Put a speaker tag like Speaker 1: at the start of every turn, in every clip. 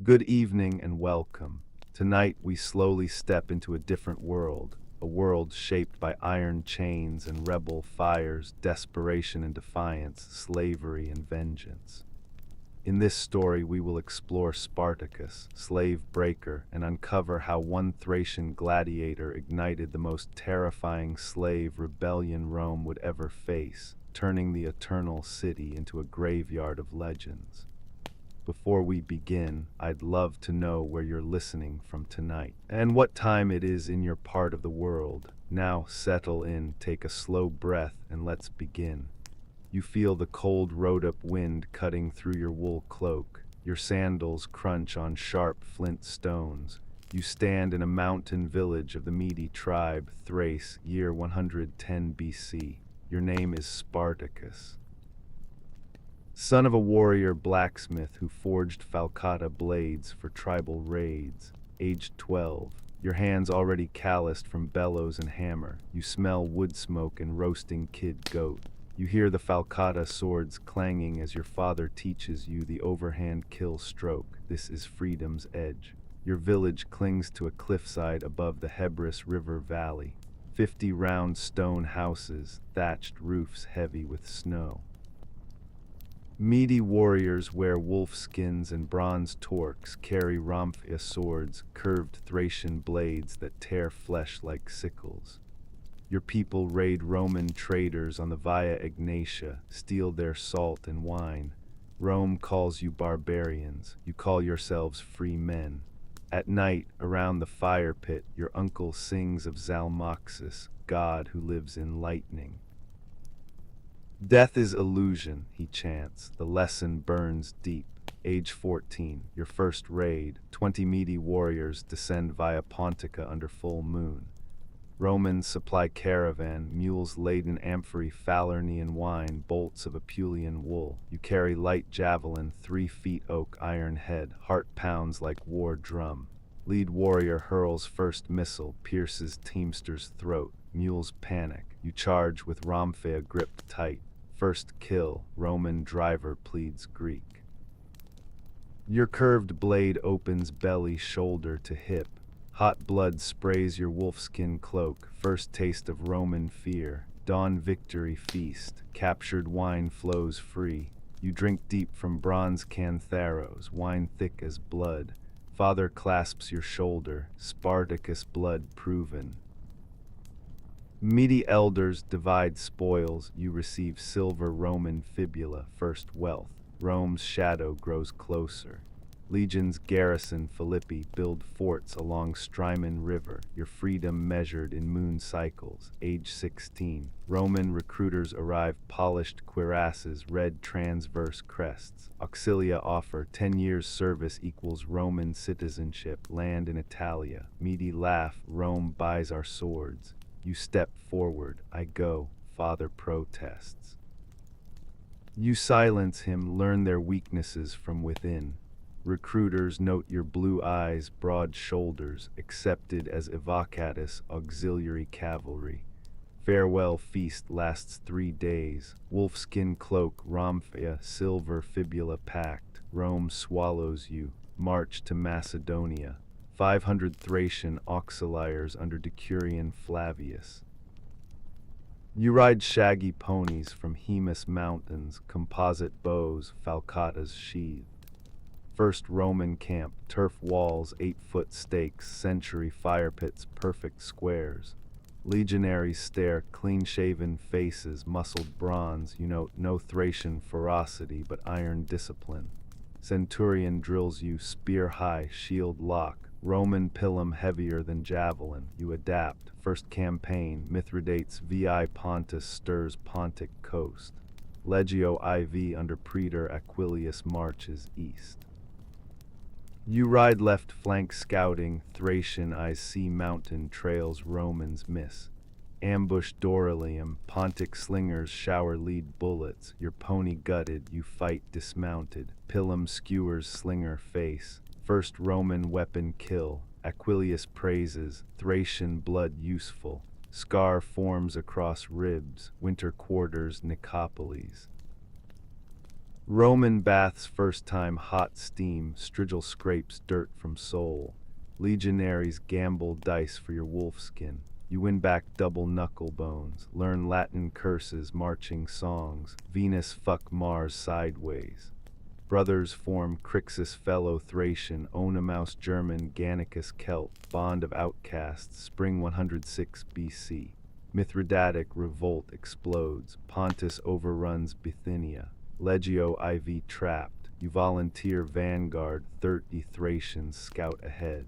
Speaker 1: Good evening and welcome. Tonight we slowly step into a different world, a world shaped by iron chains and rebel fires, desperation and defiance, slavery and vengeance. In this story, we will explore Spartacus, slave breaker, and uncover how one Thracian gladiator ignited the most terrifying slave rebellion Rome would ever face, turning the eternal city into a graveyard of legends. Before we begin, I'd love to know where you're listening from tonight and what time it is in your part of the world. Now settle in, take a slow breath, and let's begin. You feel the cold rode-up wind cutting through your wool cloak. Your sandals crunch on sharp flint stones. You stand in a mountain village of the Mede tribe, Thrace, year 110 BC. Your name is Spartacus, son of a warrior blacksmith who forged falcata blades for tribal raids. Aged 12, your hands already calloused from bellows and hammer. You smell wood smoke and roasting kid goat. You hear the falcata swords clanging as your father teaches you the overhand kill stroke. This is freedom's edge. Your village clings to a cliffside above the Hebrus River Valley. 50 round stone houses, thatched roofs heavy with snow. Meaty warriors wear wolf skins and bronze torques, carry rhomphaea swords, curved Thracian blades that tear flesh like sickles. Your people raid Roman traders on the Via Egnatia, steal their salt and wine. Rome calls you barbarians, you call yourselves free men. At night, around the fire pit, your uncle sings of Zalmoxis, god who lives in lightning. Death is illusion, he chants. The lesson burns deep. Age 14, your first raid. 20 meaty warriors descend via Pontica under full moon. Romans supply caravan, mules laden amphorae Falernian wine, bolts of Apulian wool. You carry light javelin, 3 feet oak iron head, heart pounds like war drum. Lead warrior hurls first missile, pierces teamster's throat. Mules panic. You charge with rhomphaea gripped tight. First kill, Roman driver pleads Greek. Your curved blade opens belly, shoulder to hip. Hot blood sprays your wolfskin cloak. First taste of Roman fear. Dawn victory feast. Captured wine flows free. You drink deep from bronze cantharos, wine thick as blood. Father clasps your shoulder, Spartacus blood proven. Meaty elders divide spoils, you receive silver Roman fibula, first wealth. Rome's shadow grows closer. Legions garrison Philippi, build forts along Strymon River, your freedom measured in moon cycles. Age 16, Roman recruiters arrive, polished cuirasses, red transverse crests. Auxilia offer 10 years service equals Roman citizenship, land in Italia. Meaty laugh, Rome buys our swords. You step forward, I go, father protests. You silence him, learn their weaknesses from within. Recruiters note your blue eyes, broad shoulders, accepted as evocatus, auxiliary cavalry. Farewell feast lasts 3 days. Wolfskin cloak, rhomphaea, silver fibula packed. Rome swallows you. March to Macedonia. 500 Thracian auxiliars under Decurion Flavius. You ride shaggy ponies from Hemus mountains, composite bows, falcatas sheathed. First Roman camp, turf walls, 8-foot stakes, century fire pits, perfect squares. Legionaries stare, clean-shaven faces, muscled bronze. You note no Thracian ferocity, but iron discipline. Centurion drills you, spear high, shield lock. Roman pilum heavier than javelin. You adapt. First campaign, Mithridates VI Pontus stirs Pontic coast. Legio IV under Praetor Aquilius marches east. You ride left flank scouting, Thracian eyes see mountain trails Romans miss. Ambush Doralium, Pontic slingers shower lead bullets. Your pony gutted, you fight dismounted. Pilum skewers slinger face. First Roman weapon kill. Aquilius praises, Thracian blood useful. Scar forms across ribs, winter quarters Nicopolis. Roman baths first time hot steam, Strigil scrapes dirt from sole. Legionaries gamble dice for your wolfskin. You win back double knuckle bones, learn Latin curses, marching songs, Venus fuck Mars sideways. Brothers form Crixus fellow Thracian, Onomaus German, Gannicus Celt, bond of outcasts, spring 106 BC. Mithridatic revolt explodes, Pontus overruns Bithynia. Legio IV trapped, you volunteer vanguard, 30 Thracians scout ahead.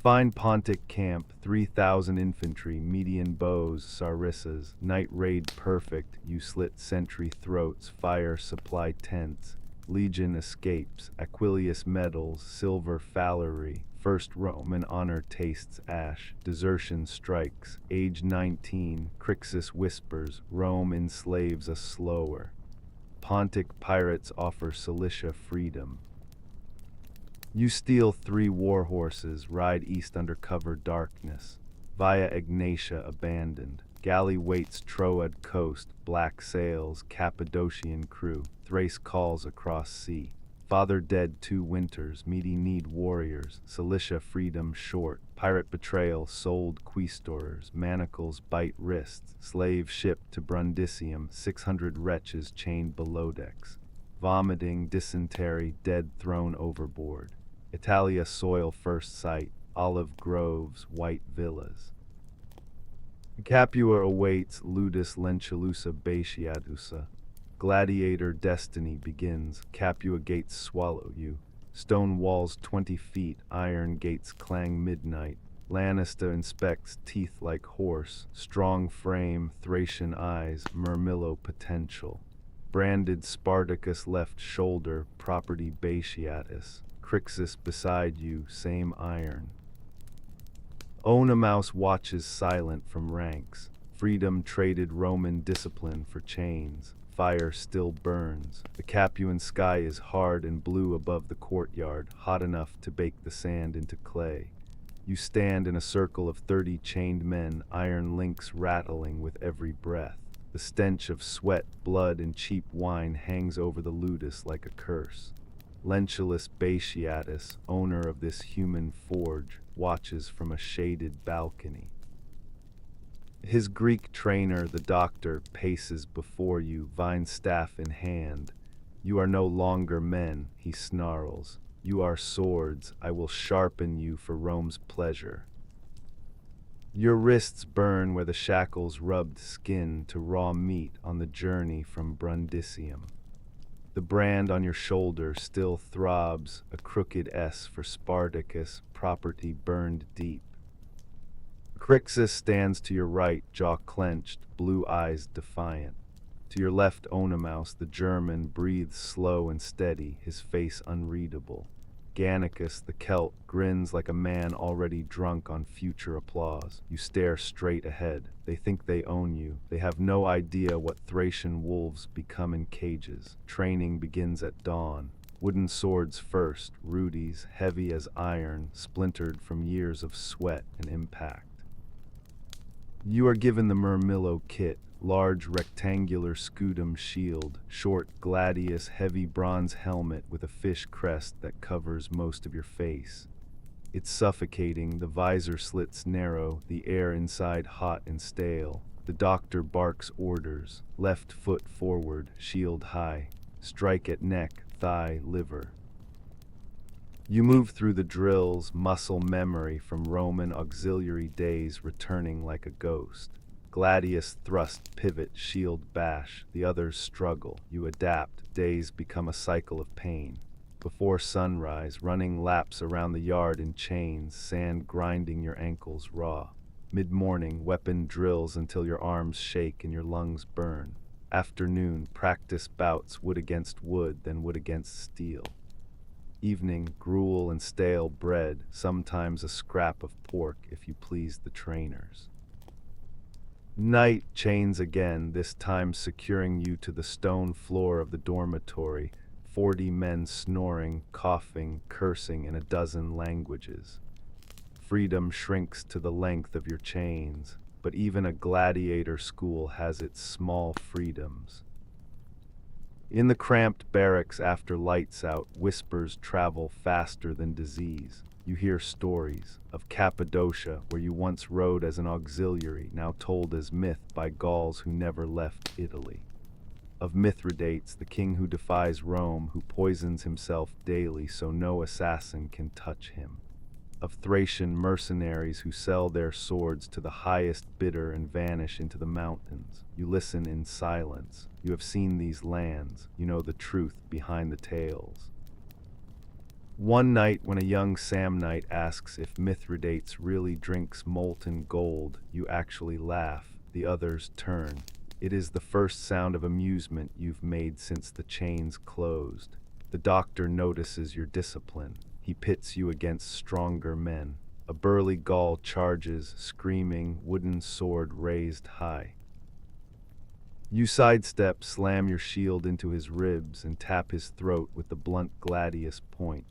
Speaker 1: Find Pontic camp, 3,000 infantry, median bows, sarissas, night raid perfect, you slit sentry throats, fire supply tents, legion escapes, Aquilius medals, silver fallery, first Roman honor tastes ash, desertion strikes, age 19, Crixus whispers, Rome enslaves us slower. Pontic pirates offer Cilicia freedom. You steal 3 war horses, ride east under cover darkness. Via Egnatia abandoned. Galley waits Troad coast, black sails, Cappadocian crew. Thrace calls across sea. Father dead 2 winters, meaty need warriors. Cilicia freedom short. Pirate betrayal sold quaestorers. Manacles bite wrists. Slave shipped to Brundisium, 600 wretches chained below decks. Vomiting, dysentery, dead thrown overboard. Italia soil first sight, olive groves, white villas. Capua awaits ludus lentilusa batiatusa. Gladiator destiny begins, Capua gates swallow you. Stone walls 20 feet, iron gates clang midnight. Lanista inspects teeth like horse, strong frame, Thracian eyes, Murmillo potential. Branded Spartacus left shoulder, property Batiatus. Crixus beside you, same iron. Onomaus watches silent from ranks. Freedom traded Roman discipline for chains. Fire still burns. The Capuan sky is hard and blue above the courtyard, hot enough to bake the sand into clay. You stand in a circle of 30 chained men, iron links rattling with every breath. The stench of sweat, blood, and cheap wine hangs over the ludus like a curse. Lentulus Batiatus, owner of this human forge, watches from a shaded balcony. His Greek trainer, the doctor, paces before you, vine staff in hand. You are no longer men, he snarls. You are swords, I will sharpen you for Rome's pleasure. Your wrists burn where the shackles rubbed skin to raw meat on the journey from Brundisium. The brand on your shoulder still throbs, a crooked S for Spartacus, property burned deep. Crixus stands to your right, jaw clenched, blue eyes defiant. To your left, Onomaus, the German, breathes slow and steady, his face unreadable. Gannicus, the Celt, grins like a man already drunk on future applause. You stare straight ahead. They think they own you. They have no idea what Thracian wolves become in cages. Training begins at dawn. Wooden swords first, rudis, heavy as iron, splintered from years of sweat and impact. You are given the Murmillo kit, large rectangular scudum shield, short gladius heavy bronze helmet with a fish crest that covers most of your face. It's suffocating, the visor slits narrow, the air inside hot and stale. The doctor barks orders, left foot forward, shield high, strike at neck, thigh, liver. You move through the drills, muscle memory from Roman auxiliary days returning like a ghost. Gladius thrust, pivot, shield bash. The others struggle. You adapt. Days become a cycle of pain. Before sunrise, running laps around the yard in chains, sand grinding your ankles raw. Mid-morning, weapon drills until your arms shake and your lungs burn. Afternoon, practice bouts, wood against wood, then wood against steel. Evening, gruel and stale bread, sometimes a scrap of pork if you please the trainers. Night, chains again, this time securing you to the stone floor of the dormitory, 40 men snoring, coughing, cursing in a dozen languages. Freedom shrinks to the length of your chains, but even a gladiator school has its small freedoms. In the cramped barracks after lights out, whispers travel faster than disease. You hear stories of Cappadocia, where you once rode as an auxiliary, now told as myth by Gauls who never left Italy. Of Mithridates, the king who defies Rome, who poisons himself daily so no assassin can touch him. Of Thracian mercenaries who sell their swords to the highest bidder and vanish into the mountains. You listen in silence. You have seen these lands. You know the truth behind the tales. One night, when a young Samnite asks if Mithridates really drinks molten gold, you actually laugh. The others turn. It is the first sound of amusement you've made since the chains closed. The doctor notices your discipline. He pits you against stronger men. A burly Gaul charges, screaming, wooden sword raised high. You sidestep, slam your shield into his ribs, and tap his throat with the blunt gladius point.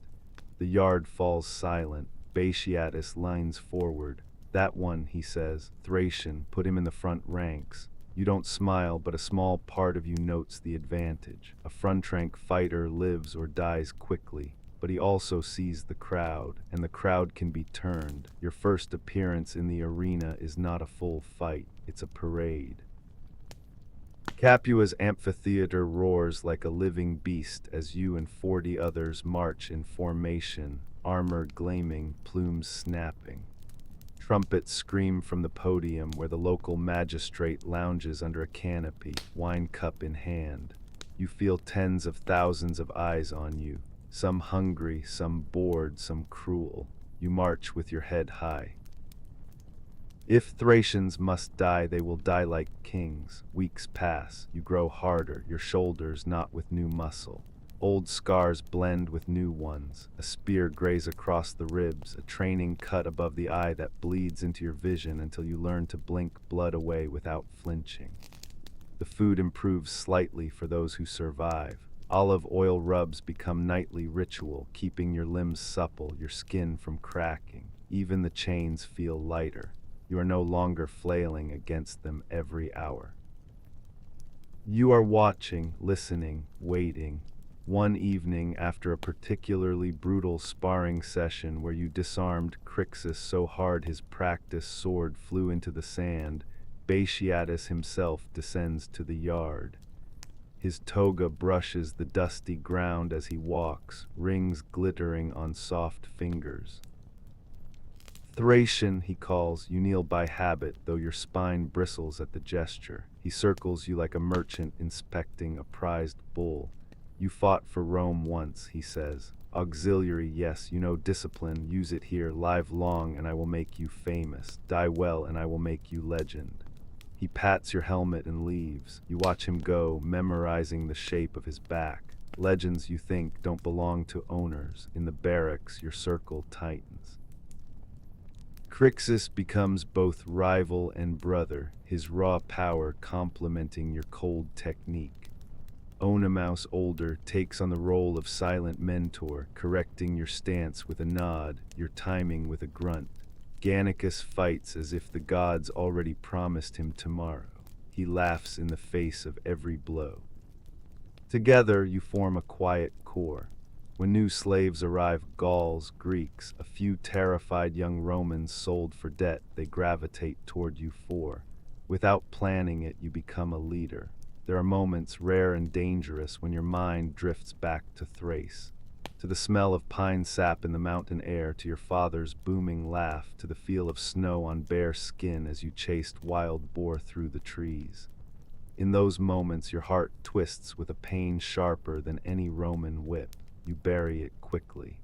Speaker 1: The yard falls silent. Batiatus leans forward. "That one," he says, "Thracian, put him in the front ranks." You don't smile, but a small part of you notes the advantage. A front rank fighter lives or dies quickly, but he also sees the crowd, and the crowd can be turned. Your first appearance in the arena is not a full fight, it's a parade. Capua's amphitheater roars like a living beast as you and 40 others march in formation, armor gleaming, plumes snapping. Trumpets scream from the podium where the local magistrate lounges under a canopy, wine cup in hand. You feel tens of thousands of eyes on you, some hungry, some bored, some cruel. You march with your head high. If Thracians must die, they will die like kings. Weeks pass, you grow harder, your shoulders knot with new muscle. Old scars blend with new ones. A spear grazes across the ribs, a training cut above the eye that bleeds into your vision until you learn to blink blood away without flinching. The food improves slightly for those who survive. Olive oil rubs become nightly ritual, keeping your limbs supple, your skin from cracking. Even the chains feel lighter. You are no longer flailing against them every hour. You are watching, listening, waiting. One evening, after a particularly brutal sparring session where you disarmed Crixus so hard his practiced sword flew into the sand, Batiatus himself descends to the yard. His toga brushes the dusty ground as he walks, rings glittering on soft fingers. "Thracian," he calls. You kneel by habit, though your spine bristles at the gesture. He circles you like a merchant inspecting a prized bull. "You fought for Rome once," he says. "Auxiliary, yes, you know discipline. Use it here, live long, and I will make you famous. Die well, and I will make you legend." He pats your helmet and leaves. You watch him go, memorizing the shape of his back. Legends, you think, don't belong to owners. In the barracks, your circle tightens. Crixus becomes both rival and brother, his raw power complementing your cold technique. Oenomaus older takes on the role of silent mentor, correcting your stance with a nod, your timing with a grunt. Gannicus fights as if the gods already promised him tomorrow. He laughs in the face of every blow. Together you form a quiet core. When new slaves arrive, Gauls, Greeks, a few terrified young Romans sold for debt, they gravitate toward you for. Without planning it, you become a leader. There are moments rare and dangerous when your mind drifts back to Thrace, to the smell of pine sap in the mountain air, to your father's booming laugh, to the feel of snow on bare skin as you chased wild boar through the trees. In those moments, your heart twists with a pain sharper than any Roman whip. You bury it quickly.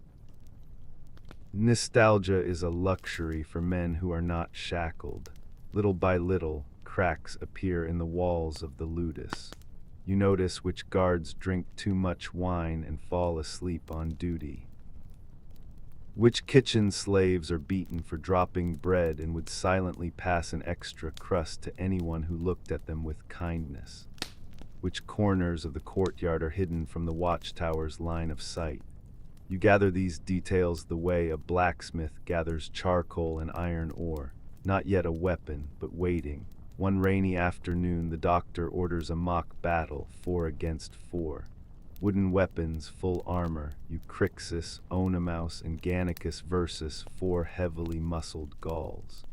Speaker 1: Nostalgia is a luxury for men who are not shackled. Little by little, cracks appear in the walls of the ludus. You notice which guards drink too much wine and fall asleep on duty. Which kitchen slaves are beaten for dropping bread and would silently pass an extra crust to anyone who looked at them with kindness. Which corners of the courtyard are hidden from the watchtower's line of sight. You gather these details the way a blacksmith gathers charcoal and iron ore, not yet a weapon, but waiting. One rainy afternoon, the doctor orders a mock battle, 4 against 4. Wooden weapons, full armor, Eucrixus, Oenomaus, and Gannicus versus 4 heavily muscled Gauls.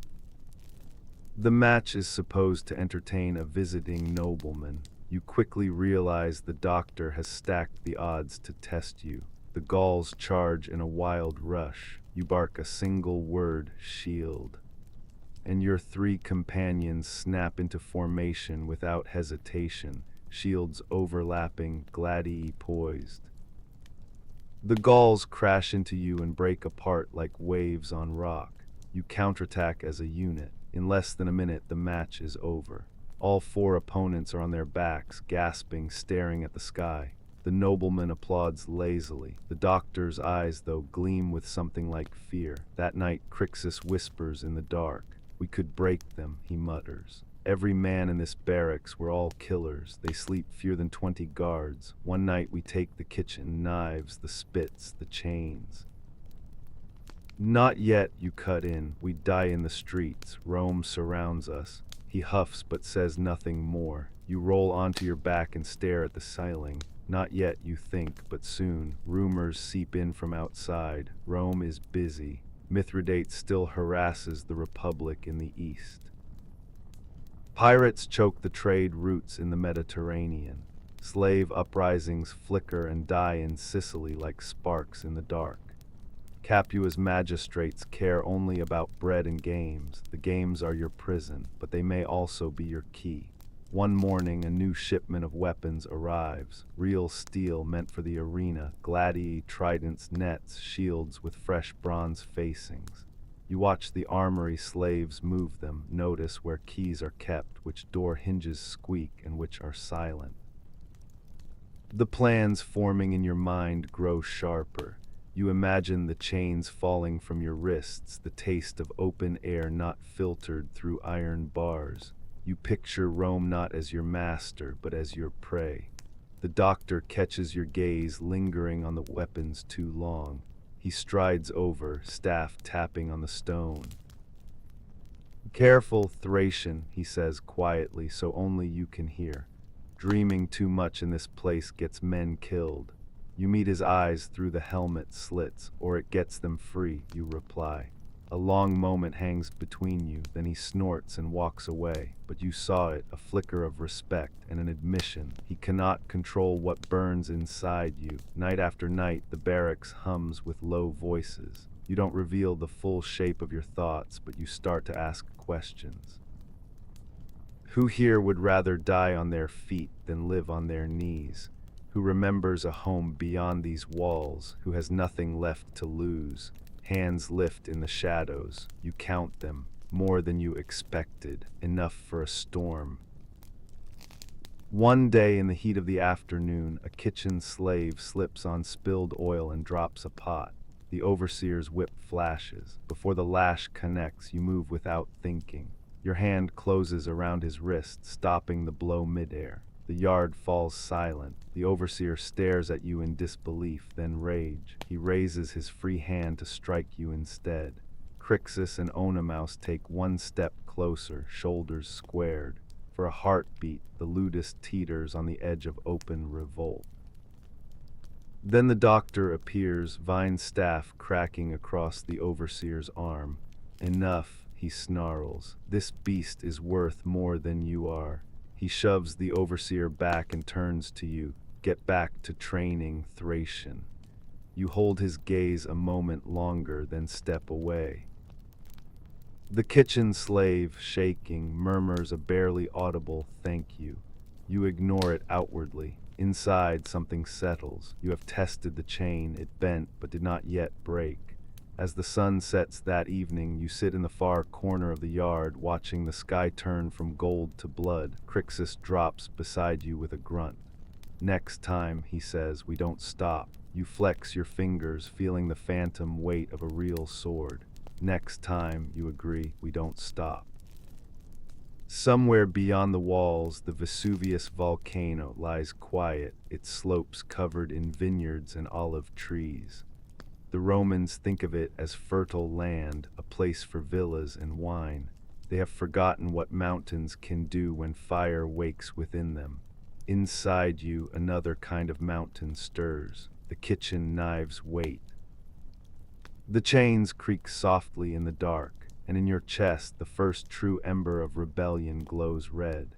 Speaker 1: The match is supposed to entertain a visiting nobleman. You quickly realize the doctor has stacked the odds to test you. The Gauls charge in a wild rush. You bark a single word, shield, and your 3 companions snap into formation without hesitation, shields overlapping, gladii poised. The Gauls crash into you and break apart like waves on rock. You counterattack as a unit. In less than a minute, the match is over. All 4 opponents are on their backs, gasping, staring at the sky. The nobleman applauds lazily. The doctor's eyes, though, gleam with something like fear. That night, Crixus whispers in the dark. "We could break them," he mutters. "Every man in this barracks, we're all killers. They sleep fewer than 20 guards. One night we take the kitchen, knives, the spits, the chains." "Not yet," you cut in. "We die in the streets. Rome surrounds us." He huffs but says nothing more. You roll onto your back and stare at the ceiling. Not yet, you think, but soon. Rumors seep in from outside. Rome is busy. Mithridates still harasses the Republic in the east. Pirates choke the trade routes in the Mediterranean. Slave uprisings flicker and die in Sicily like sparks in the dark. Capua's magistrates care only about bread and games. The games are your prison, but they may also be your key. One morning, a new shipment of weapons arrives. Real steel meant for the arena, gladii, tridents, nets, shields with fresh bronze facings. You watch the armory slaves move them, notice where keys are kept, which door hinges squeak, and which are silent. The plans forming in your mind grow sharper. You imagine the chains falling from your wrists, the taste of open air not filtered through iron bars. You picture Rome not as your master, but as your prey. The doctor catches your gaze lingering on the weapons too long. He strides over, staff tapping on the stone. "Careful, Thracian," he says quietly, so only you can hear. "Dreaming too much in this place gets men killed." You meet his eyes through the helmet slits, or it gets them free, you reply. A long moment hangs between you, then he snorts and walks away. But you saw it, a flicker of respect and an admission. He cannot control what burns inside you. Night after night, the barracks hums with low voices. You don't reveal the full shape of your thoughts, but you start to ask questions. Who here would rather die on their feet than live on their knees? Who remembers a home beyond these walls? Who has nothing left to lose? Hands lift in the shadows. You count them. More than you expected. Enough for a storm. One day in the heat of the afternoon, a kitchen slave slips on spilled oil and drops a pot. The overseer's whip flashes. Before the lash connects, you move without thinking. Your hand closes around his wrist, stopping the blow midair. The yard falls silent. The overseer stares at you in disbelief, then rage. He raises his free hand to strike you instead. Crixus and Oenomaus take one step closer, shoulders squared. For a heartbeat, the ludus teeters on the edge of open revolt. Then the doctor appears, vine staff cracking across the overseer's arm. "Enough," he snarls. "This beast is worth more than you are." He shoves the overseer back and turns to you. "Get back to training, Thracian." You hold his gaze a moment longer, then step away. The kitchen slave, shaking, murmurs a barely audible "thank you." You ignore it outwardly. Inside, something settles. You have tested the chain. It bent, but did not yet break. As the sun sets that evening, you sit in the far corner of the yard, watching the sky turn from gold to blood. Crixus drops beside you with a grunt. "Next time," he says, "we don't stop." You flex your fingers, feeling the phantom weight of a real sword. "Next time," you agree, "we don't stop." Somewhere beyond the walls, the Vesuvius volcano lies quiet, its slopes covered in vineyards and olive trees. The Romans think of it as fertile land, a place for villas and wine. They have forgotten what mountains can do when fire wakes within them. Inside you, another kind of mountain stirs. The kitchen knives wait. The chains creak softly in the dark, and in your chest the first true ember of rebellion glows red.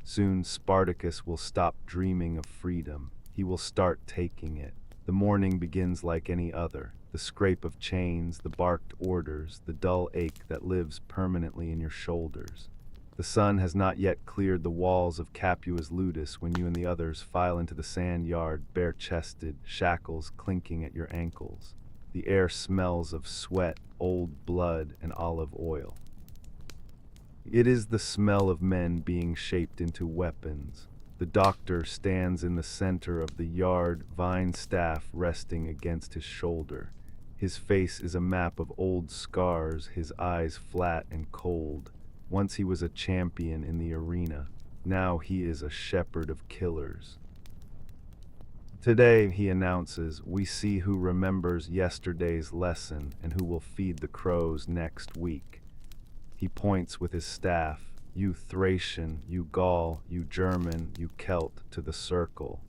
Speaker 1: Soon Spartacus will stop dreaming of freedom. He will start taking it. The morning begins like any other. The scrape of chains, the barked orders, the dull ache that lives permanently in your shoulders. The sun has not yet cleared the walls of Capua's ludus when you and the others file into the sand yard, bare-chested, shackles clinking at your ankles. The air smells of sweat, old blood, and olive oil. It is the smell of men being shaped into weapons. The doctor stands in the center of the yard, vine staff resting against his shoulder. His face is a map of old scars, his eyes flat and cold. Once he was a champion in the arena. Now he is a shepherd of killers. Today, he announces, we see who remembers yesterday's lesson and who will feed the crows next week. He points with his staff, you Thracian, you Gaul, you German, you Celt, to the circle.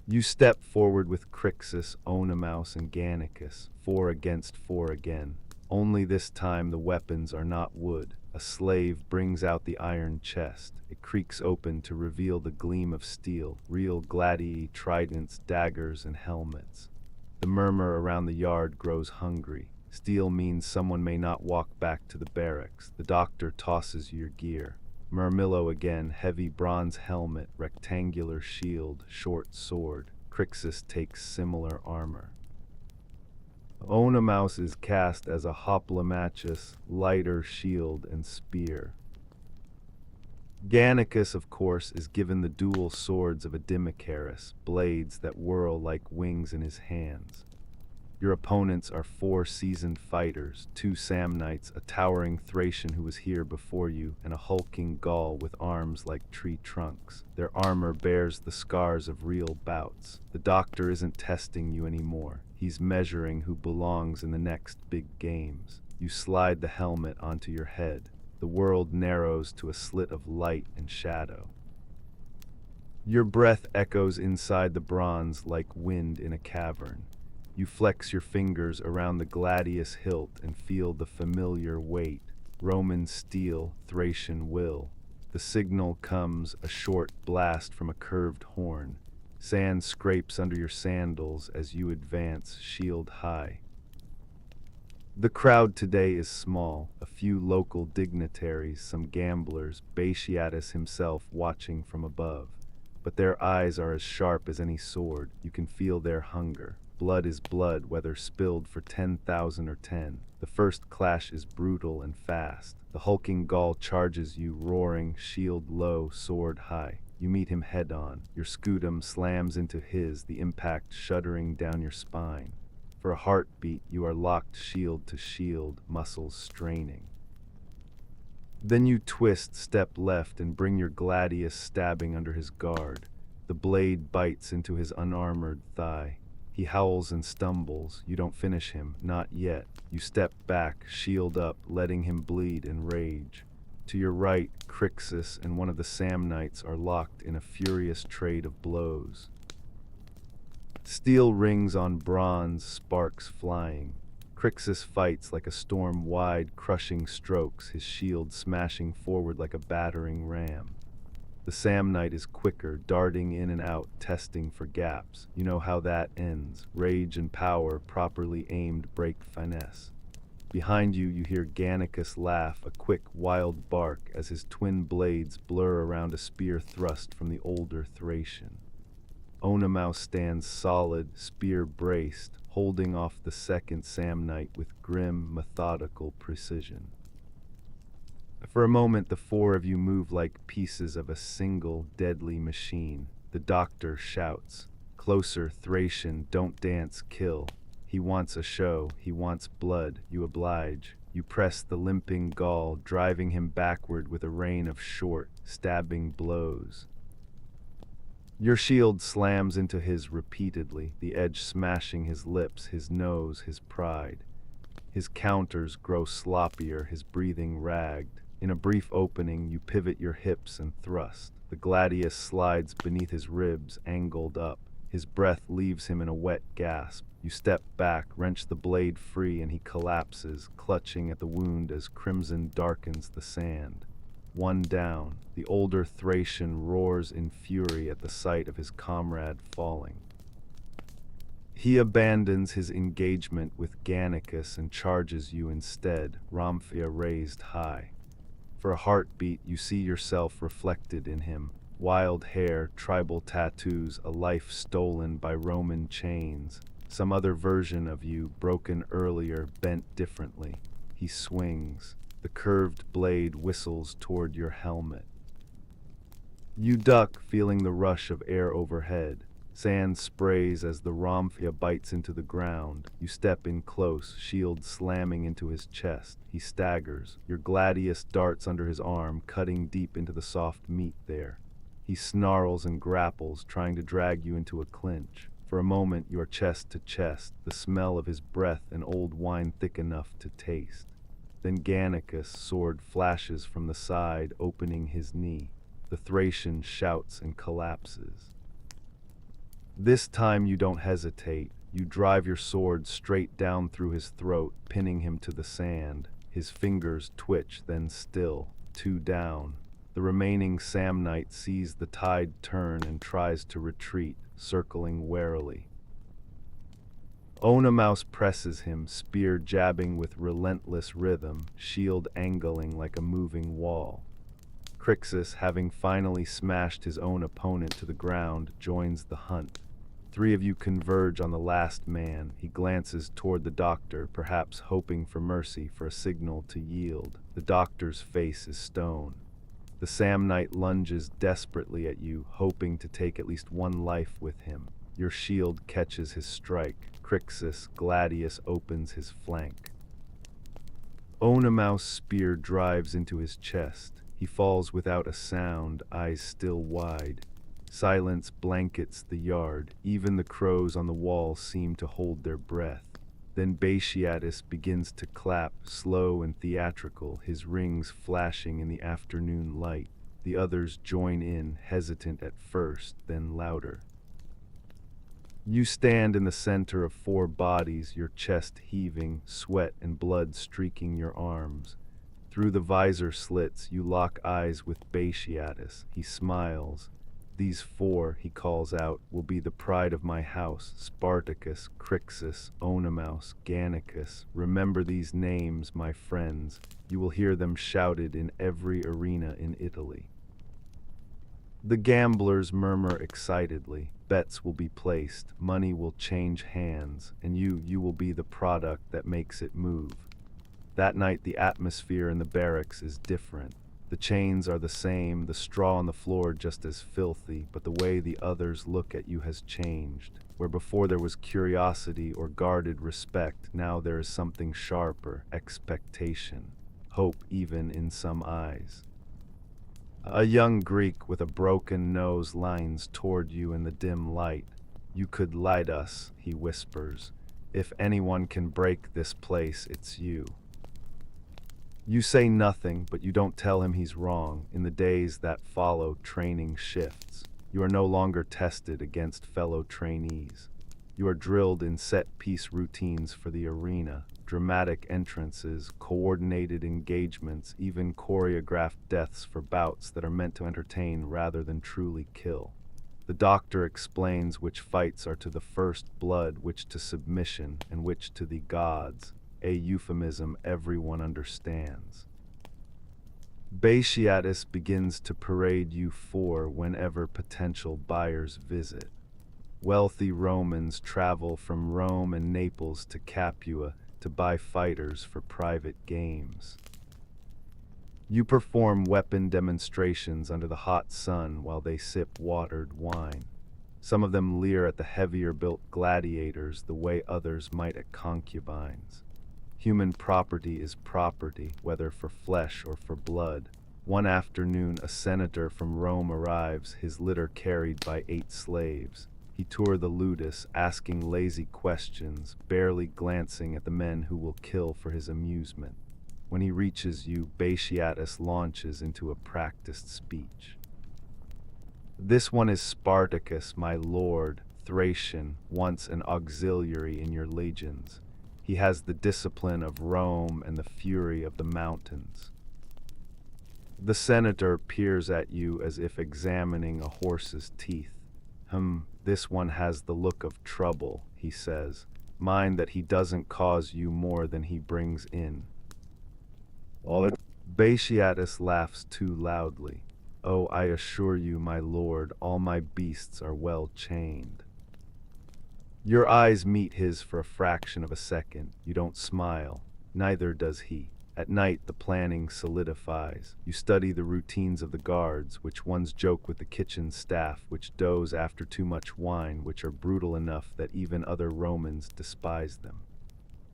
Speaker 1: You step forward with Crixus, Oenomaus, and Gannicus, 4 against 4 again. Only this time the weapons are not wood. A slave brings out the iron chest. It creaks open to reveal the gleam of steel, real gladii, tridents, daggers, and helmets. The murmur around the yard grows hungry. Steel means someone may not walk back to the barracks. The doctor tosses your gear. Murmillo again, heavy bronze helmet, rectangular shield, short sword. Crixus takes similar armor. Oenomaus is cast as a hoplomachus, lighter shield and spear. Gannicus, of course, is given the dual swords of a Dimicaris, blades that whirl like wings in his hands. Your opponents are 4 seasoned fighters, 2 Samnites, a towering Thracian who was here before you, and a hulking Gaul with arms like tree trunks. Their armor bears the scars of real bouts. The doctor isn't testing you anymore. He's measuring who belongs in the next big games. You slide the helmet onto your head. The world narrows to a slit of light and shadow. Your breath echoes inside the bronze like wind in a cavern. You flex your fingers around the gladius hilt and feel the familiar weight. Roman steel, Thracian will. The signal comes, a short blast from a curved horn. Sand scrapes under your sandals as you advance, shield high. The crowd today is small, a few local dignitaries, some gamblers, Batiatus himself watching from above. But their eyes are as sharp as any sword. You can feel their hunger. Blood is blood, whether spilled for 10,000 or 10. The first clash is brutal and fast. The hulking Gaul charges you, roaring, shield low, sword high. You meet him head-on. Your scutum slams into his, the impact shuddering down your spine. For a heartbeat, you are locked shield to shield, muscles straining. Then you twist, step left, and bring your gladius stabbing under his guard. The blade bites into his unarmored thigh. He howls and stumbles. You don't finish him, not yet. You step back, shield up, letting him bleed in rage. To your right, Crixus and one of the Samnites are locked in a furious trade of blows. Steel rings on bronze, sparks flying. Crixus fights like a storm-wide, crushing strokes, his shield smashing forward like a battering ram. The Samnite is quicker, darting in and out, testing for gaps. You know how that ends. Rage and power, properly aimed, break finesse. Behind you, you hear Gannicus laugh, a quick, wild bark, as his twin blades blur around a spear thrust from the older Thracian. Oenomaus stands solid, spear braced, holding off the second Samnite with grim, methodical precision. For a moment, the 4 of you move like pieces of a single, deadly machine. The doctor shouts, "Closer, Thracian, don't dance, kill." He wants a show, he wants blood, you oblige. You press the limping Gaul, driving him backward with a rain of short, stabbing blows. Your shield slams into his repeatedly, the edge smashing his lips, his nose, his pride. His counters grow sloppier, his breathing ragged. In a brief opening, you pivot your hips and thrust. The gladius slides beneath his ribs, angled up. His breath leaves him in a wet gasp. You step back, wrench the blade free, and he collapses, clutching at the wound as crimson darkens the sand. One down, the older Thracian roars in fury at the sight of his comrade falling. He abandons his engagement with Gannicus and charges you instead, Rhomphaea raised high. For a heartbeat, you see yourself reflected in him. Wild hair, tribal tattoos, a life stolen by Roman chains. Some other version of you, broken earlier, bent differently. He swings. The curved blade whistles toward your helmet. You duck, feeling the rush of air overhead. Sand sprays as the Rhomphaea bites into the ground. You step in close, shield slamming into his chest. He staggers. Your gladius darts under his arm, cutting deep into the soft meat there. He snarls and grapples, trying to drag you into a clinch. For a moment, you are chest to chest, the smell of his breath and old wine thick enough to taste. Then Gannicus' sword flashes from the side, opening his knee. The Thracian shouts and collapses. This time you don't hesitate. You drive your sword straight down through his throat, pinning him to the sand. His fingers twitch, then still. 2 down. The remaining Samnite sees the tide turn and tries to retreat, circling warily. Oenomaus presses him, spear jabbing with relentless rhythm, shield angling like a moving wall. Crixus, having finally smashed his own opponent to the ground, joins the hunt. 3 of you converge on the last man. He glances toward the doctor, perhaps hoping for mercy, for a signal to yield. The doctor's face is stone. The Samnite lunges desperately at you, hoping to take at least one life with him. Your shield catches his strike. Crixus, gladius, opens his flank. Oenomaus' spear drives into his chest. He falls without a sound, eyes still wide. Silence blankets the yard. Even the crows on the wall seem to hold their breath. Then Batiatus begins to clap, slow and theatrical, his rings flashing in the afternoon light. The others join in, hesitant at first, then louder. You stand in the center of 4 bodies, your chest heaving, sweat and blood streaking your arms. Through the visor slits, you lock eyes with Batiatus. He smiles. These 4, he calls out, will be the pride of my house. Spartacus, Crixus, Oenomaus, Gannicus. Remember these names, my friends. You will hear them shouted in every arena in Italy. The gamblers murmur excitedly. Bets will be placed, money will change hands, and you will be the product that makes it move. That night the atmosphere in the barracks is different. The chains are the same, the straw on the floor just as filthy, but the way the others look at you has changed. Where before there was curiosity or guarded respect, now there is something sharper, expectation, hope even in some eyes. A young Greek with a broken nose lines toward you in the dim light. You could light us, he whispers. If anyone can break this place, it's you. You say nothing, but you don't tell him he's wrong. In the days that follow, training shifts. You are no longer tested against fellow trainees. You are drilled in set-piece routines for the arena, dramatic entrances, coordinated engagements, even choreographed deaths for bouts that are meant to entertain rather than truly kill. The doctor explains which fights are to the first blood, which to submission, and which to the gods. A euphemism everyone understands. Batiatus begins to parade you 4 whenever potential buyers visit. Wealthy Romans travel from Rome and Naples to Capua to buy fighters for private games. You perform weapon demonstrations under the hot sun while they sip watered wine. Some of them leer at the heavier-built gladiators the way others might at concubines. Human property is property, whether for flesh or for blood. One afternoon, a senator from Rome arrives, his litter carried by 8 slaves. He toured the ludus, asking lazy questions, barely glancing at the men who will kill for his amusement. When he reaches you, Batiatus launches into a practiced speech. This one is Spartacus, my lord, Thracian, once an auxiliary in your legions. He has the discipline of Rome and the fury of the mountains. The senator peers at you as if examining a horse's teeth. This one has the look of trouble, he says. Mind that he doesn't cause you more than he brings in. Batiatus laughs too loudly. Oh, I assure you, my lord, all my beasts are well chained. Your eyes meet his for a fraction of a second. You don't smile. Neither does he. At night, the planning solidifies. You study the routines of the guards, which ones joke with the kitchen staff, which doze after too much wine, which are brutal enough that even other Romans despise them.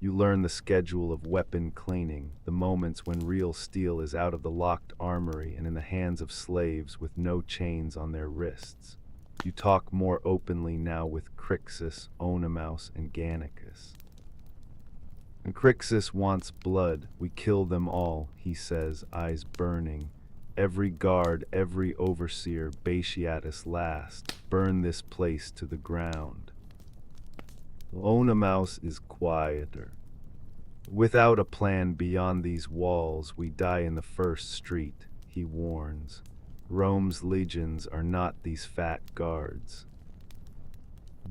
Speaker 1: You learn the schedule of weapon cleaning, the moments when real steel is out of the locked armory and in the hands of slaves with no chains on their wrists. You talk more openly now with Crixus, Oenomaus, and Gannicus. And Crixus wants blood. We kill them all, he says, eyes burning. Every guard, every overseer, Batiatus last. Burn this place to the ground. Oenomaus is quieter. Without a plan beyond these walls, we die in the first street, he warns. Rome's legions are not these fat guards.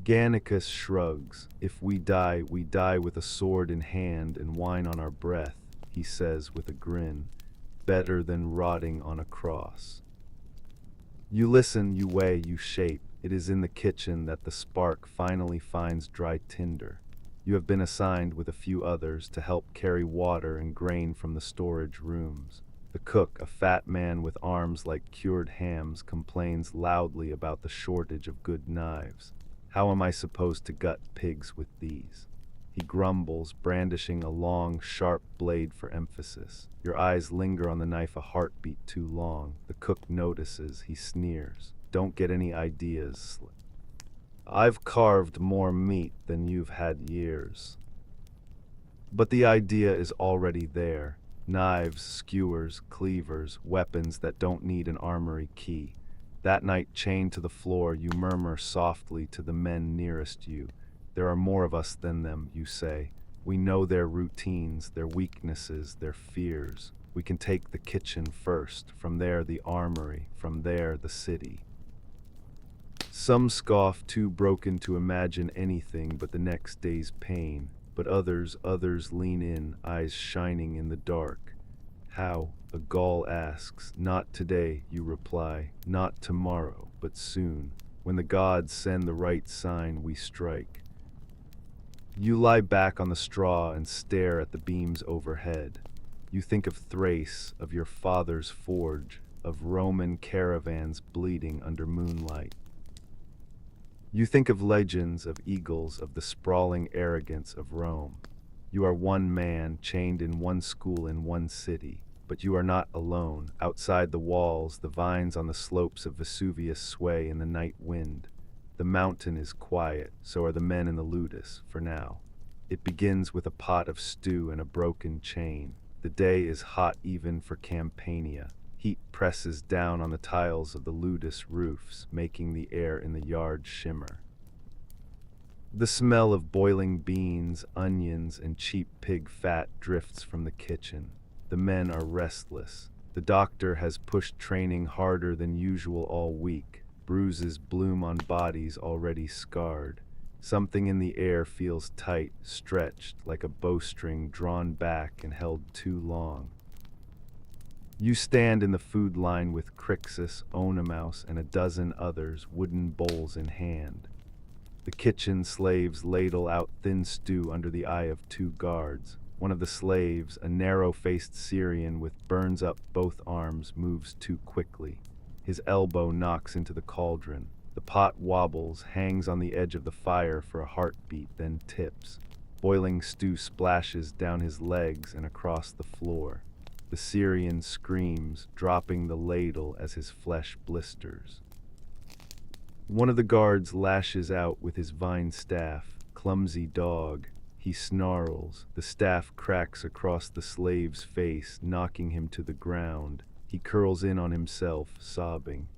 Speaker 1: Gannicus shrugs. If we die with a sword in hand and wine on our breath, he says with a grin. Better than rotting on a cross. You listen, you weigh, you shape. It is in the kitchen that the spark finally finds dry tinder. You have been assigned with a few others to help carry water and grain from the storage rooms. The cook, a fat man with arms like cured hams, complains loudly about the shortage of good knives. How am I supposed to gut pigs with these? He grumbles, brandishing a long, sharp blade for emphasis. Your eyes linger on the knife a heartbeat too long. The cook notices, he sneers. Don't get any ideas. I've carved more meat than you've had years. But the idea is already there. Knives, skewers, cleavers, weapons that don't need an armory key. That night, chained to the floor, you murmur softly to the men nearest you. There are more of us than them, you say. We know their routines, their weaknesses, their fears. We can take the kitchen first, from there the armory, from there the city. Some scoff, too broken to imagine anything but the next day's pain, but others lean in, eyes shining in the dark. How? A Gaul asks. Not today, you reply. Not tomorrow, but soon. When the gods send the right sign, we strike. You lie back on the straw and stare at the beams overhead. You think of Thrace, of your father's forge, of Roman caravans bleeding under moonlight. You think of legends, of eagles, of the sprawling arrogance of Rome. You are one man, chained in one school in one city. But you are not alone. Outside the walls, the vines on the slopes of Vesuvius sway in the night wind. The mountain is quiet, so are the men in the ludus, for now. It begins with a pot of stew and a broken chain. The day is hot even for Campania. Heat presses down on the tiles of the ludus roofs, making the air in the yard shimmer. The smell of boiling beans, onions, and cheap pig fat drifts from the kitchen. The men are restless. The doctor has pushed training harder than usual all week. Bruises bloom on bodies already scarred. Something in the air feels tight, stretched, like a bowstring drawn back and held too long. You stand in the food line with Crixus, Oenomaus, and a dozen others, wooden bowls in hand. The kitchen slaves ladle out thin stew under the eye of two guards. One of the slaves, a narrow-faced Syrian with burns up both arms, moves too quickly. His elbow knocks into the cauldron. The pot wobbles, hangs on the edge of the fire for a heartbeat, then tips. Boiling stew splashes down his legs and across the floor. The Syrian screams, dropping the ladle as his flesh blisters. One of the guards lashes out with his vine staff. Clumsy dog. He snarls. The staff cracks across the slave's face, knocking him to the ground. He curls in on himself, sobbing.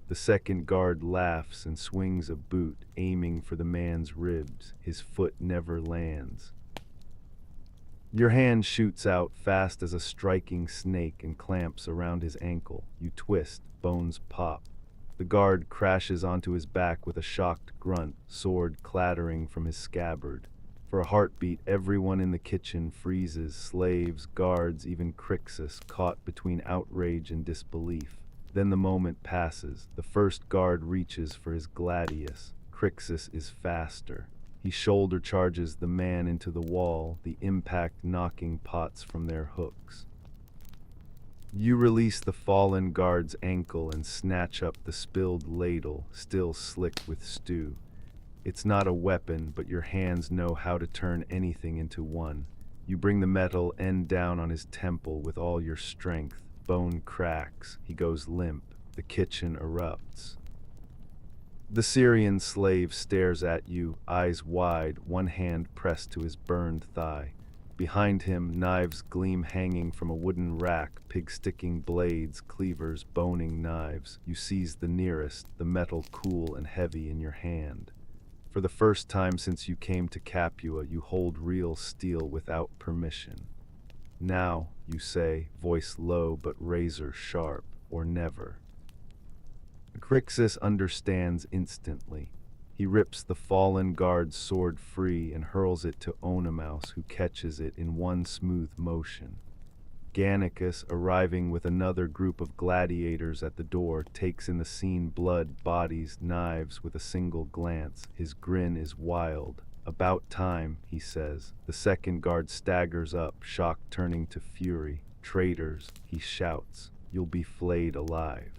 Speaker 1: The second guard laughs and swings a boot, aiming for the man's ribs. His foot never lands. Your hand shoots out fast as a striking snake and clamps around his ankle. You twist, bones pop. The guard crashes onto his back with a shocked grunt, sword clattering from his scabbard. For a heartbeat, everyone in the kitchen freezes, slaves, guards, even Crixus, caught between outrage and disbelief. Then the moment passes. The first guard reaches for his gladius. Crixus is faster. He shoulder charges the man into the wall, the impact knocking pots from their hooks. You release the fallen guard's ankle and snatch up the spilled ladle, still slick with stew. It's not a weapon, but your hands know how to turn anything into one. You bring the metal end down on his temple with all your strength. Bone cracks. He goes limp. The kitchen erupts. The Syrian slave stares at you, eyes wide, one hand pressed to his burned thigh. Behind him, knives gleam hanging from a wooden rack, pig-sticking blades, cleavers, boning knives. You seize the nearest, the metal cool and heavy in your hand. For the first time since you came to Capua, you hold real steel without permission. Now, you say, voice low but razor sharp, or never. Crixus understands instantly. He rips the fallen guard's sword free and hurls it to Oenomaus, who catches it in one smooth motion. Gannicus, arriving with another group of gladiators at the door, takes in the scene: blood, bodies, knives with a single glance. His grin is wild. About time, he says. The second guard staggers up, shock turning to fury. Traitors, he shouts. You'll be flayed alive.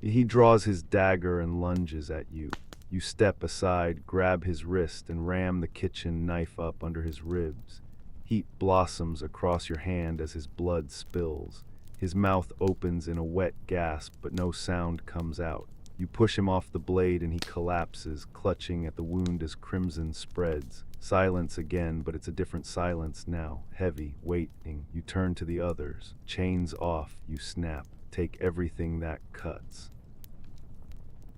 Speaker 1: He draws his dagger and lunges at you. You step aside, grab his wrist, and ram the kitchen knife up under his ribs. Heat blossoms across your hand as his blood spills. His mouth opens in a wet gasp, but no sound comes out. You push him off the blade and he collapses, clutching at the wound as crimson spreads. Silence again, but it's a different silence now. Heavy, waiting. You turn to the others. Chains off, you snap. Take everything that cuts.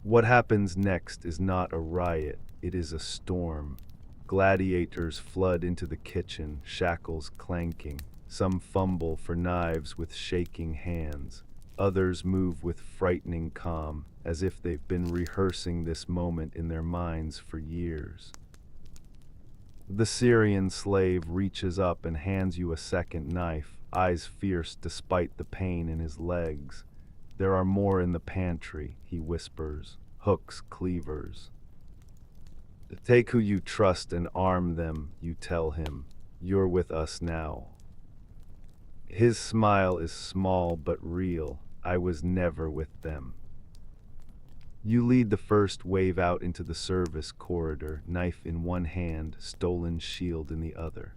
Speaker 1: What happens next is not a riot, it is a storm. Gladiators flood into the kitchen, shackles clanking. Some fumble for knives with shaking hands. Others move with frightening calm, as if they've been rehearsing this moment in their minds for years. The Syrian slave reaches up and hands you a second knife, eyes fierce despite the pain in his legs. There are more in the pantry, he whispers. Hooks, cleavers. Take who you trust and arm them, you tell him. You're with us now. His smile is small but real. I was never with them. You lead the first wave out into the service corridor, knife in one hand, stolen shield in the other.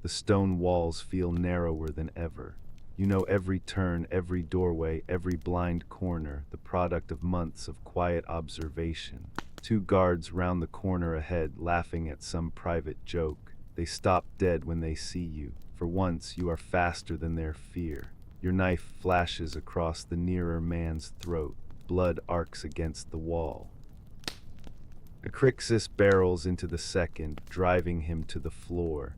Speaker 1: The stone walls feel narrower than ever. You know every turn, every doorway, every blind corner, the product of months of quiet observation. Two guards round the corner ahead, laughing at some private joke. They stop dead when they see you. For once, you are faster than their fear. Your knife flashes across the nearer man's throat. Blood arcs against the wall. Crixus barrels into the second, driving him to the floor.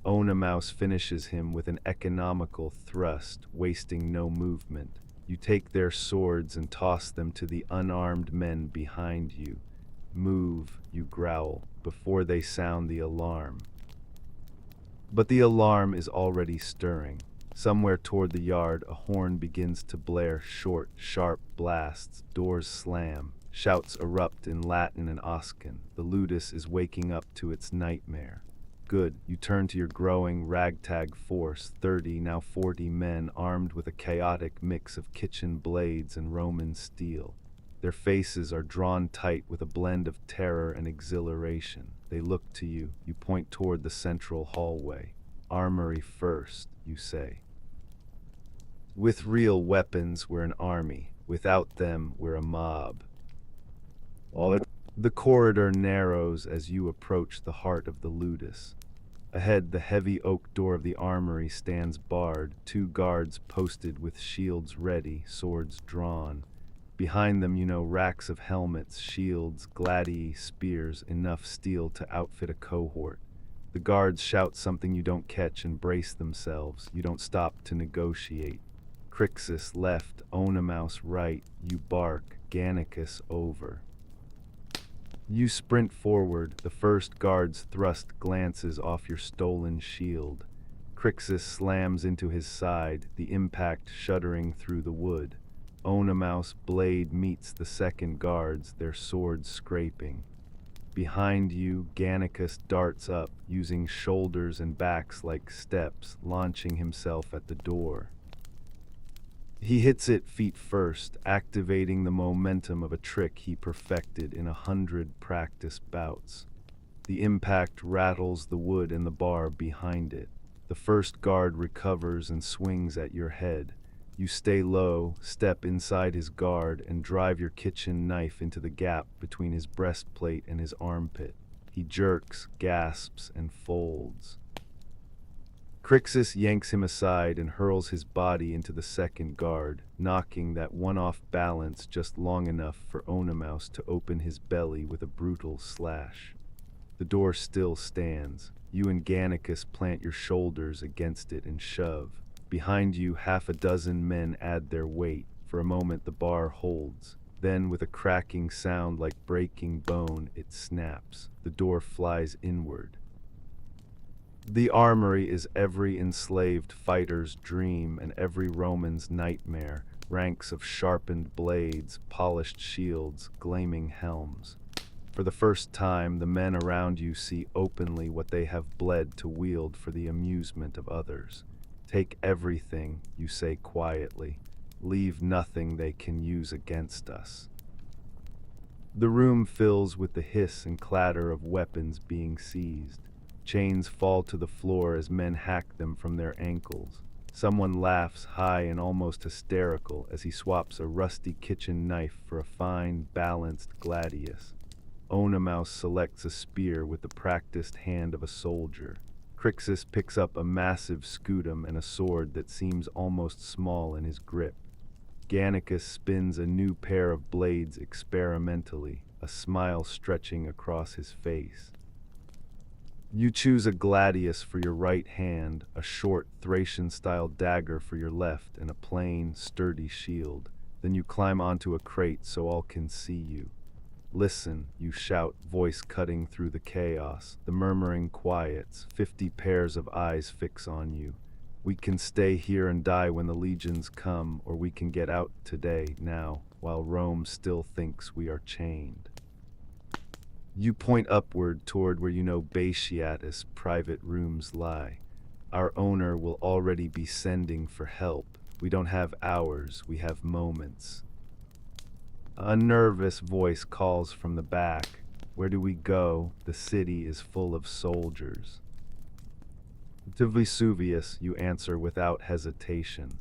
Speaker 1: Oenomaus finishes him with an economical thrust, wasting no movement. You take their swords and toss them to the unarmed men behind you. Move, you growl, before they sound the alarm. But the alarm is already stirring. Somewhere toward the yard, a horn begins to blare, short, sharp blasts. Doors slam. Shouts erupt in Latin and Oscan. The ludus is waking up to its nightmare. Good, you turn to your growing ragtag force, 30, now 40 men armed with a chaotic mix of kitchen blades and Roman steel. Their faces are drawn tight with a blend of terror and exhilaration. They look to you. You point toward the central hallway. Armory first, you say. With real weapons, we're an army. Without them, we're a mob. The corridor narrows as you approach the heart of the ludus. Ahead, the heavy oak door of the armory stands barred, two guards posted with shields ready, swords drawn. Behind them, racks of helmets, shields, gladiators, spears, enough steel to outfit a cohort. The guards shout something you don't catch and brace themselves. You don't stop to negotiate. Crixus left, Oenomaus right, you bark, Gannicus over. You sprint forward, the first guard's thrust glances off your stolen shield. Crixus slams into his side, the impact shuddering through the wood. Oenomaus' blade meets the second guard's, their swords scraping. Behind you, Gannicus darts up, using shoulders and backs like steps, launching himself at the door. He hits it feet first, activating the momentum of a trick he perfected in 100 practice bouts. The impact rattles the wood and the bar behind it. The first guard recovers and swings at your head. You stay low, step inside his guard, and drive your kitchen knife into the gap between his breastplate and his armpit. He jerks, gasps, and folds. Crixus yanks him aside and hurls his body into the second guard, knocking that one off balance just long enough for Oenomaus to open his belly with a brutal slash. The door still stands. You and Gannicus plant your shoulders against it and shove. Behind you, half a dozen men add their weight. For a moment the bar holds. Then, with a cracking sound like breaking bone, it snaps. The door flies inward. The armory is every enslaved fighter's dream and every Roman's nightmare. Ranks of sharpened blades, polished shields, gleaming helms. For the first time, the men around you see openly what they have bled to wield for the amusement of others. Take everything, you say quietly. Leave nothing they can use against us. The room fills with the hiss and clatter of weapons being seized. Chains fall to the floor as men hack them from their ankles. Someone laughs high and almost hysterical as he swaps a rusty kitchen knife for a fine, balanced gladius. Oenomaus selects a spear with the practiced hand of a soldier. Crixus picks up a massive scutum and a sword that seems almost small in his grip. Gannicus spins a new pair of blades experimentally, a smile stretching across his face. You choose a gladius for your right hand, a short Thracian-style dagger for your left, and a plain, sturdy shield. Then you climb onto a crate so all can see you. Listen, you shout, voice cutting through the chaos. The murmuring quiets, 50 pairs of eyes fix on you. We can stay here and die when the legions come, or we can get out today, now, while Rome still thinks we are chained. You point upward toward where Batiatus' private rooms lie. Our owner will already be sending for help. We don't have hours, we have moments. A nervous voice calls from the back. Where do we go? The city is full of soldiers. To Vesuvius, you answer without hesitation.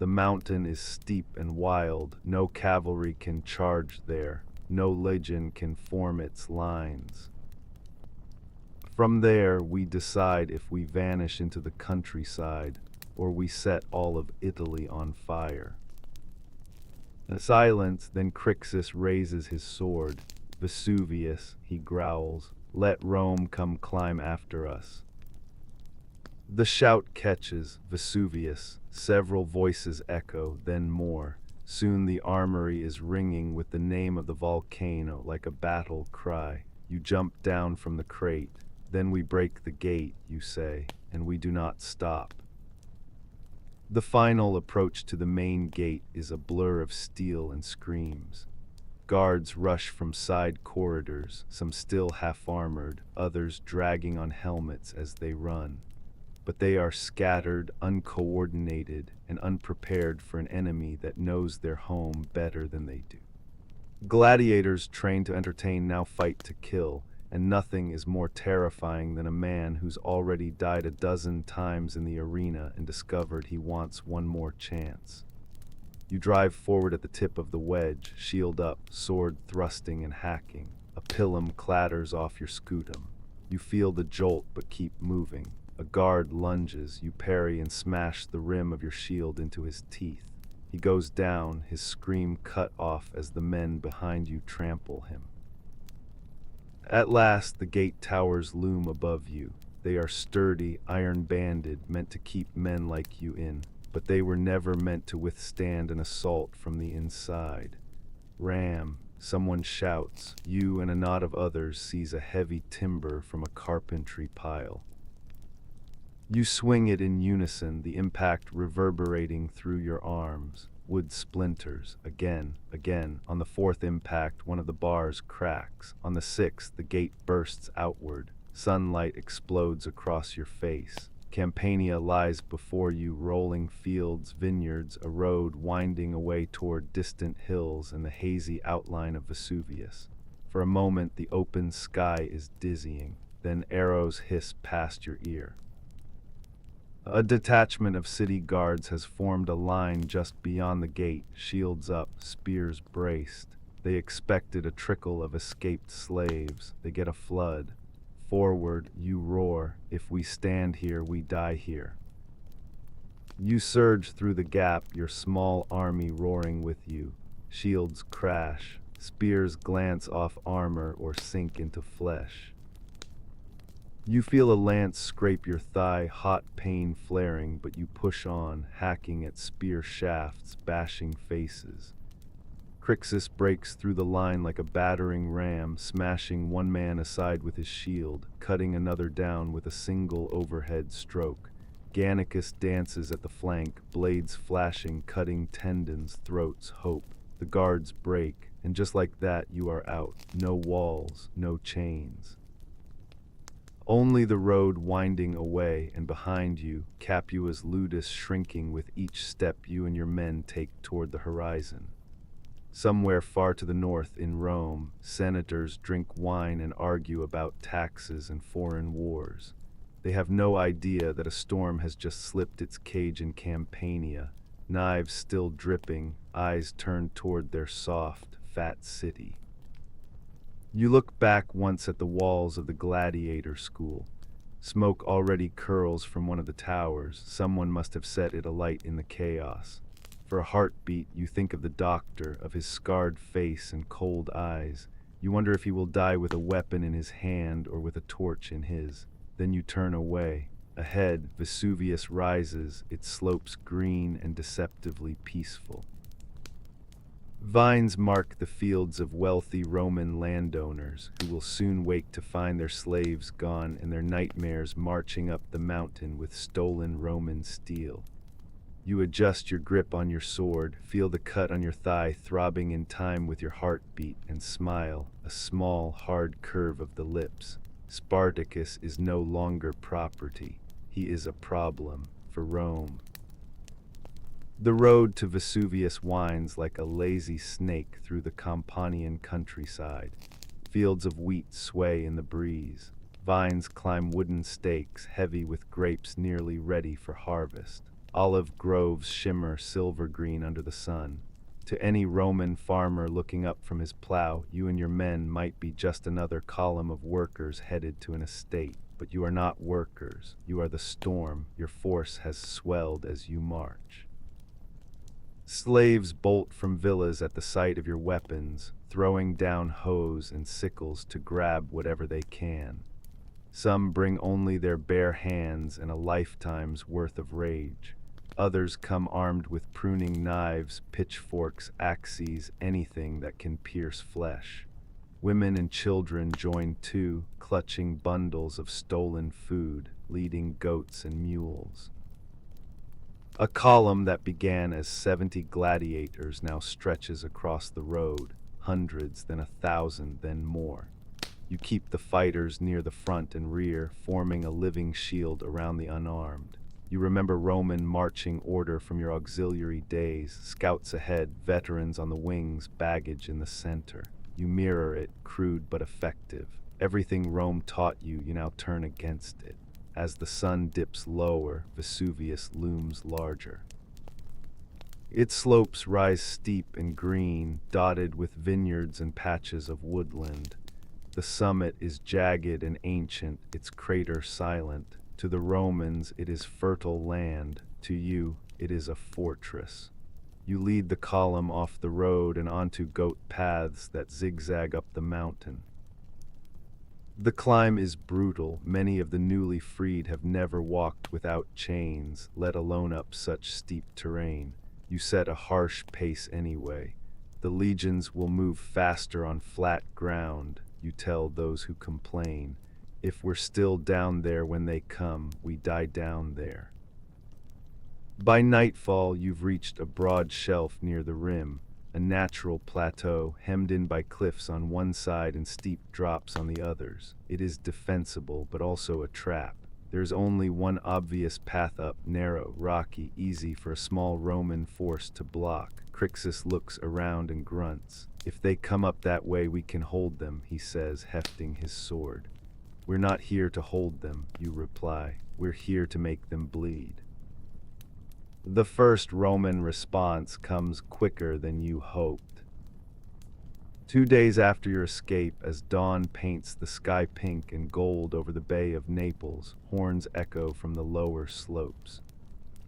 Speaker 1: The mountain is steep and wild. No cavalry can charge there. No legion can form its lines. From there, we decide if we vanish into the countryside or we set all of Italy on fire. A silence, then Crixus raises his sword. Vesuvius, he growls, let Rome come climb after us. The shout catches Vesuvius. Several voices echo, then more. Soon the armory is ringing with the name of the volcano like a battle cry. You jump down from the crate. Then we break the gate, you say, and we do not stop. The final approach to the main gate is a blur of steel and screams. Guards rush from side corridors, some still half-armored, others dragging on helmets as they run. But they are scattered, uncoordinated, and unprepared for an enemy that knows their home better than they do. Gladiators trained to entertain now fight to kill, and nothing is more terrifying than a man who's already died a dozen times in the arena and discovered he wants one more chance. You drive forward at the tip of the wedge, shield up, sword thrusting and hacking. A pilum clatters off your scutum. You feel the jolt but keep moving. A guard lunges, you parry and smash the rim of your shield into his teeth. He goes down, his scream cut off as the men behind you trample him. At last, the gate towers loom above you. They are sturdy, iron-banded, meant to keep men like you in, but they were never meant to withstand an assault from the inside. Ram, someone shouts. You and a knot of others seize a heavy timber from a carpentry pile. You swing it in unison, the impact reverberating through your arms. Wood splinters, again. On the fourth impact, one of the bars cracks. On the sixth, the gate bursts outward. Sunlight explodes across your face. Campania lies before you, rolling fields, vineyards, a road winding away toward distant hills and the hazy outline of Vesuvius. For a moment, the open sky is dizzying. Then arrows hiss past your ear. A detachment of city guards has formed a line just beyond the gate, shields up, spears braced. They expected a trickle of escaped slaves. They get a flood. Forward, you roar. If we stand here, we die here. You surge through the gap, your small army roaring with you. Shields crash. Spears glance off armor or sink into flesh. You feel a lance scrape your thigh, hot pain flaring, but you push on, hacking at spear shafts, bashing faces. Crixus breaks through the line like a battering ram, smashing one man aside with his shield, cutting another down with a single overhead stroke. Gannicus dances at the flank, blades flashing, cutting tendons, throats, hope. The guards break, and just like that you are out. No walls, no chains. Only the road winding away, and behind you, Capua's ludus shrinking with each step you and your men take toward the horizon. Somewhere far to the north in Rome, senators drink wine and argue about taxes and foreign wars. They have no idea that a storm has just slipped its cage in Campania, knives still dripping, eyes turned toward their soft, fat city. You look back once at the walls of the Gladiator school. Smoke already curls from one of the towers. Someone must have set it alight in the chaos. For a heartbeat, you think of the doctor, of his scarred face and cold eyes. You wonder if he will die with a weapon in his hand or with a torch in his. Then you turn away. Ahead, Vesuvius rises, its slopes green and deceptively peaceful. Vines mark the fields of wealthy Roman landowners who will soon wake to find their slaves gone and their nightmares marching up the mountain with stolen Roman steel. You adjust your grip on your sword, feel the cut on your thigh throbbing in time with your heartbeat, and smile, a small, hard curve of the lips. Spartacus is no longer property. He is a problem for Rome. The road to Vesuvius winds like a lazy snake through the Campanian countryside. Fields of wheat sway in the breeze. Vines climb wooden stakes heavy with grapes nearly ready for harvest. Olive groves shimmer silver green under the sun. To any Roman farmer looking up from his plow, you and your men might be just another column of workers headed to an estate. But you are not workers. You are the storm. Your force has swelled as you march. Slaves bolt from villas at the sight of your weapons, throwing down hoes and sickles to grab whatever they can. Some bring only their bare hands and a lifetime's worth of rage. Others come armed with pruning knives, pitchforks, axes, anything that can pierce flesh. Women and children join too, clutching bundles of stolen food, leading goats and mules. A column that began as 70 gladiators now stretches across the road, hundreds, then 1,000, then more. You keep the fighters near the front and rear, forming a living shield around the unarmed. You remember Roman marching order from your auxiliary days, scouts ahead, veterans on the wings, baggage in the center. You mirror it, crude but effective. Everything Rome taught you, you now turn against it. As the sun dips lower, Vesuvius looms larger. Its slopes rise steep and green, dotted with vineyards and patches of woodland. The summit is jagged and ancient, its crater silent. To the Romans, it is fertile land. To you, it is a fortress. You lead the column off the road and onto goat paths that zigzag up the mountain. The climb is brutal. Many of the newly freed have never walked without chains, let alone up such steep terrain. You set a harsh pace anyway. The legions will move faster on flat ground, you tell those who complain. If we're still down there when they come, we die down there. By nightfall, you've reached a broad shelf near the rim, a natural plateau hemmed in by cliffs on one side and steep drops on the others. It is defensible, but also a trap. There's only one obvious path up, narrow, rocky, easy for a small Roman force to block. Crixus looks around and grunts. If they come up that way, we can hold them, he says, hefting his sword. We're not here to hold them, you reply. We're here to make them bleed. The first Roman response comes quicker than you hoped. 2 days after your escape, as dawn paints the sky pink and gold over the Bay of Naples, horns echo from the lower slopes.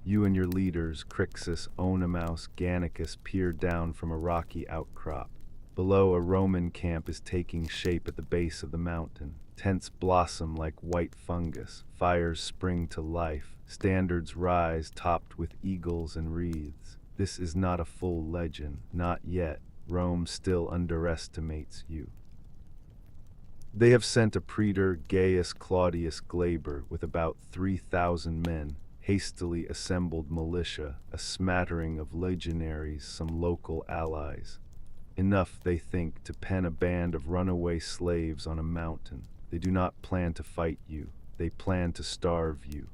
Speaker 1: You and your leaders, Crixus, Oenomaus, Gannicus, peer down from a rocky outcrop. Below, a Roman camp is taking shape at the base of the mountain. Tents blossom like white fungus. Fires spring to life. Standards rise, topped with eagles and wreaths. This is not a full legend. Not yet. Rome still underestimates you. They have sent a praetor, Gaius Claudius Glaber, with about 3,000 men, hastily assembled militia, a smattering of legionaries, some local allies. Enough, they think, to pen a band of runaway slaves on a mountain. They do not plan to fight you. They plan to starve you.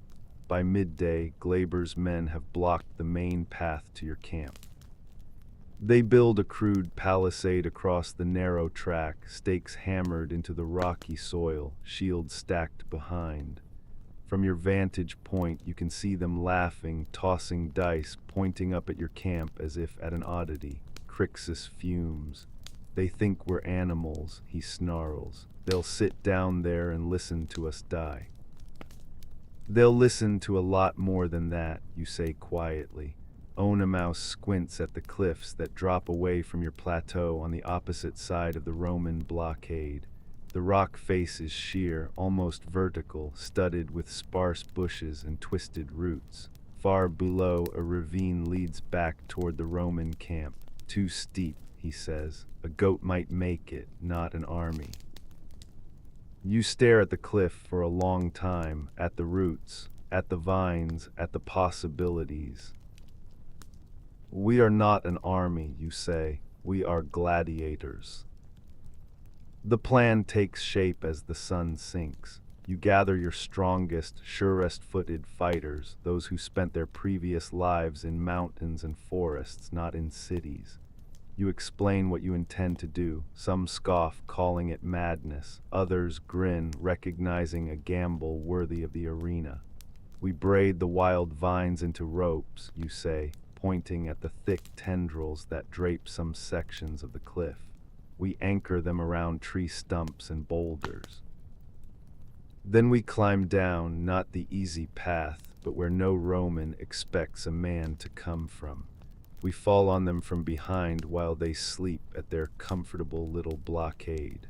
Speaker 1: By midday, Glaber's men have blocked the main path to your camp. They build a crude palisade across the narrow track, stakes hammered into the rocky soil, shields stacked behind. From your vantage point, you can see them laughing, tossing dice, pointing up at your camp as if at an oddity. Crixus fumes. They think we're animals, he snarls. They'll sit down there and listen to us die. They'll listen to a lot more than that, you say quietly. Oenomaus squints at the cliffs that drop away from your plateau on the opposite side of the Roman blockade. The rock face is sheer, almost vertical, studded with sparse bushes and twisted roots. Far below, a ravine leads back toward the Roman camp. Too steep, he says. A goat might make it, not an army. You stare at the cliff for a long time, at the roots, at the vines, at the possibilities. We are not an army, you say. We are gladiators. The plan takes shape as the sun sinks. You gather your strongest, surest-footed fighters, those who spent their previous lives in mountains and forests, not in cities. You explain what you intend to do. Some scoff, calling it madness. Others grin, recognizing a gamble worthy of the arena. We braid the wild vines into ropes, you say, pointing at the thick tendrils that drape some sections of the cliff. We anchor them around tree stumps and boulders. Then we climb down, not the easy path, but where no Roman expects a man to come from. We fall on them from behind while they sleep at their comfortable little blockade.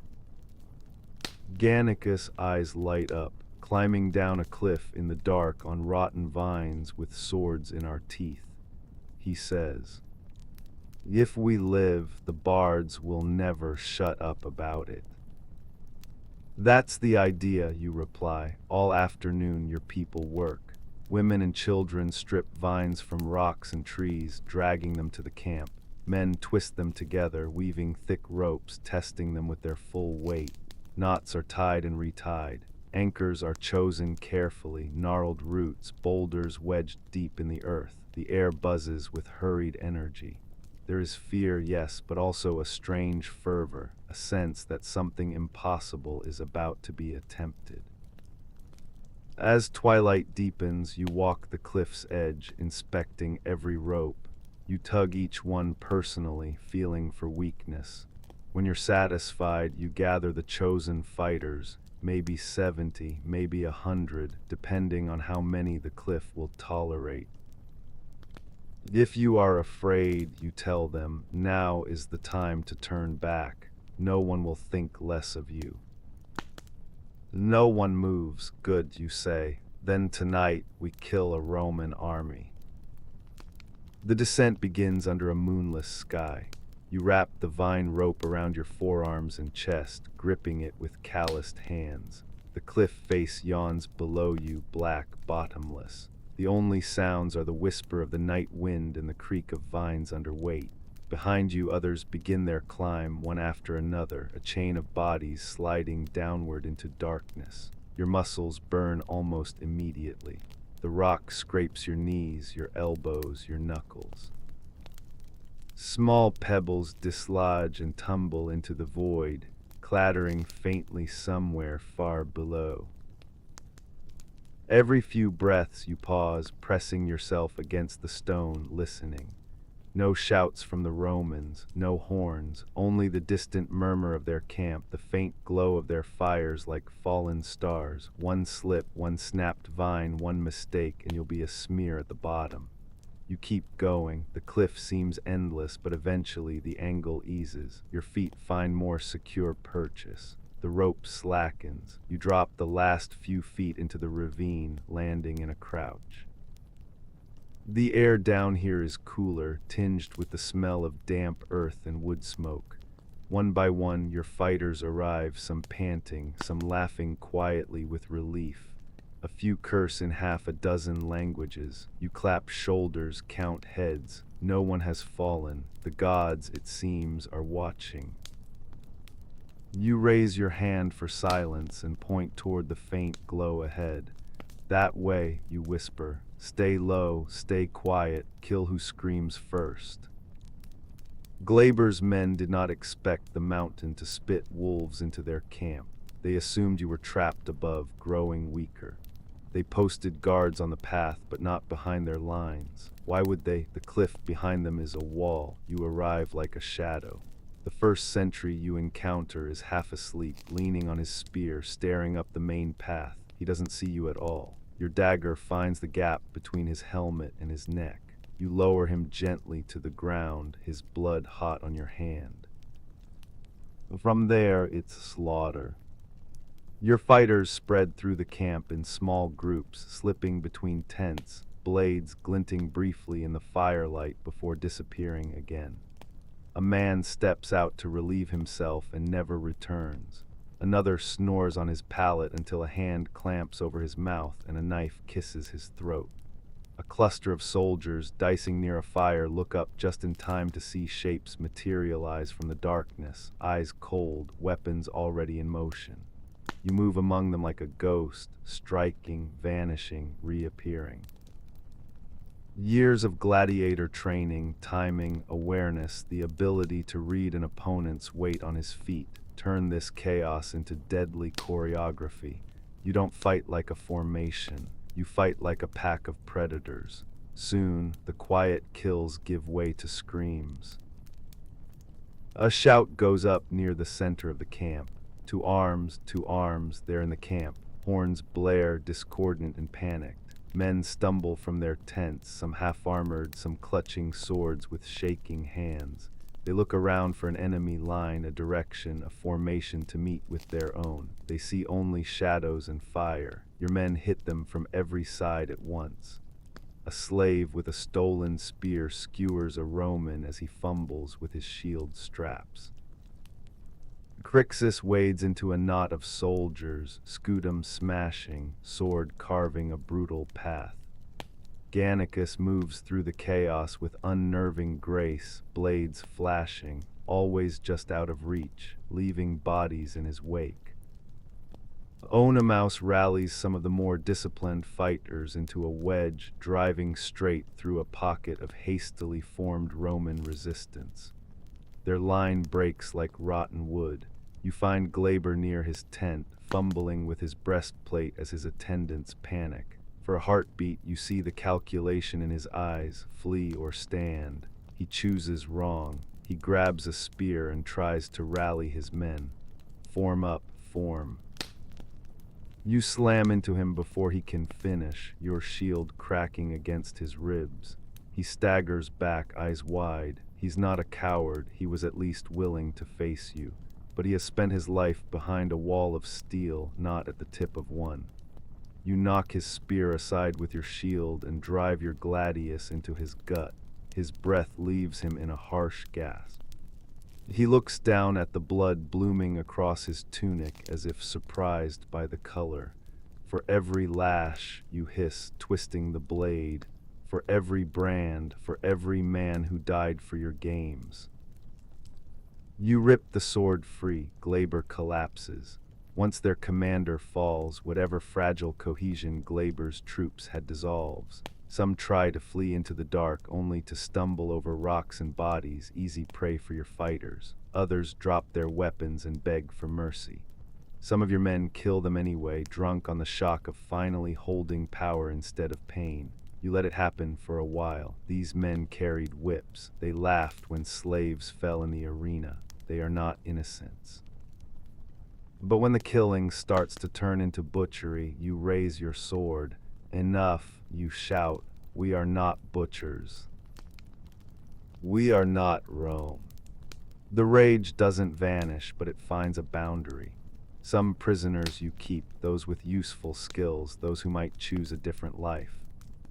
Speaker 1: Gannicus' eyes light up, climbing down a cliff in the dark on rotten vines with swords in our teeth. He says, "If we live, the bards will never shut up about it." That's the idea, you reply. All afternoon your people work. Women and children strip vines from rocks and trees, dragging them to the camp. Men twist them together, weaving thick ropes, testing them with their full weight. Knots are tied and retied. Anchors are chosen carefully, gnarled roots, boulders wedged deep in the earth. The air buzzes with hurried energy. There is fear, yes, but also a strange fervor, a sense that something impossible is about to be attempted. As twilight deepens, you walk the cliff's edge, inspecting every rope. You tug each one personally, feeling for weakness. When you're satisfied, you gather the chosen fighters, maybe 70, maybe 100, depending on how many the cliff will tolerate. If you are afraid, you tell them, now is the time to turn back. No one will think less of you. No one moves. Good, you say. Then tonight we kill a Roman army. The descent begins under a moonless sky. You wrap the vine rope around your forearms and chest, gripping it with calloused hands. The cliff face yawns below you, black, bottomless. The only sounds are the whisper of the night wind and the creak of vines under weight. Behind you, others begin their climb, one after another, a chain of bodies sliding downward into darkness. Your muscles burn almost immediately. The rock scrapes your knees, your elbows, your knuckles. Small pebbles dislodge and tumble into the void, clattering faintly somewhere far below. Every few breaths you pause, pressing yourself against the stone, listening. No shouts from the Romans, no horns, only the distant murmur of their camp, the faint glow of their fires like fallen stars. One slip, one snapped vine, one mistake, and you'll be a smear at the bottom. You keep going. The cliff seems endless, but eventually the angle eases. Your feet find more secure purchase. The rope slackens. You drop the last few feet into the ravine, landing in a crouch. The air down here is cooler, tinged with the smell of damp earth and wood smoke. One by one, your fighters arrive, some panting, some laughing quietly with relief. A few curse in half a dozen languages. You clap shoulders, count heads. No one has fallen. The gods, it seems, are watching. You raise your hand for silence and point toward the faint glow ahead. That way, you whisper. Stay low, stay quiet, kill who screams first. Glaber's men did not expect the mountain to spit wolves into their camp. They assumed you were trapped above, growing weaker. They posted guards on the path, but not behind their lines. Why would they? The cliff behind them is a wall. You arrive like a shadow. The first sentry you encounter is half asleep, leaning on his spear, staring up the main path. He doesn't see you at all. Your dagger finds the gap between his helmet and his neck. You lower him gently to the ground, his blood hot on your hand. From there, it's slaughter. Your fighters spread through the camp in small groups, slipping between tents, blades glinting briefly in the firelight before disappearing again. A man steps out to relieve himself and never returns. Another snores on his pallet until a hand clamps over his mouth and a knife kisses his throat. A cluster of soldiers, dicing near a fire, look up just in time to see shapes materialize from the darkness, eyes cold, weapons already in motion. You move among them like a ghost, striking, vanishing, reappearing. Years of gladiator training, timing, awareness, the ability to read an opponent's weight on his feet, turn this chaos into deadly choreography. You don't fight like a formation. You fight like a pack of predators. Soon, the quiet kills give way to screams. A shout goes up near the center of the camp. To arms, they're in the camp. Horns blare, discordant and panicked. Men stumble from their tents, some half-armored, some clutching swords with shaking hands. They look around for an enemy line, a direction, a formation to meet with their own. They see only shadows and fire. Your men hit them from every side at once. A slave with a stolen spear skewers a Roman as he fumbles with his shield straps. Crixus wades into a knot of soldiers, scutum smashing, sword carving a brutal path. Gannicus moves through the chaos with unnerving grace, blades flashing, always just out of reach, leaving bodies in his wake. Oenomaus rallies some of the more disciplined fighters into a wedge, driving straight through a pocket of hastily formed Roman resistance. Their line breaks like rotten wood. You find Glaber near his tent, fumbling with his breastplate as his attendants panic. For a heartbeat, you see the calculation in his eyes, flee or stand. He chooses wrong. He grabs a spear and tries to rally his men. Form up, form. You slam into him before he can finish, your shield cracking against his ribs. He staggers back, eyes wide. He's not a coward, he was at least willing to face you. But he has spent his life behind a wall of steel, not at the tip of one. You knock his spear aside with your shield and drive your gladius into his gut. His breath leaves him in a harsh gasp. He looks down at the blood blooming across his tunic as if surprised by the color. For every lash you hiss, twisting the blade. For every brand, for every man who died for your games. You rip the sword free, Glaber collapses. Once their commander falls, whatever fragile cohesion Glaber's troops had dissolves. Some try to flee into the dark, only to stumble over rocks and bodies, easy prey for your fighters. Others drop their weapons and beg for mercy. Some of your men kill them anyway, drunk on the shock of finally holding power instead of pain. You let it happen for a while. These men carried whips. They laughed when slaves fell in the arena. They are not innocents. But when the killing starts to turn into butchery, you raise your sword. Enough, you shout. We are not butchers. We are not Rome. The rage doesn't vanish, but it finds a boundary. Some prisoners you keep, those with useful skills, those who might choose a different life.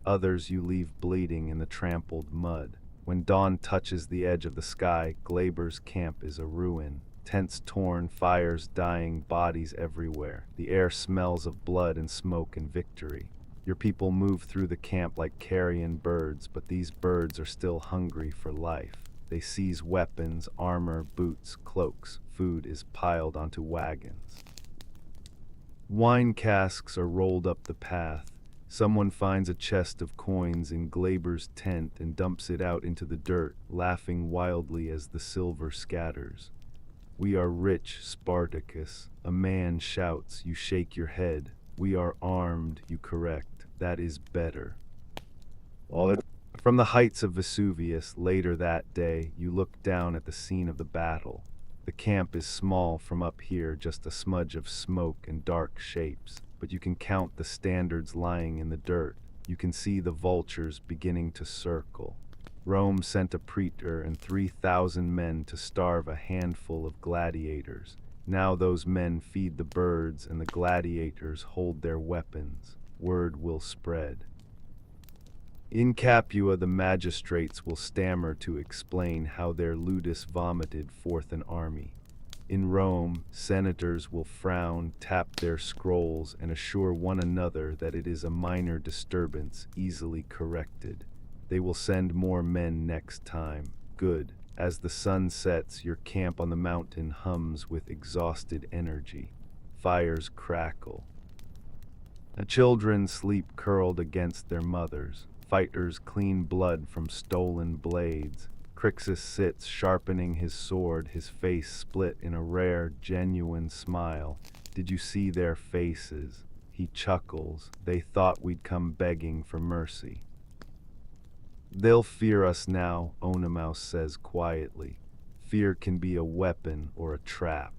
Speaker 1: Others you leave bleeding in the trampled mud. When dawn touches the edge of the sky, Glaber's camp is a ruin. Tents torn, fires dying, bodies everywhere. The air smells of blood and smoke and victory. Your people move through the camp like carrion birds, but these birds are still hungry for life. They seize weapons, armor, boots, cloaks. Food is piled onto wagons. Wine casks are rolled up the path. Someone finds a chest of coins in Glaber's tent and dumps it out into the dirt, laughing wildly as the silver scatters. We are rich, Spartacus. A man shouts. You shake your head. We are armed, you correct. That is better. From the heights of Vesuvius, later that day, you look down at the scene of the battle. The camp is small from up here, just a smudge of smoke and dark shapes. But you can count the standards lying in the dirt. You can see the vultures beginning to circle. Rome sent a praetor and 3,000 men to starve a handful of gladiators. Now those men feed the birds and the gladiators hold their weapons. Word will spread. In Capua, the magistrates will stammer to explain how their ludus vomited forth an army. In Rome, senators will frown, tap their scrolls, and assure one another that it is a minor disturbance, easily corrected. They will send more men next time. Good. As the sun sets, your camp on the mountain hums with exhausted energy. Fires crackle. The children sleep curled against their mothers. Fighters clean blood from stolen blades. Crixus sits sharpening his sword, his face split in a rare, genuine smile. Did you see their faces? He chuckles. They thought we'd come begging for mercy. They'll fear us now, Oenomaus says quietly. Fear can be a weapon or a trap.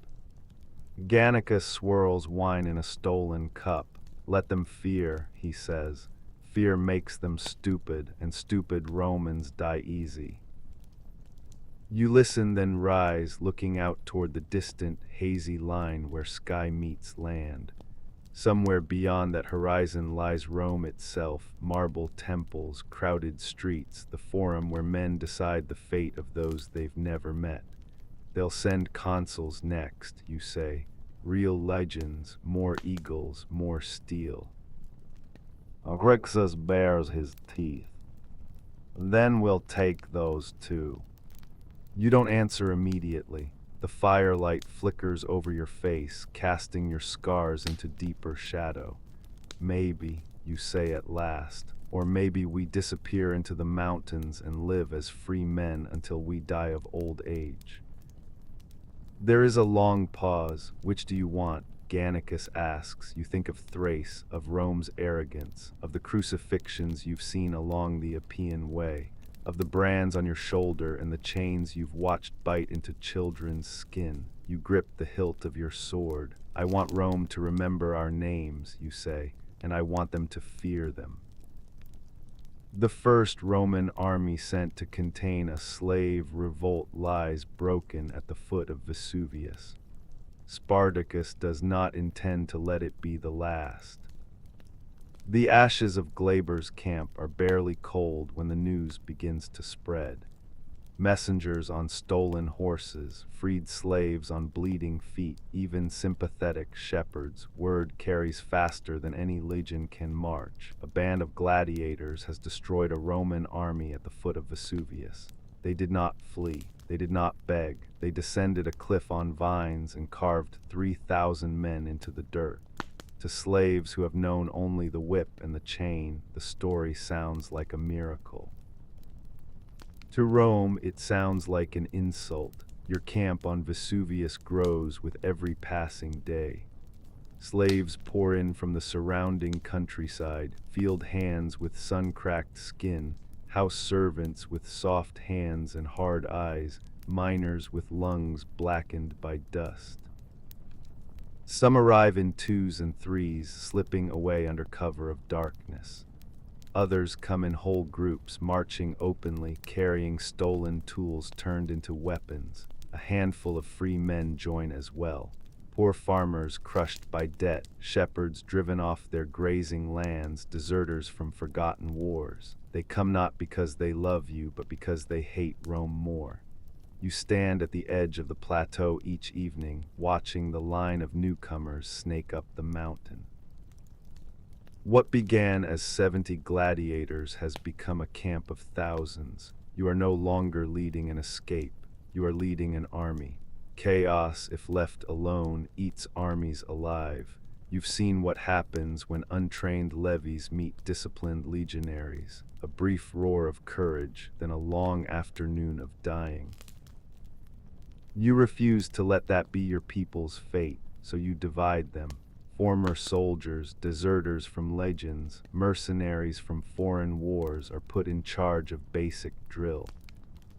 Speaker 1: Gannicus swirls wine in a stolen cup. Let them fear, he says. Fear makes them stupid, and stupid Romans die easy. You listen, then rise, looking out toward the distant, hazy line where sky meets land. Somewhere beyond that horizon lies Rome itself, marble temples, crowded streets, the forum where men decide the fate of those they've never met. They'll send consuls next, you say. Real legends, more eagles, more steel. Crixus bares his teeth. Then we'll take those too. You don't answer immediately. The firelight flickers over your face, casting your scars into deeper shadow. Maybe, you say at last, or maybe we disappear into the mountains and live as free men until we die of old age. There is a long pause. Which do you want? Gannicus asks. You think of Thrace, of Rome's arrogance, of the crucifixions you've seen along the Appian Way. of the brands on your shoulder and the chains you've watched bite into children's skin. You grip the hilt of your sword. I want Rome to remember our names, you say, and I want them to fear them. The first Roman army sent to contain a slave revolt lies broken at the foot of Vesuvius. Spartacus does not intend to let it be the last. The ashes of Glaber's camp are barely cold when the news begins to spread. Messengers on stolen horses, freed slaves on bleeding feet, even sympathetic shepherds. Word carries faster than any legion can march. A band of gladiators has destroyed a Roman army at the foot of Vesuvius. They did not flee. They did not beg. They descended a cliff on vines and carved 3,000 men into the dirt. To slaves who have known only the whip and the chain, the story sounds like a miracle. To Rome, it sounds like an insult. Your camp on Vesuvius grows with every passing day. Slaves pour in from the surrounding countryside, field hands with sun-cracked skin, house servants with soft hands and hard eyes, miners with lungs blackened by dust. Some arrive in twos and threes, slipping away under cover of darkness. Others come in whole groups, marching openly, carrying stolen tools turned into weapons. A handful of free men join as well. Poor farmers crushed by debt, shepherds driven off their grazing lands, deserters from forgotten wars. They come not because they love you, but because they hate Rome more. You stand at the edge of the plateau each evening, watching the line of newcomers snake up the mountain. What began as 70 gladiators has become a camp of thousands. You are no longer leading an escape. You are leading an army. Chaos, if left alone, eats armies alive. You've seen what happens when untrained levies meet disciplined legionaries. A brief roar of courage, then a long afternoon of dying. You refuse to let that be your people's fate, so you divide them. Former soldiers, deserters from legions, mercenaries from foreign wars are put in charge of basic drill.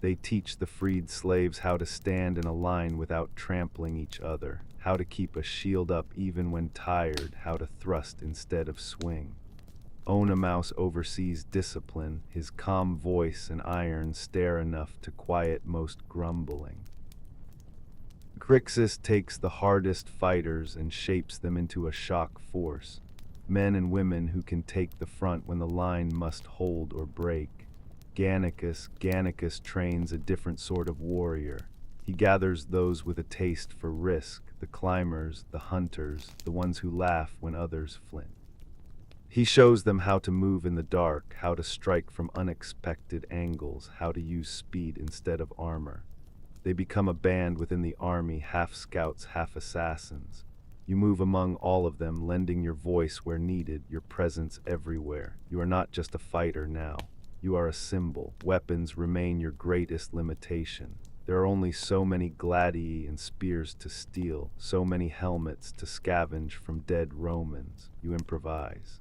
Speaker 1: They teach the freed slaves how to stand in a line without trampling each other, how to keep a shield up even when tired, how to thrust instead of swing. Onomaus oversees discipline, his calm voice and iron stare enough to quiet most grumbling. Crixus takes the hardest fighters and shapes them into a shock force, men and women who can take the front when the line must hold or break. Gannicus trains a different sort of warrior. He gathers those with a taste for risk, the climbers, the hunters, the ones who laugh when others flint. He shows them how to move in the dark, how to strike from unexpected angles, how to use speed instead of armor. They become a band within the army, half scouts, half assassins. You move among all of them, lending your voice where needed, your presence everywhere. You are not just a fighter now. You are a symbol. Weapons remain your greatest limitation. There are only so many gladii and spears to steal, so many helmets to scavenge from dead Romans. You improvise.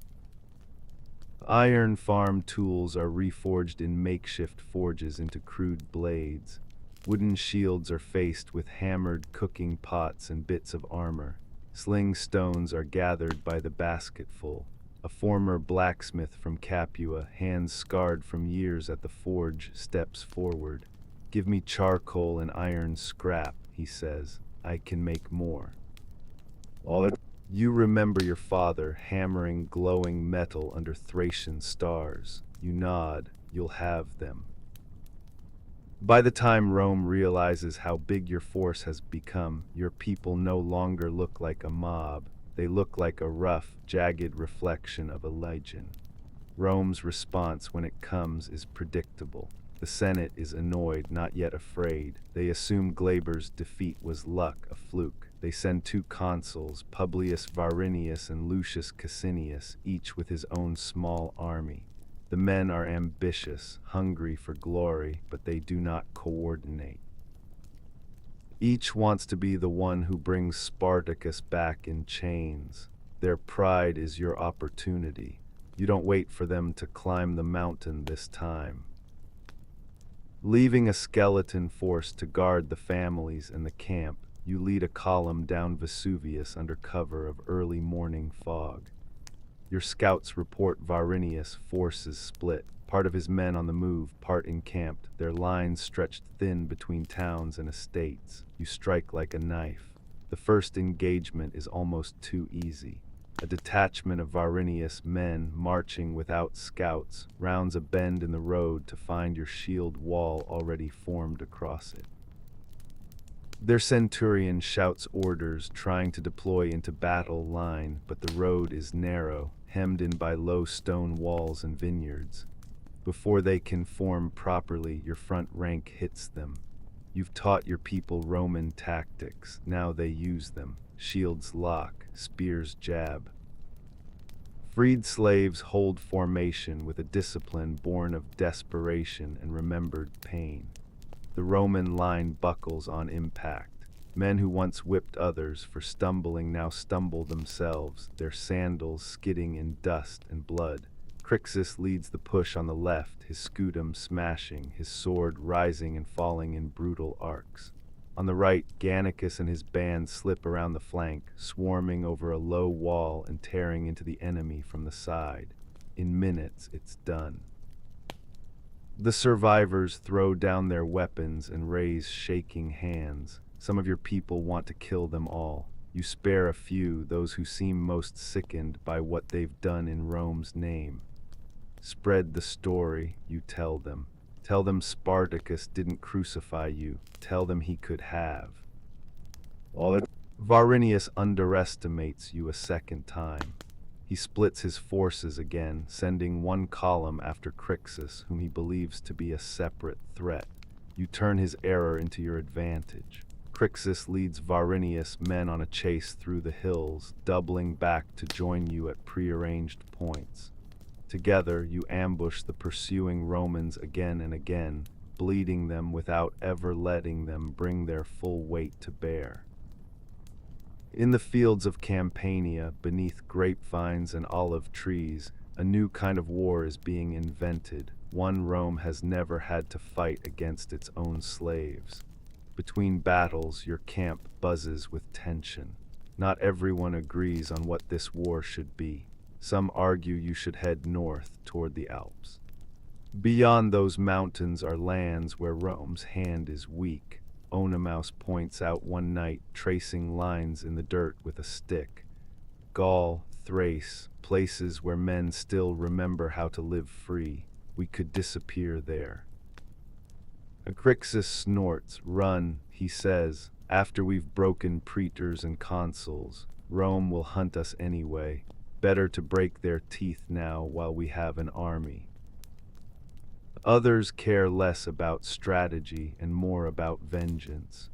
Speaker 1: Iron farm tools are reforged in makeshift forges into crude blades. Wooden shields are faced with hammered cooking pots and bits of armor. Sling stones are gathered by the basketful. A former blacksmith from Capua, hands scarred from years at the forge, steps forward. "Give me charcoal and iron scrap," he says. "I can make more." You remember your father hammering glowing metal under Thracian stars. You nod. You'll have them. By the time Rome realizes how big your force has become, your people no longer look like a mob. They look like a rough, jagged reflection of a legion. Rome's response when it comes is predictable. The Senate is annoyed, not yet afraid. They assume Glaber's defeat was luck, a fluke. They send 2 consuls, Publius Varinius and Lucius Cassinius, each with his own small army. The men are ambitious, hungry for glory, but they do not coordinate. Each wants to be the one who brings Spartacus back in chains. Their pride is your opportunity. You don't wait for them to climb the mountain this time. Leaving a skeleton force to guard the families and the camp, you lead a column down Vesuvius under cover of early morning fog. Your scouts report Varinius' forces split, part of his men on the move, part encamped, their lines stretched thin between towns and estates. You strike like a knife. The first engagement is almost too easy. A detachment of Varinius' men, marching without scouts, rounds a bend in the road to find your shield wall already formed across it. Their centurion shouts orders, trying to deploy into battle line, but the road is narrow, hemmed in by low stone walls and vineyards. Before they can form properly, your front rank hits them. You've taught your people Roman tactics, now they use them. Shields lock, spears jab. Freed slaves hold formation with a discipline born of desperation and remembered pain. The Roman line buckles on impact. Men who once whipped others for stumbling now stumble themselves, their sandals skidding in dust and blood. Crixus leads the push on the left, his scutum smashing, his sword rising and falling in brutal arcs. On the right, Gannicus and his band slip around the flank, swarming over a low wall and tearing into the enemy from the side. In minutes, it's done. The survivors throw down their weapons and raise shaking hands. Some of your people want to kill them all. You spare a few, those who seem most sickened by what they've done in Rome's name. Spread the story, you tell them. Tell them Spartacus didn't crucify you. Tell them he could have. Varinius underestimates you a second time. He splits his forces again, sending one column after Crixus, whom he believes to be a separate threat. You turn his error into your advantage. Crixus leads Varinius' men on a chase through the hills, doubling back to join you at prearranged points. Together, you ambush the pursuing Romans again and again, bleeding them without ever letting them bring their full weight to bear. In the fields of Campania, beneath grapevines and olive trees, a new kind of war is being invented, one Rome has never had to fight against its own slaves. Between battles, your camp buzzes with tension. Not everyone agrees on what this war should be. Some argue you should head north toward the Alps. Beyond those mountains are lands where Rome's hand is weak. Oenomaus points out one night, tracing lines in the dirt with a stick. Gaul, Thrace, places where men still remember how to live free. We could disappear there. Crixus snorts. Run, he says. After we've broken praetors and consuls, Rome will hunt us anyway. Better to break their teeth now while we have an army. Others care less about strategy and more about vengeance.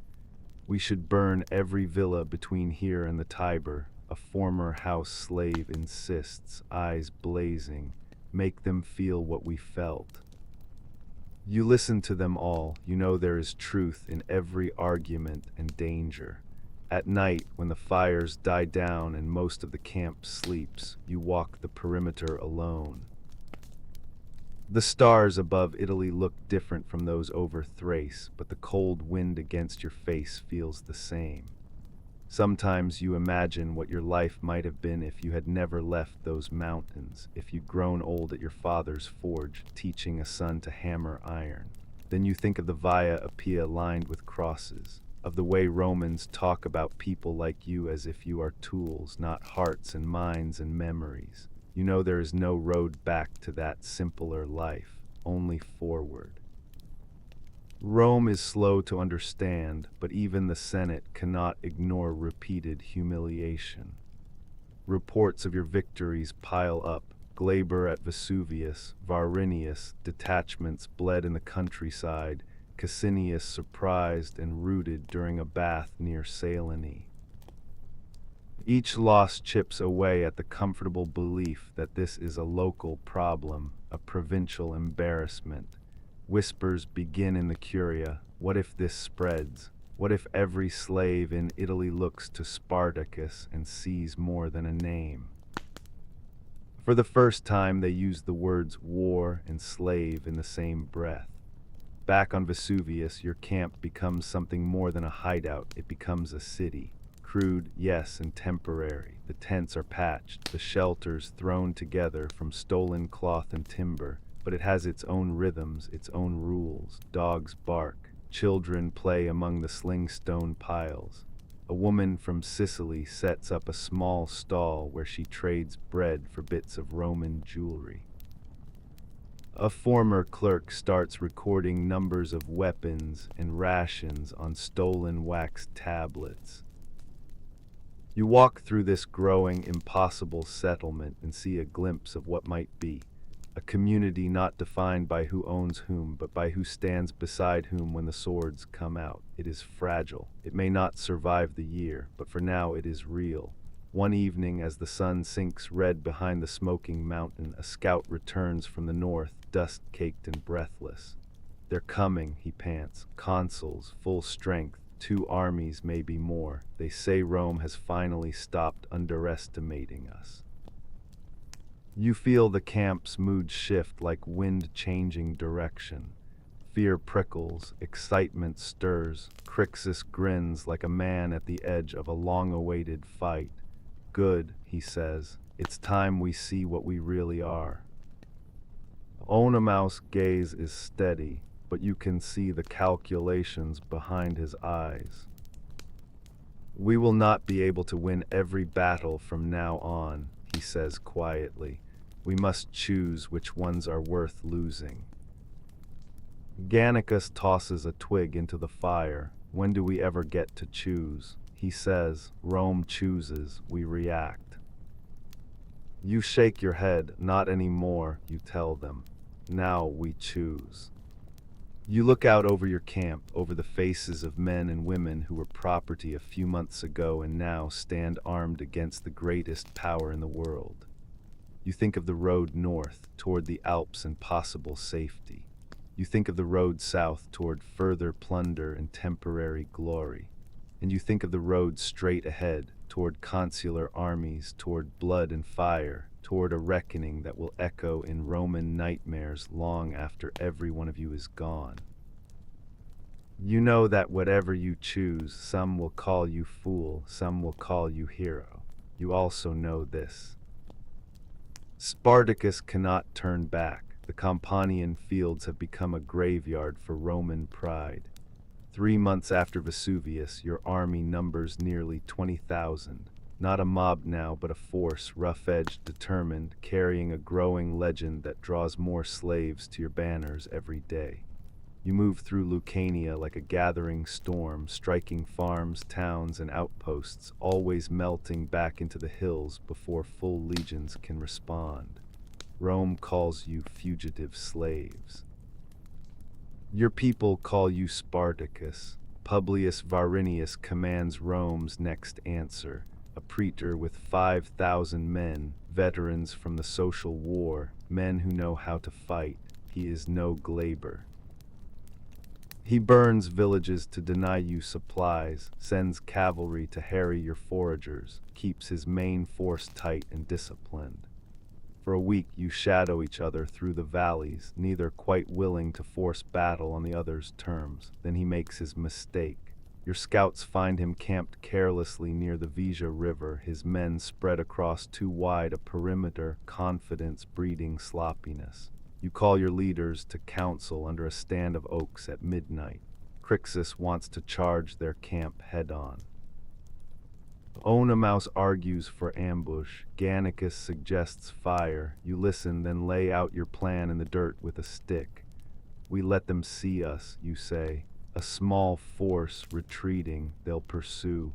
Speaker 1: We should burn every villa between here and the Tiber, a former house slave insists, eyes blazing. Make them feel what we felt. You listen to them all, you know there is truth in every argument and danger. At night, when the fires die down and most of the camp sleeps, you walk the perimeter alone. The stars above Italy look different from those over Thrace, but the cold wind against your face feels the same. Sometimes you imagine what your life might have been if you had never left those mountains, if you'd grown old at your father's forge, teaching a son to hammer iron. Then you think of the Via Appia lined with crosses, of the way Romans talk about people like you as if you are tools, not hearts and minds and memories. You know there is no road back to that simpler life, only forward. Rome is slow to understand, but even the Senate cannot ignore repeated humiliation. Reports of your victories pile up. Glaber at Vesuvius, Varinius, detachments bled in the countryside, Cassinius surprised and rooted during a bath near Salone. Each loss chips away at the comfortable belief that this is a local problem, a provincial embarrassment. Whispers begin in the Curia. What if this spreads? What if every slave in Italy looks to Spartacus and sees more than a name? For the first time, they use the words war and slave in the same breath. Back on Vesuvius, your camp becomes something more than a hideout. It becomes a city. Crude, yes, and temporary. The tents are patched, the shelters thrown together from stolen cloth and timber, but it has its own rhythms, its own rules. Dogs bark, children play among the sling stone piles. A woman from Sicily sets up a small stall where she trades bread for bits of Roman jewelry. A former clerk starts recording numbers of weapons and rations on stolen wax tablets. You walk through this growing, impossible settlement and see a glimpse of what might be. A community not defined by who owns whom, but by who stands beside whom when the swords come out. It is fragile. It may not survive the year, but for now it is real. One evening, as the sun sinks red behind the smoking mountain, a scout returns from the north, dust-caked and breathless. "They're coming," he pants. "Consuls, full strength. 2 armies, maybe more. They say Rome has finally stopped underestimating us." You feel the camp's mood shift like wind changing direction. Fear prickles, excitement stirs. Crixus grins like a man at the edge of a long-awaited fight. "Good," he says. "It's time we see what we really are." Onomaus' gaze is steady, but you can see the calculations behind his eyes. "We will not be able to win every battle from now on," he says quietly. "We must choose which ones are worth losing." Gannicus tosses a twig into the fire. "When do we ever get to choose?" He says. "Rome chooses, we react." You shake your head. "Not anymore," you tell them. "Now we choose." You look out over your camp, over the faces of men and women who were property a few months ago and now stand armed against the greatest power in the world. You think of the road north, toward the Alps and possible safety. You think of the road south, toward further plunder and temporary glory. And you think of the road straight ahead, toward consular armies, toward blood and fire, toward a reckoning that will echo in Roman nightmares long after every one of you is gone. You know that whatever you choose, some will call you fool, some will call you hero. You also know this: Spartacus cannot turn back. The Campanian fields have become a graveyard for Roman pride. 3 months after Vesuvius, your army numbers nearly 20,000. Not a mob now, but a force, rough-edged, determined, carrying a growing legend that draws more slaves to your banners every day. You move through Lucania like a gathering storm, striking farms, towns, and outposts, always melting back into the hills before full legions can respond. Rome calls you fugitive slaves. Your people call you Spartacus. Publius Varinius commands Rome's next answer, a praetor with 5,000 men, veterans from the social war, men who know how to fight. He is no Glaber. He burns villages to deny you supplies, sends cavalry to harry your foragers, keeps his main force tight and disciplined. For a week you shadow each other through the valleys, neither quite willing to force battle on the other's terms. Then he makes his mistake. Your scouts find him camped carelessly near the Visia River, his men spread across too wide a perimeter, confidence breeding sloppiness. You call your leaders to council under a stand of oaks at midnight. Crixus wants to charge their camp head-on. Onomaus argues for ambush. Gannicus suggests fire. You listen, then lay out your plan in the dirt with a stick. "We let them see us," you say. "A small force retreating, they'll pursue.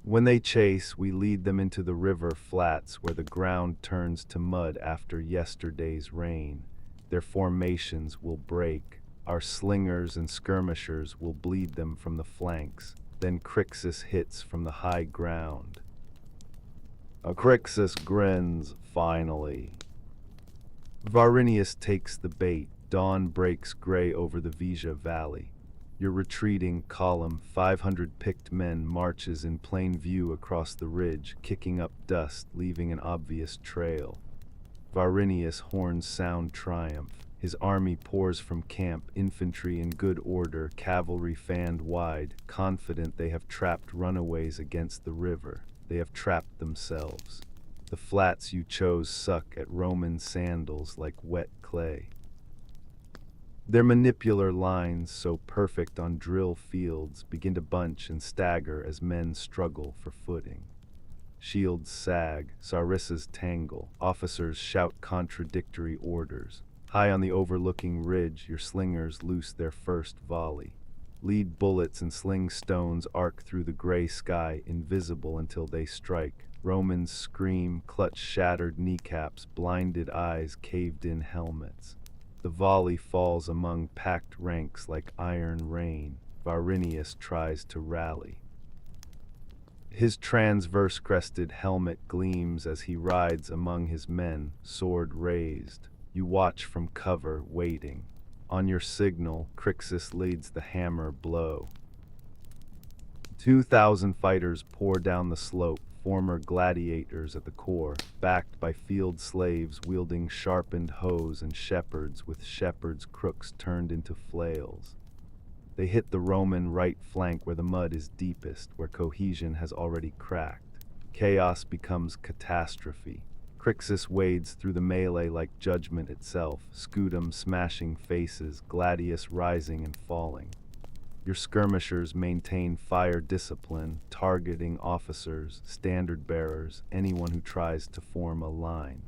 Speaker 1: When they chase, we lead them into the river flats where the ground turns to mud after yesterday's rain. Their formations will break. Our slingers and skirmishers will bleed them from the flanks. Then Crixus hits from the high ground." Crixus grins, finally. Varinius takes the bait. Dawn breaks gray over the Visia Valley. Your retreating column, 500 picked men, marches in plain view across the ridge, kicking up dust, leaving an obvious trail. Varinius' horns sound triumph. His army pours from camp, infantry in good order, cavalry fanned wide, confident they have trapped runaways against the river. They have trapped themselves. The flats you chose suck at Roman sandals like wet clay. Their manipular lines, so perfect on drill fields, begin to bunch and stagger as men struggle for footing. Shields sag, sarissas tangle, officers shout contradictory orders. High on the overlooking ridge, your slingers loose their first volley. Lead bullets and sling stones arc through the gray sky, invisible until they strike. Romans scream, clutch shattered kneecaps, blinded eyes, caved-in helmets. The volley falls among packed ranks like iron rain. Varinius tries to rally. His transverse-crested helmet gleams as he rides among his men, sword raised. You watch from cover, waiting. On your signal, Crixus leads the hammer blow. 2,000 fighters pour down the slope, former gladiators at the core, backed by field slaves wielding sharpened hoes and shepherds with shepherds' crooks turned into flails. They hit the Roman right flank where the mud is deepest, where cohesion has already cracked. Chaos becomes catastrophe. Crixus wades through the melee like judgment itself, scutum smashing faces, gladius rising and falling. Your skirmishers maintain fire discipline, targeting officers, standard bearers, anyone who tries to form a line.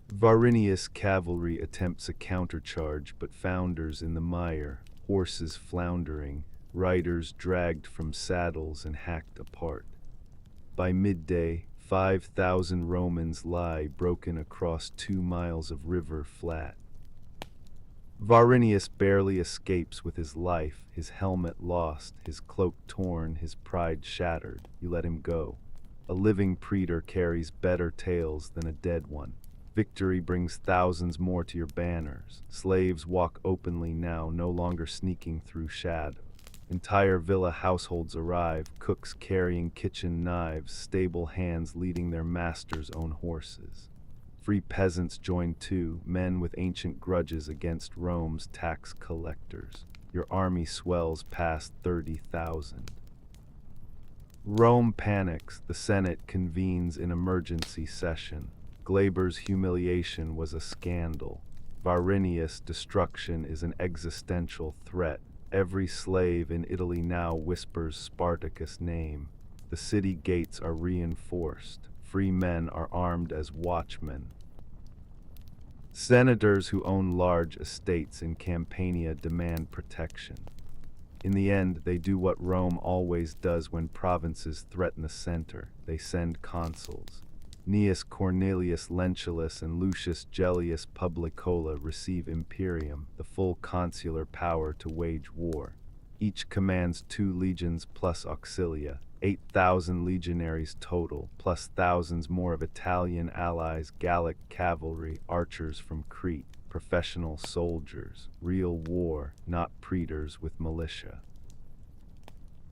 Speaker 1: Varinius' cavalry attempts a countercharge but founders in the mire, horses floundering, riders dragged from saddles and hacked apart. By midday, 5,000 Romans lie broken across 2 miles of river flat. Varinius barely escapes with his life, his helmet lost, his cloak torn, his pride shattered. You let him go. A living praetor carries better tales than a dead one. Victory brings thousands more to your banners. Slaves walk openly now, no longer sneaking through shadow. Entire villa households arrive, cooks carrying kitchen knives, stable hands leading their masters' own horses. Free peasants join too, men with ancient grudges against Rome's tax collectors. Your army swells past 30,000. Rome panics, the Senate convenes in emergency session. Glaber's humiliation was a scandal. Varinius' destruction is an existential threat. Every slave in Italy now whispers Spartacus' name. The city gates are reinforced. Free men are armed as watchmen. Senators who own large estates in Campania demand protection. In the end, they do what Rome always does when provinces threaten the center. They send consuls. Gnaeus Cornelius Lentulus and Lucius Gellius Publicola receive imperium, the full consular power to wage war. Each commands 2 legions plus auxilia, 8,000 legionaries total, plus thousands more of Italian allies, Gallic cavalry, archers from Crete, professional soldiers, real war, not praetors with militia.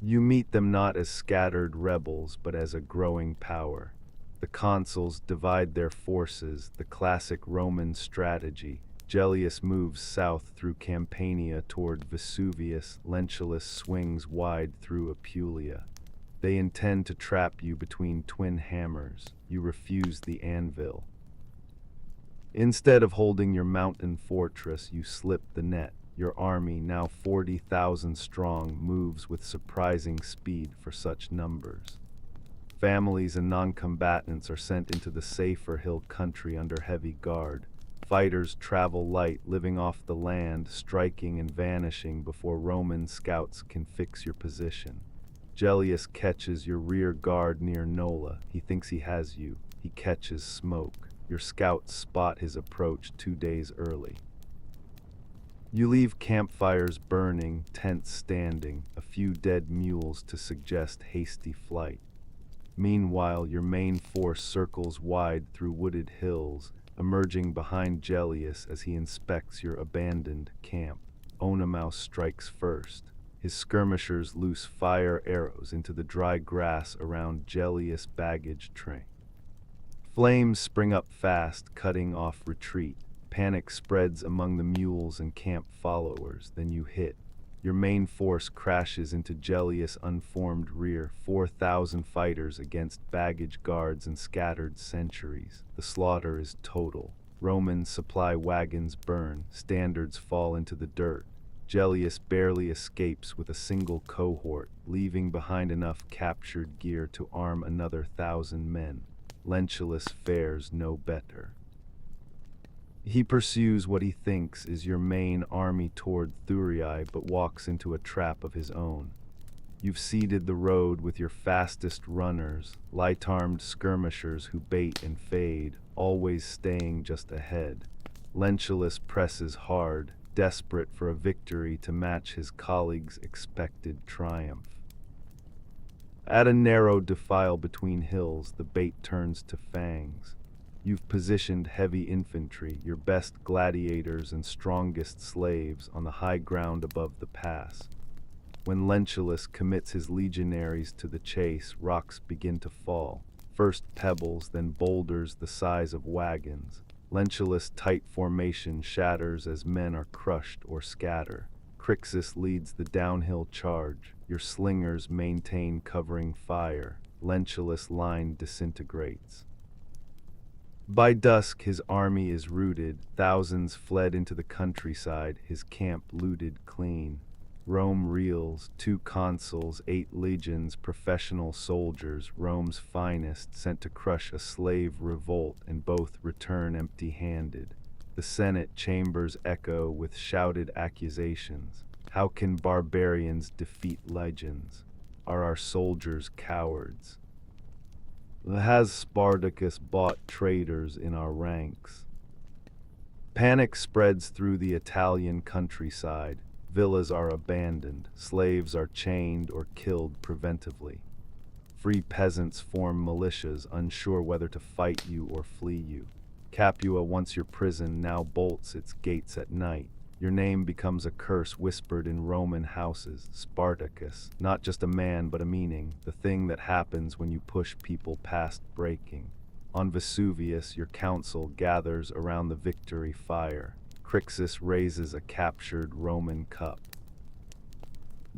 Speaker 1: You meet them not as scattered rebels, but as a growing power. The consuls divide their forces, the classic Roman strategy. Gellius moves south through Campania toward Vesuvius, Lentulus swings wide through Apulia. They intend to trap you between twin hammers. You refuse the anvil. Instead of holding your mountain fortress, you slip the net. Your army, now 40,000 strong, moves with surprising speed for such numbers. Families and non-combatants are sent into the safer hill country under heavy guard. Fighters travel light, living off the land, striking and vanishing before Roman scouts can fix your position. Gellius catches your rear guard near Nola. He thinks he has you. He catches smoke. Your scouts spot his approach 2 days early. You leave campfires burning, tents standing, a few dead mules to suggest hasty flight. Meanwhile, your main force circles wide through wooded hills, emerging behind Gellius as he inspects your abandoned camp. Onomaus strikes first. His skirmishers loose fire arrows into the dry grass around Gellius' baggage train. Flames spring up fast, cutting off retreat. Panic spreads among the mules and camp followers. Then you hit. Your main force crashes into Gellius' unformed rear, 4,000 fighters against baggage guards and scattered sentries. The slaughter is total. Roman supply wagons burn, standards fall into the dirt. Gellius barely escapes with a single cohort, leaving behind enough captured gear to arm another 1,000 men. Lentulus fares no better. He pursues what he thinks is your main army toward Thurii, but walks into a trap of his own. You've seeded the road with your fastest runners, light-armed skirmishers who bait and fade, always staying just ahead. Lentulus presses hard, desperate for a victory to match his colleagues' expected triumph. At a narrow defile between hills, the bait turns to fangs. You've positioned heavy infantry, your best gladiators and strongest slaves, on the high ground above the pass. When Lentulus commits his legionaries to the chase, rocks begin to fall. First pebbles, then boulders the size of wagons. Lentulus' tight formation shatters as men are crushed or scatter. Crixus leads the downhill charge. Your slingers maintain covering fire. Lentulus' line disintegrates. By dusk, his army is routed. Thousands fled into the countryside, his camp looted clean. Rome reels, 2 consuls, 8 legions, professional soldiers, Rome's finest, sent to crush a slave revolt, and both return empty-handed. The Senate chambers echo with shouted accusations. How can barbarians defeat legions? Are our soldiers cowards? Has Spartacus bought traitors in our ranks? Panic spreads through the Italian countryside. Villas are abandoned, slaves are chained or killed preventively. Free peasants form militias, unsure whether to fight you or flee you. Capua, once your prison, now bolts its gates at night. Your name becomes a curse whispered in Roman houses. Spartacus, not just a man but a meaning, the thing that happens when you push people past breaking. On Vesuvius, your council gathers around the victory fire. Crixus raises a captured Roman cup.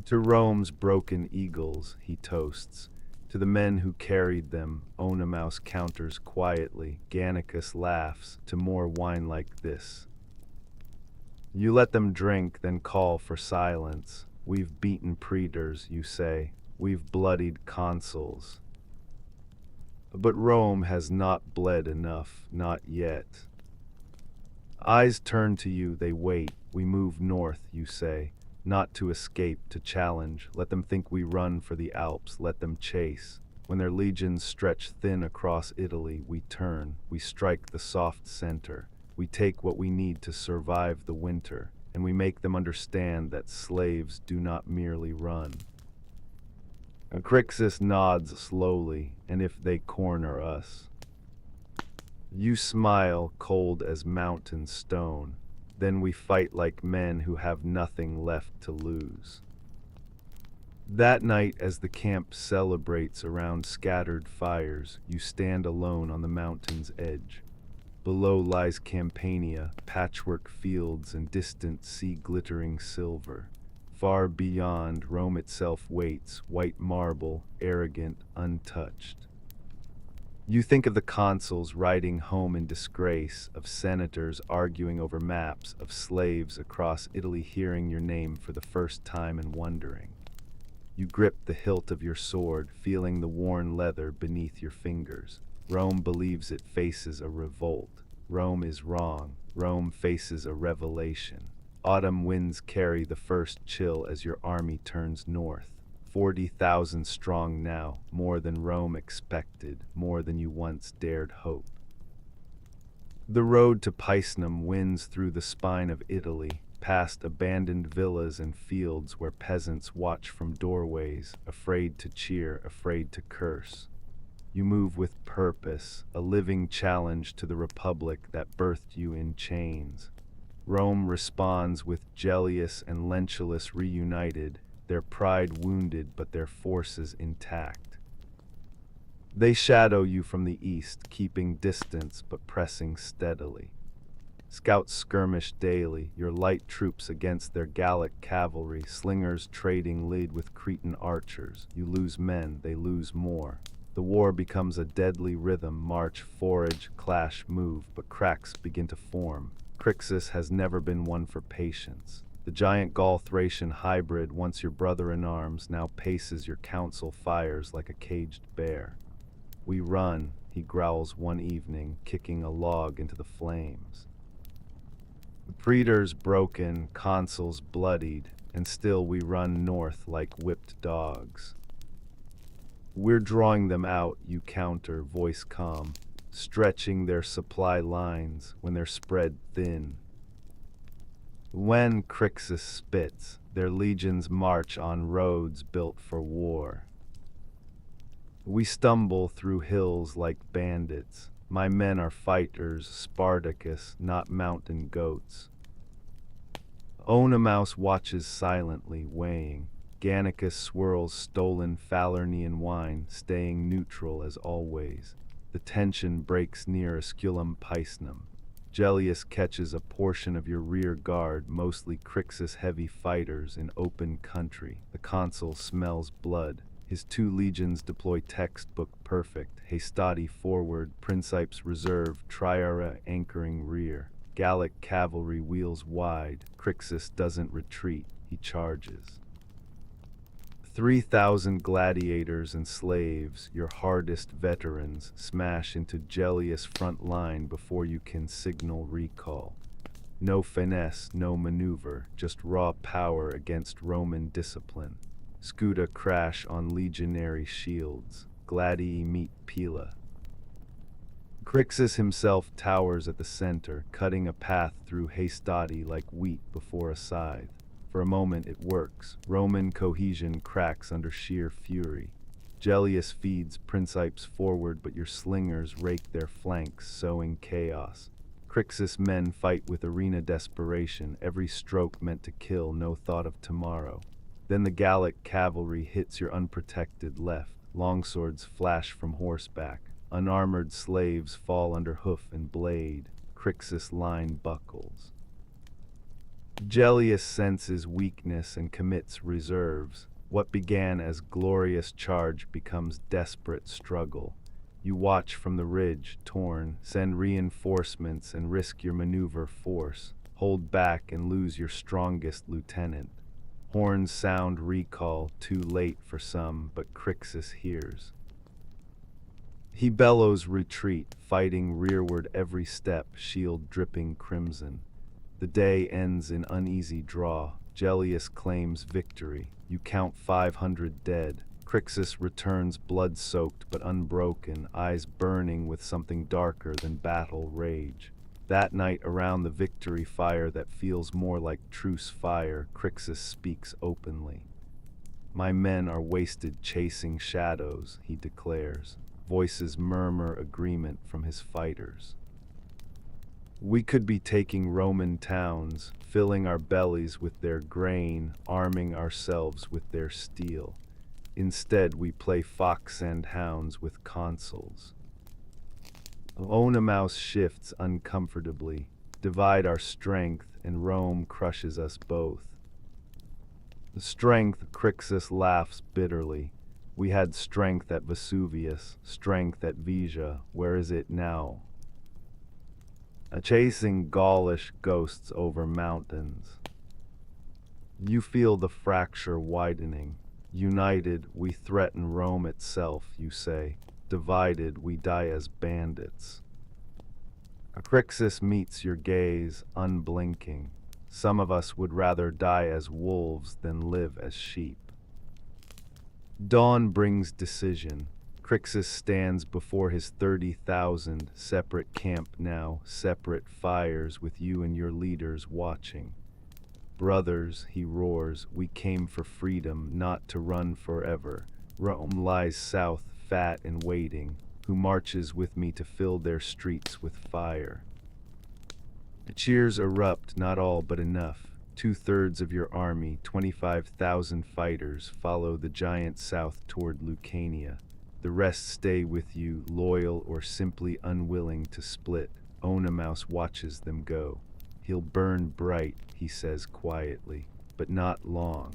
Speaker 1: To Rome's broken eagles, he toasts. To the men who carried them, Oenomaus counters quietly. Gannicus laughs. To more wine like this. You let them drink, then call for silence. We've beaten praetors, you say. We've bloodied consuls. But Rome has not bled enough, not yet. Eyes turn to you, they wait. We move north, you say. Not to escape, to challenge. Let them think we run for the Alps, let them chase. When their legions stretch thin across Italy, we turn, we strike the soft center. We take what we need to survive the winter, and we make them understand that slaves do not merely run. Crixus nods slowly, and if they corner us. You smile, cold as mountain stone. Then we fight like men who have nothing left to lose. That night, as the camp celebrates around scattered fires, you stand alone on the mountain's edge. Below lies Campania, patchwork fields and distant sea glittering silver. Far beyond, Rome itself waits, white marble, arrogant, untouched. You think of the consuls riding home in disgrace, of senators arguing over maps, of slaves across Italy hearing your name for the first time and wondering. You grip the hilt of your sword, feeling the worn leather beneath your fingers. Rome believes it faces a revolt. Rome is wrong. Rome faces a revelation. Autumn winds carry the first chill as your army turns north. 40,000 strong now, more than Rome expected, more than you once dared hope. The road to Picenum winds through the spine of Italy, past abandoned villas and fields where peasants watch from doorways, afraid to cheer, afraid to curse. You move with purpose, a living challenge to the republic that birthed you in chains. Rome responds with Gellius and Lentulus reunited, their pride wounded but their forces intact. They shadow you from the east, keeping distance but pressing steadily. Scouts skirmish daily, your light troops against their Gallic cavalry, slingers trading lead with Cretan archers. You lose men, they lose more. The war becomes a deadly rhythm, march, forage, clash, move, but cracks begin to form. Crixus has never been one for patience. The giant Gaul-Thracian hybrid, once your brother in arms, now paces your council fires like a caged bear. We run, he growls one evening, kicking a log into the flames. The praetors broken, consuls bloodied, and still we run north like whipped dogs. We're drawing them out, you counter, voice calm, stretching their supply lines when they're spread thin. When Crixus spits, their legions march on roads built for war. We stumble through hills like bandits. My men are fighters, Spartacus, not mountain goats. Oenomaus watches silently, weighing. Gannicus swirls stolen Falernian wine, staying neutral as always. The tension breaks near Esculum Picenum. Gellius catches a portion of your rear guard, mostly Crixus heavy fighters in open country. The consul smells blood. His 2 legions deploy textbook perfect, Hastati forward, Principes reserve, Triara anchoring rear. Gallic cavalry wheels wide, Crixus doesn't retreat, he charges. 3,000 gladiators and slaves, your hardest veterans, smash into Gellius' front line before you can signal recall. No finesse, no maneuver, just raw power against Roman discipline. Scuda crash on legionary shields. Gladii meet Pila. Crixus himself towers at the center, cutting a path through Hastati like wheat before a scythe. For a moment it works. Roman cohesion cracks under sheer fury. Gellius feeds Principes forward, but your slingers rake their flanks, sowing chaos. Crixus men fight with arena desperation, every stroke meant to kill, no thought of tomorrow. Then the Gallic cavalry hits your unprotected left. Longswords flash from horseback. Unarmored slaves fall under hoof and blade. Crixus line buckles. Gellius senses weakness and commits reserves. What began as glorious charge becomes desperate struggle. You watch from the ridge, torn, send reinforcements and risk your maneuver force. Hold back and lose your strongest lieutenant. Horns sound recall, too late for some, but Crixus hears. He bellows retreat, fighting rearward every step, shield dripping crimson. The day ends in uneasy draw. Gellius claims victory. You count 500 dead. Crixus returns blood-soaked but unbroken, eyes burning with something darker than battle rage. That night around the victory fire that feels more like truce fire, Crixus speaks openly. My men are wasted chasing shadows, he declares. Voices murmur agreement from his fighters. We could be taking Roman towns, filling our bellies with their grain, arming ourselves with their steel. Instead, we play fox and hounds with consuls. Oenomaus shifts uncomfortably. Divide our strength, and Rome crushes us both. The strength, Crixus laughs bitterly. We had strength at Vesuvius, strength at Vesia. Where is it now? Chasing Gaulish ghosts over mountains. You feel the fracture widening. United, we threaten Rome itself, you say. Divided, we die as bandits. Crixus meets your gaze, unblinking. Some of us would rather die as wolves than live as sheep. Dawn brings decision. Crixus stands before his 30,000, separate camp now, separate fires with you and your leaders watching. Brothers, he roars, we came for freedom, not to run forever. Rome lies south, fat and waiting, who marches with me to fill their streets with fire. The cheers erupt, not all but enough. 2/3 of your army, 25,000 fighters, follow the giant south toward Lucania. The rest stay with you, loyal or simply unwilling to split. Onomaus watches them go. He'll burn bright, he says quietly, but not long.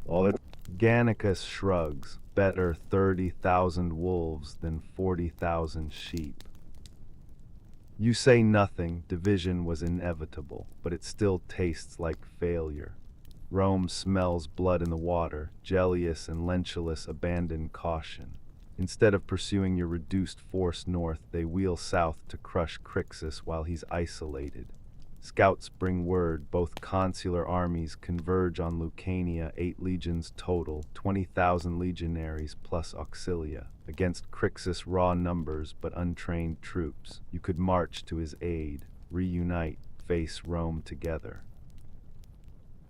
Speaker 1: All it Gannicus shrugs. Better 30,000 wolves than 40,000 sheep. You say nothing, division was inevitable, but it still tastes like failure. Rome smells blood in the water. Gellius and Lentulus abandon caution. Instead of pursuing your reduced force north, they wheel south to crush Crixus while he's isolated. Scouts bring word both consular armies converge on Lucania, 8 legions total, 20,000 legionaries plus auxilia. Against Crixus' raw numbers but untrained troops, you could march to his aid, reunite, face Rome together.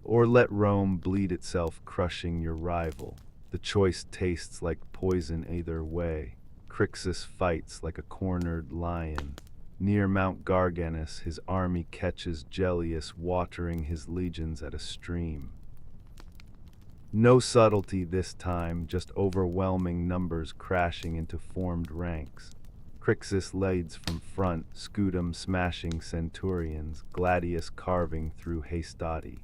Speaker 1: Or let Rome bleed itself, crushing your rival. The choice tastes like poison either way. Crixus fights like a cornered lion. Near Mount Garganus, his army catches Gellius watering his legions at a stream. No subtlety this time, just overwhelming numbers crashing into formed ranks. Crixus leads from front, Scutum smashing centurions, Gladius carving through Hastati.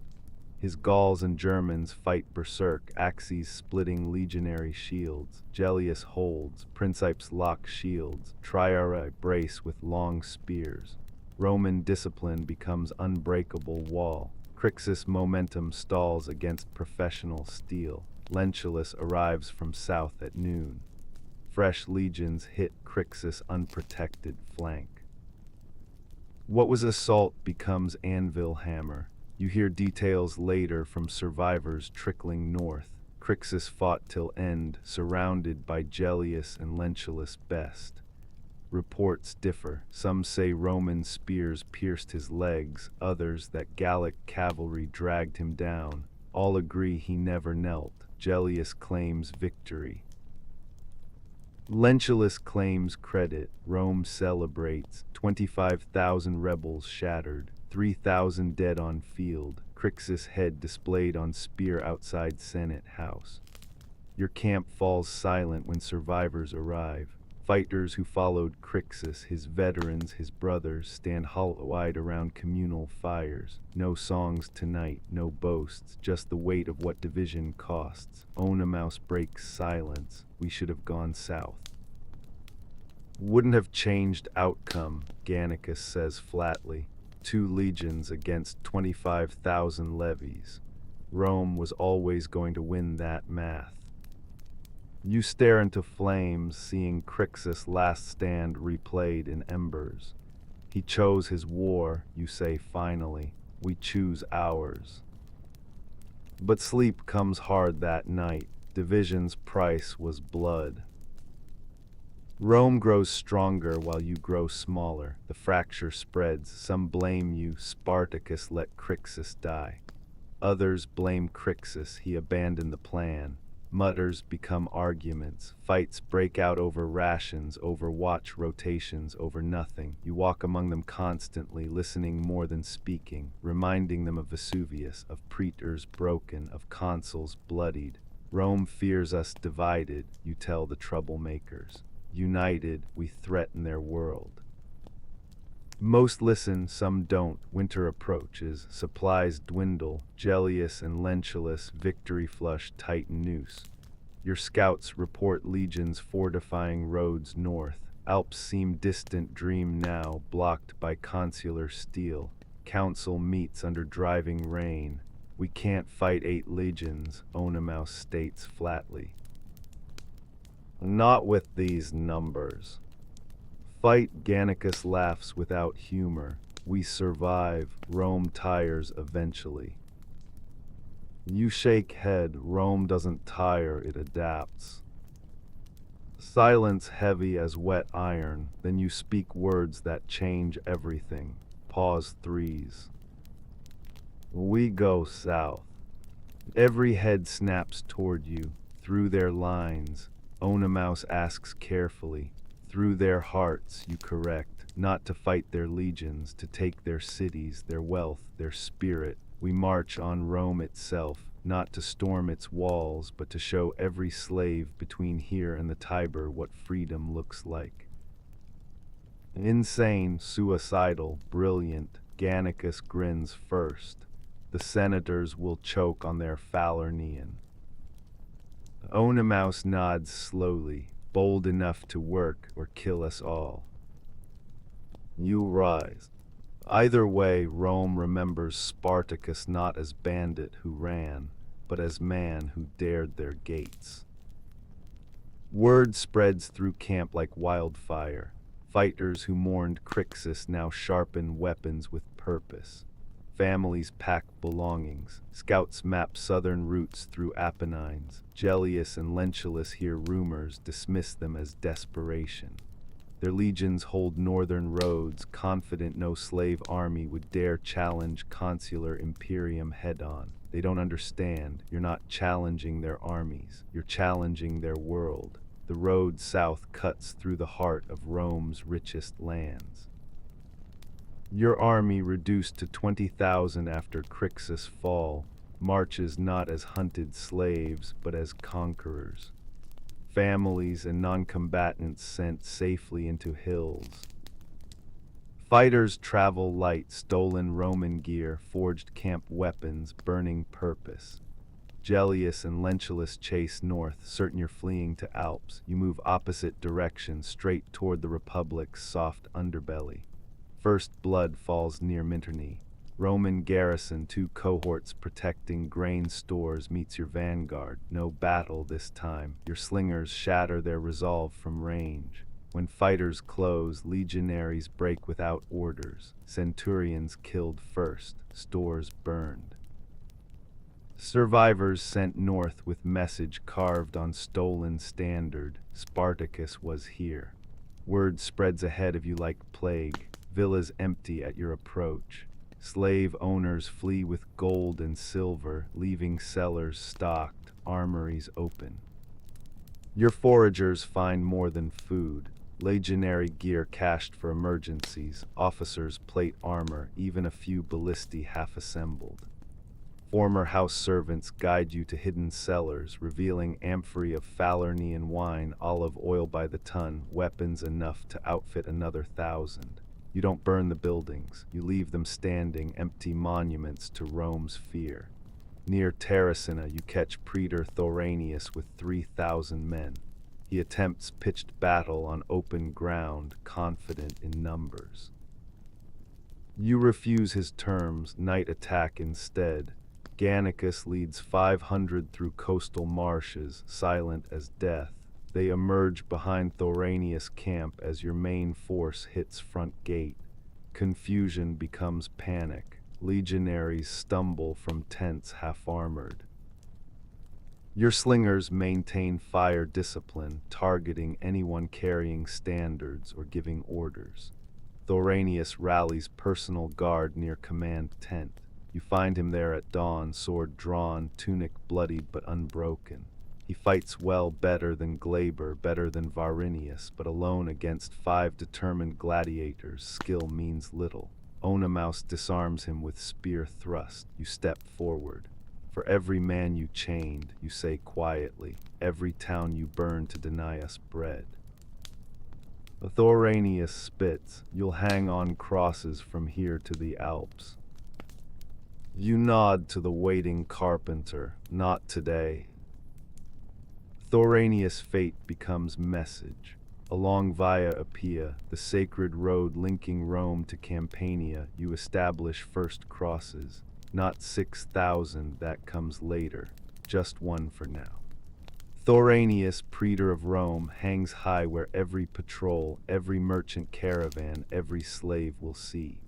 Speaker 1: His Gauls and Germans fight berserk, axes splitting legionary shields. Gellius holds, Principes lock shields, Triarii brace with long spears. Roman discipline becomes unbreakable wall. Crixus' momentum stalls against professional steel. Lentulus arrives from south at noon. Fresh legions hit Crixus' unprotected flank. What was assault becomes anvil hammer. You hear details later from survivors trickling north. Crixus fought till end, surrounded by Gellius and Lentulus best. Reports differ. Some say Roman spears pierced his legs, others that Gallic cavalry dragged him down. All agree he never knelt. Gellius claims victory. Lentulus claims credit. Rome celebrates. 25,000 rebels shattered. 3,000 dead on field. Crixus' head displayed on spear outside Senate House. Your camp falls silent when survivors arrive. Fighters who followed Crixus, his veterans, his brothers, stand hollow-eyed around communal fires. No songs tonight, no boasts, just the weight of what division costs. Onomaus breaks silence. We should have gone south. Wouldn't have changed outcome, Gannicus says flatly. 2 legions against 25,000 levies. Rome was always going to win that math. You stare into flames, seeing Crixus' last stand replayed in embers. He chose his war, you say finally. We choose ours. But sleep comes hard that night. Division's price was blood. Rome grows stronger while you grow smaller. The fracture spreads. Some blame you, Spartacus let Crixus die. Others blame Crixus, he abandoned the plan. Mutters become arguments. Fights break out over rations, over watch rotations, over nothing. You walk among them constantly, listening more than speaking, reminding them of Vesuvius, of praetors broken, of consuls bloodied. Rome fears us divided, you tell the troublemakers. United, we threaten their world. Most listen, some don't. Winter approaches, supplies dwindle. Gellius and Lentulus, victory flush, tighten noose. Your scouts report legions fortifying roads north. Alps seem distant dream now, blocked by consular steel. Council meets under driving rain. We can't fight 8 legions, Onomaus states flatly. Not with these numbers. Fight, Gannicus laughs without humor. We survive, Rome tires eventually. You shake head, Rome doesn't tire, it adapts. Silence heavy as wet iron, then you speak words that change everything. Pause 3s. We go south. Every head snaps toward you, through their lines. Onomaus asks carefully. Through their hearts, you correct, not to fight their legions, to take their cities, their wealth, their spirit. We march on Rome itself, not to storm its walls, but to show every slave between here and the Tiber what freedom looks like. Insane, suicidal, brilliant, Gannicus grins first. The senators will choke on their Falernian. Oenomaus nods slowly, bold enough to work or kill us all. You rise. Either way, Rome remembers Spartacus not as bandit who ran, but as man who dared their gates. Word spreads through camp like wildfire. Fighters who mourned Crixus now sharpen weapons with purpose. Families pack belongings. Scouts map southern routes through Apennines. Gellius and Lentulus hear rumors, dismiss them as desperation. Their legions hold northern roads, confident no slave army would dare challenge consular imperium head-on. They don't understand. You're not challenging their armies. You're challenging their world. The road south cuts through the heart of Rome's richest lands. Your army, reduced to 20,000 after Crixus' fall, marches not as hunted slaves, but as conquerors. Families and non-combatants sent safely into hills. Fighters travel light, stolen Roman gear, forged camp weapons, burning purpose. Gellius and Lentulus chase north, certain you're fleeing to Alps. You move opposite directions, straight toward the Republic's soft underbelly. First blood falls near Minterni. Roman garrison, 2 cohorts protecting grain stores, meets your vanguard. No battle this time. Your slingers shatter their resolve from range. When fighters close, legionaries break without orders. Centurions killed first, stores burned. Survivors sent north with message carved on stolen standard. Spartacus was here. Word spreads ahead of you like plague. Villas empty at your approach. Slave owners flee with gold and silver, leaving cellars stocked, armories open. Your foragers find more than food. Legionary gear cached for emergencies, officers' plate armor, even a few ballistae half-assembled. Former house servants guide you to hidden cellars, revealing amphorae of Falernian wine, olive oil by the ton, weapons enough to outfit another 1,000. You don't burn the buildings, you leave them standing, empty monuments to Rome's fear. Near Terracina, you catch Praetor Thoranius with 3,000 men. He attempts pitched battle on open ground, confident in numbers. You refuse his terms, night attack instead. Gannicus leads 500 through coastal marshes, silent as death. They emerge behind Thoranius' camp as your main force hits front gate. Confusion becomes panic. Legionaries stumble from tents half-armored. Your slingers maintain fire discipline, targeting anyone carrying standards or giving orders. Thoranius rallies personal guard near command tent. You find him there at dawn, sword drawn, tunic bloodied but unbroken. He fights well, better than Glaber, better than Varinius, but alone against 5 determined gladiators, skill means little. Oenomaus disarms him with spear thrust. You step forward. For every man you chained, you say quietly, every town you burn to deny us bread. Thoranius spits. You'll hang on crosses from here to the Alps. You nod to the waiting carpenter. Not today. Thoranius' fate becomes message. Along Via Appia, the sacred road linking Rome to Campania, you establish first crosses. Not 6,000, that comes later. Just one for now. Thoranius, praetor of Rome, hangs high where every patrol, every merchant caravan, every slave will see.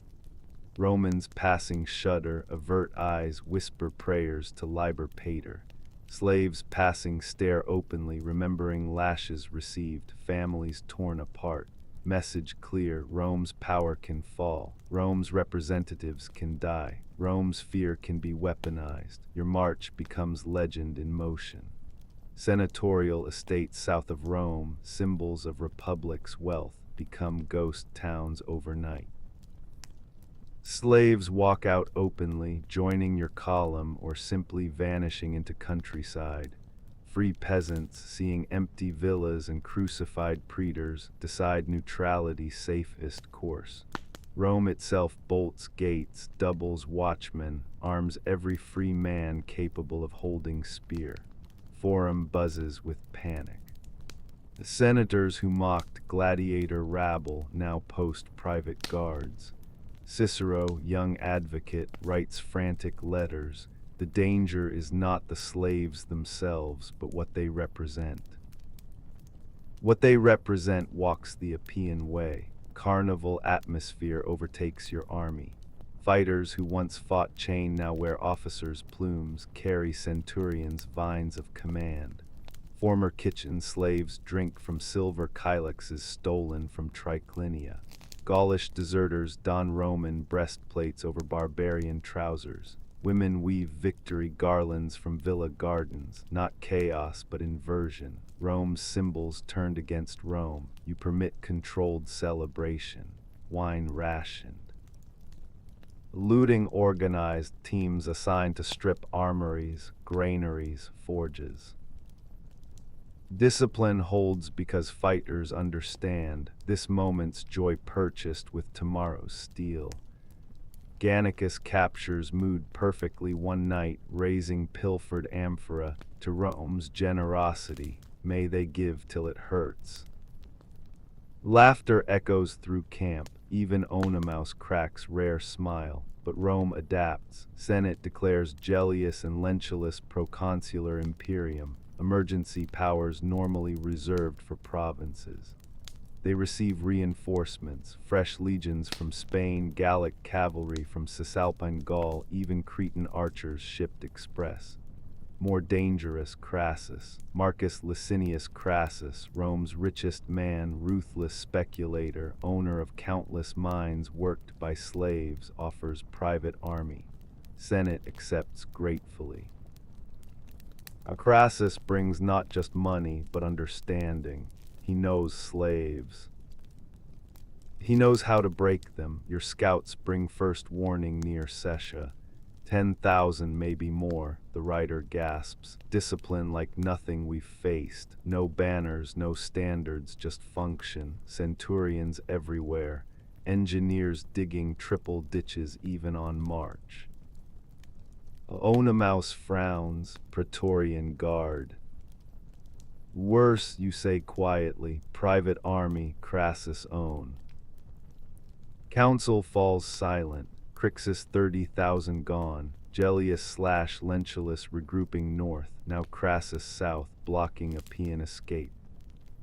Speaker 1: Romans passing shudder, avert eyes, whisper prayers to Liber Pater. Slaves passing stare openly, remembering lashes received, families torn apart. Message clear, Rome's power can fall. Rome's representatives can die. Rome's fear can be weaponized. Your march becomes legend in motion. Senatorial estates south of Rome, symbols of republic's wealth, become ghost towns overnight. Slaves walk out openly, joining your column or simply vanishing into countryside. Free peasants, seeing empty villas and crucified praetors, decide neutrality's safest course. Rome itself bolts gates, doubles watchmen, arms every free man capable of holding spear. Forum buzzes with panic. The senators who mocked gladiator rabble now post private guards. Cicero, young advocate, writes frantic letters. The danger is not the slaves themselves, but what they represent. What they represent walks the Appian Way. Carnival atmosphere overtakes your army. Fighters who once fought chain now wear officers' plumes, carry centurions' vines of command. Former kitchen slaves drink from silver kylixes stolen from Triclinia. Gaulish deserters don Roman breastplates over barbarian trousers. Women weave victory garlands from villa gardens, not chaos but inversion. Rome's symbols turned against Rome. You permit controlled celebration. Wine rationed. Looting organized, teams assigned to strip armories, granaries, forges. Discipline holds because fighters understand this moment's joy purchased with tomorrow's steel. Gannicus captures mood perfectly one night, raising pilfered amphora to Rome's generosity. May they give till it hurts. Laughter echoes through camp, even Oenomaus cracks rare smile, but Rome adapts. Senate declares Gellius and Lentulus proconsular imperium, emergency powers normally reserved for provinces. They receive reinforcements, fresh legions from Spain, Gallic cavalry from Cisalpine Gaul, even Cretan archers shipped express. More dangerous, Crassus, Marcus Licinius Crassus, Rome's richest man, ruthless speculator, owner of countless mines worked by slaves, offers private army. Senate accepts gratefully. Crassus brings not just money, but understanding. He knows slaves. He knows how to break them. Your scouts bring first warning near Setia. 10,000, maybe more, the writer gasps. Discipline like nothing we've faced. No banners, no standards, just function. Centurions everywhere. Engineers digging triple ditches even on march. Oenomaus frowns, Praetorian Guard. Worse, you say quietly, private army, Crassus' own. Council falls silent, Crixus 30,000 gone, Gellius/Lentulus regrouping north, now Crassus south, blocking Appian escape.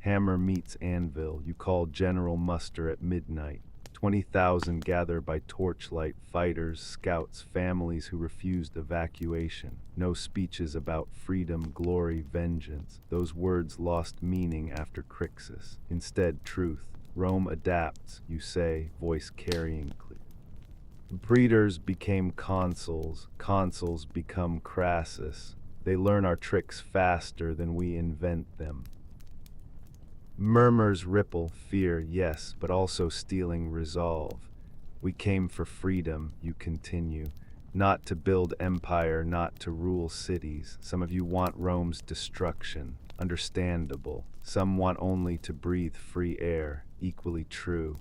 Speaker 1: Hammer meets anvil, you call general muster at midnight. 20,000 gather by torchlight, fighters, scouts, families who refused evacuation. No speeches about freedom, glory, vengeance. Those words lost meaning after Crixus. Instead, truth. Rome adapts, you say, voice carrying clear. Praetors became consuls. Consuls become Crassus. They learn our tricks faster than we invent them. Murmurs ripple, fear, yes, but also stealing resolve. We came for freedom, you continue, not to build empire, not to rule cities. Some of you want Rome's destruction, understandable. Some want only to breathe free air, equally true.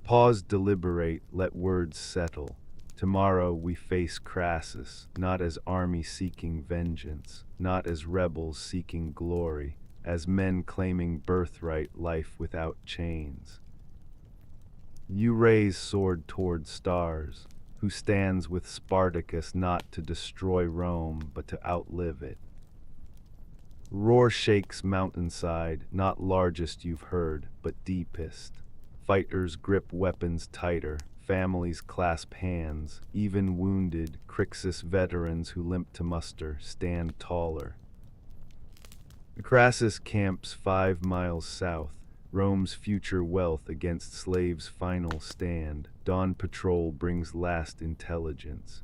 Speaker 1: Pause, deliberate, let words settle. Tomorrow we face Crassus, not as army seeking vengeance, not as rebels seeking glory, as men claiming birthright life without chains. You raise sword toward stars, who stands with Spartacus not to destroy Rome, but to outlive it. Roar shakes mountainside, not largest you've heard, but deepest. Fighters grip weapons tighter, families clasp hands, even wounded, Crixus veterans who limp to muster stand taller. Crassus camps 5 miles south, Rome's future wealth against slaves' final stand. Dawn patrol brings last intelligence.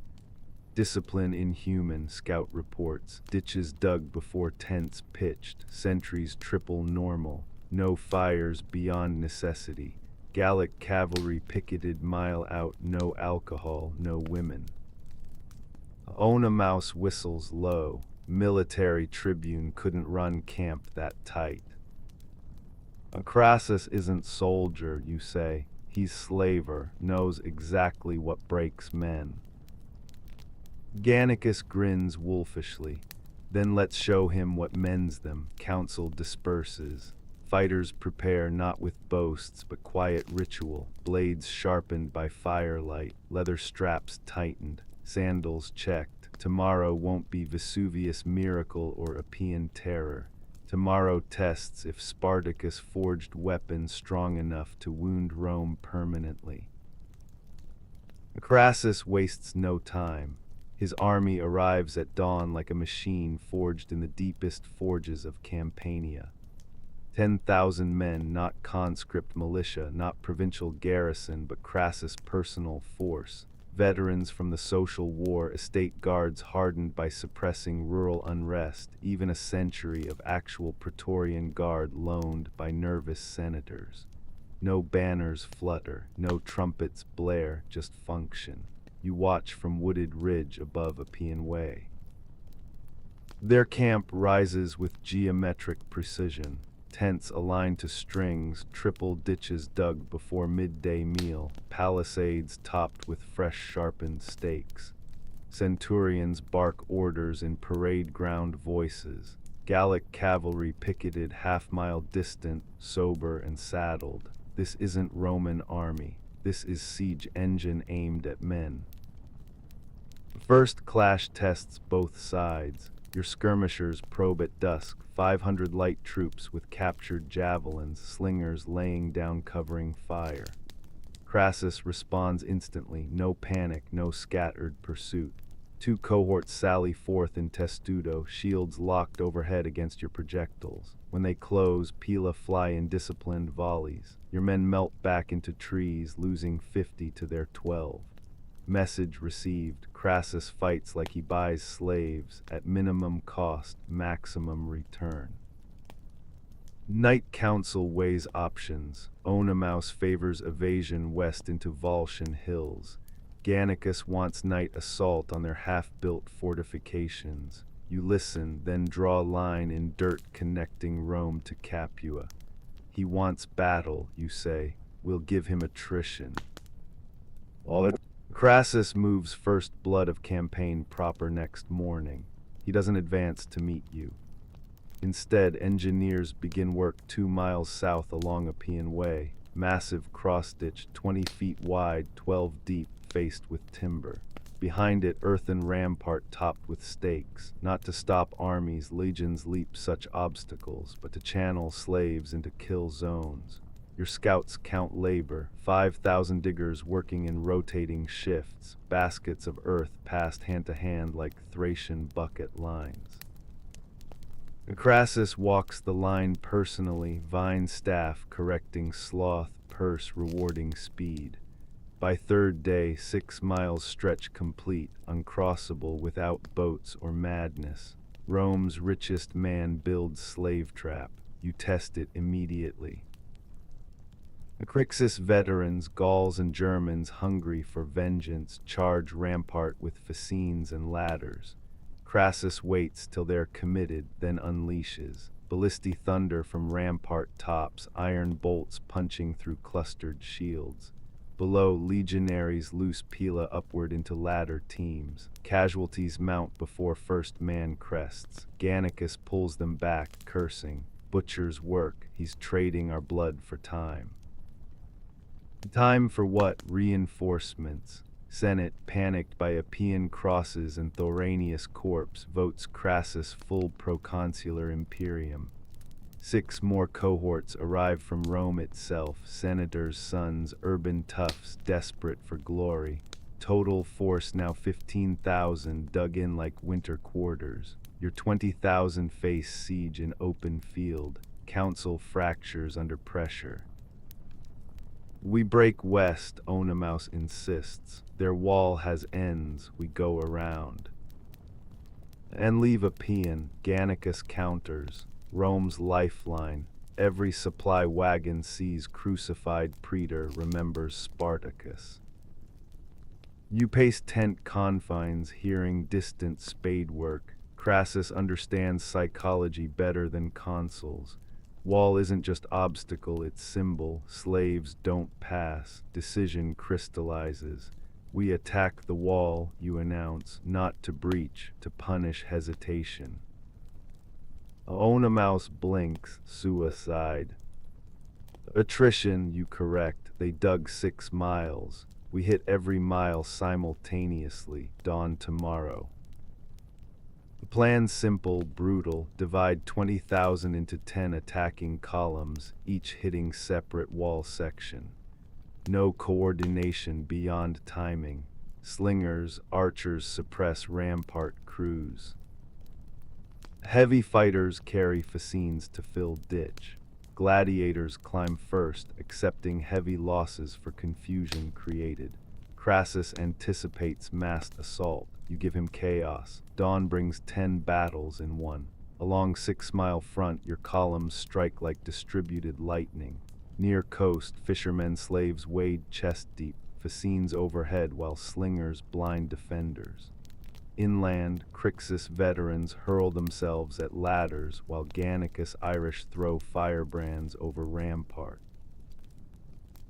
Speaker 1: Discipline inhuman, scout reports. Ditches dug before tents pitched, sentries triple normal. No fires beyond necessity. Gallic cavalry picketed mile out, no alcohol, no women. Oenomaus whistles low. Military tribune couldn't run camp that tight. Crassus isn't soldier, you say. He's slaver, knows exactly what breaks men. Gannicus grins wolfishly. Then let's show him what mends them. Council disperses. Fighters prepare not with boasts, but quiet ritual. Blades sharpened by firelight, leather straps tightened, sandals checked. Tomorrow won't be Vesuvius miracle or Appian terror. Tomorrow tests if Spartacus forged weapons strong enough to wound Rome permanently. Crassus wastes no time. His army arrives at dawn like a machine forged in the deepest forges of Campania. 10,000 men, not conscript militia, not provincial garrison, but Crassus' personal force. Veterans from the social war, estate guards hardened by suppressing rural unrest, even a century of actual Praetorian guard loaned by nervous senators. No banners flutter, no trumpets blare, just function. You watch from wooded ridge above Appian Way. Their camp rises with geometric precision. Tents aligned to strings, triple ditches dug before midday meal, palisades topped with fresh sharpened stakes. Centurions bark orders in parade ground voices. Gallic cavalry picketed half-mile distant, sober and saddled. This isn't Roman army. This is siege engine aimed at men. First clash tests both sides. Your skirmishers probe at dusk, 500 light troops with captured javelins, slingers laying down covering fire. Crassus responds instantly, no panic, no scattered pursuit. 2 cohorts sally forth in testudo, shields locked overhead against your projectiles. When they close, pila fly in disciplined volleys. Your men melt back into trees, losing 50 to their 12. Message received. Crassus fights like he buys slaves, at minimum cost, maximum return. Night Council weighs options. Oenomaus favors evasion west into Volscian hills. Gannicus wants night assault on their half-built fortifications. You listen, then draw a line in dirt connecting Rome to Capua. He wants battle, you say. We'll give him attrition. Crassus moves first blood of campaign proper next morning. He doesn't advance to meet you. Instead, engineers begin work 2 miles south along Appian Way. Massive cross-ditch, 20 feet wide, 12 deep, faced with timber. Behind it, earthen rampart topped with stakes. Not to stop armies, legions leap such obstacles, but to channel slaves into kill zones. Your scouts count labor, 5,000 diggers working in rotating shifts, baskets of earth passed hand to hand like Thracian bucket lines. Crassus walks the line personally, vine staff correcting sloth, purse rewarding speed. By third day, 6 miles stretch complete, uncrossable without boats or madness. Rome's richest man builds slave trap. You test it immediately. Crixus veterans, Gauls and Germans hungry for vengeance, charge rampart with fascines and ladders. Crassus waits till they're committed, then unleashes. Ballisti thunder from rampart tops, iron bolts punching through clustered shields. Below, legionaries loose pila upward into ladder teams. Casualties mount before first man crests. Gannicus pulls them back, cursing. Butcher's work, he's trading our blood for time. Time for what? Reinforcements. Senate, panicked by Appian crosses and Thoranius corpse, votes Crassus full proconsular imperium. 6 more cohorts arrive from Rome itself, senators' sons, urban toughs, desperate for glory. Total force now 15,000, dug in like winter quarters. Your 20,000 face siege in open field. Council fractures under pressure. We break west, Oenomaus insists. Their wall has ends, we go around. And leave Appian, Gannicus counters. Rome's lifeline. Every supply wagon sees crucified praetor, remembers Spartacus. You pace tent confines, hearing distant spade work. Crassus understands psychology better than consuls. Wall isn't just obstacle, it's symbol. Slaves don't pass. Decision crystallizes. We attack the wall, you announce, not to breach, to punish hesitation. Oenomaus blinks, suicide. Attrition, you correct. They dug 6 miles. We hit every mile simultaneously. Dawn tomorrow. The plan's simple, brutal. Divide 20,000 into 10 attacking columns, each hitting separate wall section. No coordination beyond timing. Slingers, archers suppress rampart crews. Heavy fighters carry fascines to fill ditch. Gladiators climb first, accepting heavy losses for confusion created. Crassus anticipates massed assault. You give him chaos. Dawn brings 10 battles in one. Along 6-mile front, your columns strike like distributed lightning. Near coast, fishermen slaves wade chest deep, fascines overhead while slingers blind defenders. Inland, Crixus veterans hurl themselves at ladders while Gannicus Irish throw firebrands over rampart.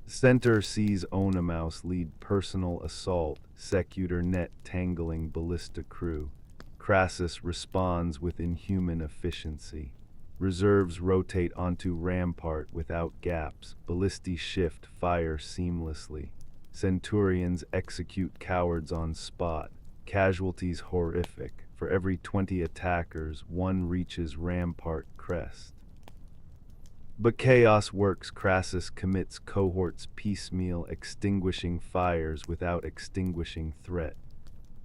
Speaker 1: Center sees Oenomaus lead personal assault, secutor net tangling ballista crew. Crassus responds with inhuman efficiency. Reserves rotate onto rampart without gaps. Ballistae shift fire seamlessly. Centurions execute cowards on spot. Casualties horrific. For every 20 attackers, 1 reaches rampart crest. But chaos works. Crassus commits cohorts piecemeal, extinguishing fires without extinguishing threat.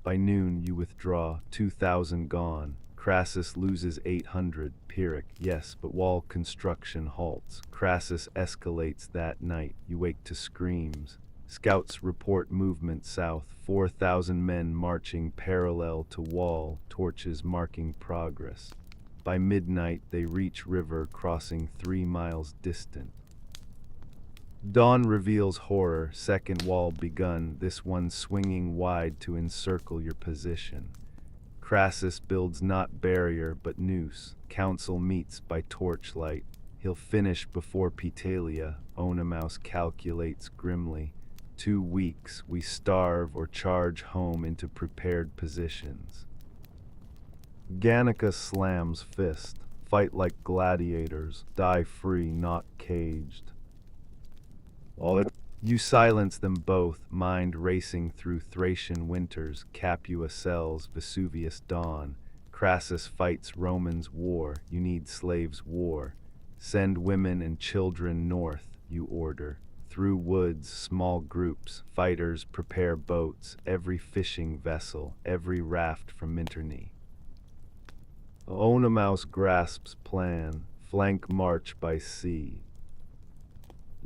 Speaker 1: By noon you withdraw, 2,000 gone. Crassus loses 800, Pyrrhic, yes, but wall construction halts. Crassus escalates that night. You wake to screams. Scouts report movement south, 4,000 men marching parallel to wall, torches marking progress. By midnight they reach river, crossing 3 miles distant. Dawn reveals horror, second wall begun, this one swinging wide to encircle your position. Crassus builds not barrier but noose. Council meets by torchlight. He'll finish before Petelia, Oenomaus calculates grimly. 2 weeks, we starve or charge home into prepared positions. Gannicus slams fist. Fight like gladiators. Die free, not caged. You silence them both, mind racing through Thracian winters, Capua cells, Vesuvius dawn. Crassus fights Romans war, you need slaves war. Send women and children north, you order. Through woods, small groups, fighters prepare boats, every fishing vessel, every raft from Minturni. Oenomaus grasps plan, flank march by sea.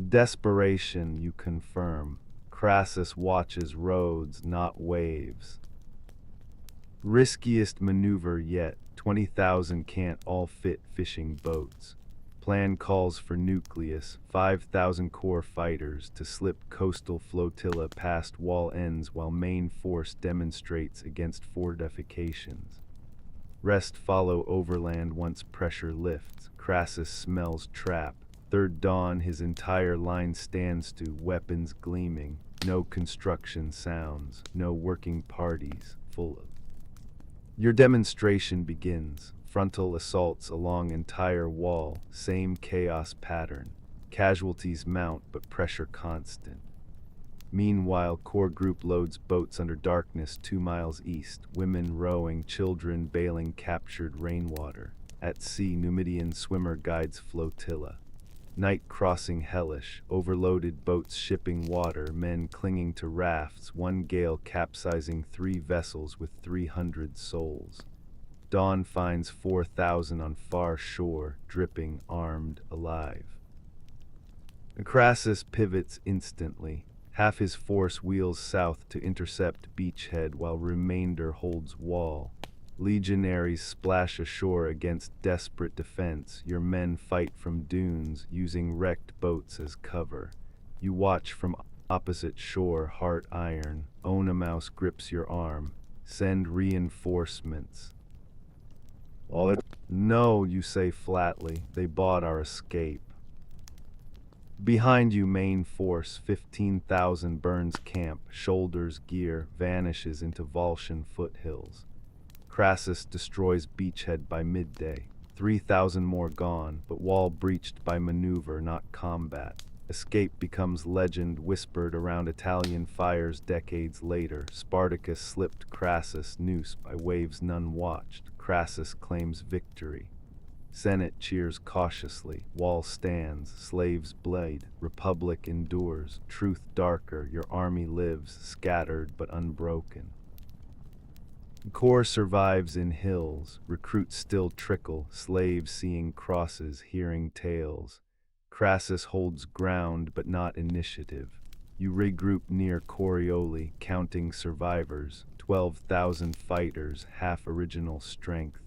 Speaker 1: Desperation, you confirm. Crassus watches roads, not waves. Riskiest maneuver yet, 20,000 can't all fit fishing boats. Plan calls for nucleus, 5,000 core fighters to slip coastal flotilla past wall ends while main force demonstrates against fortifications. Rest follow overland once pressure lifts. Crassus smells trap. Third dawn his entire line stands to, weapons gleaming. No construction sounds, no working parties, full of. Your demonstration begins. Frontal assaults along entire wall, same chaos pattern. Casualties mount but pressure constant. Meanwhile, core group loads boats under darkness 2 miles east, women rowing, children bailing captured rainwater. At sea, Numidian swimmer guides flotilla. Night crossing hellish, overloaded boats shipping water, men clinging to rafts, one gale capsizing 3 vessels with 300 souls. Dawn finds 4,000 on far shore, dripping, armed, alive. Crassus pivots instantly. Half his force wheels south to intercept beachhead while remainder holds wall. Legionaries splash ashore against desperate defense. Your men fight from dunes, using wrecked boats as cover. You watch from opposite shore, heart iron. Oenomaus grips your arm. Send reinforcements. All it. No, you say flatly, they bought our escape. Behind you, main force, 15,000 burns camp, shoulders gear, vanishes into Volscian foothills. Crassus destroys beachhead by midday. 3,000 more gone, but wall breached by maneuver, not combat. Escape becomes legend whispered around Italian fires decades later. Spartacus slipped Crassus noose by waves none watched. Crassus claims victory. Senate cheers cautiously. Wall stands. Slaves blade. Republic endures. Truth darker. Your army lives, scattered but unbroken. Corps survives in hills. Recruits still trickle. Slaves seeing crosses, hearing tales. Crassus holds ground but not initiative. You regroup near Corioli, counting survivors. 12,000 fighters, half original strength.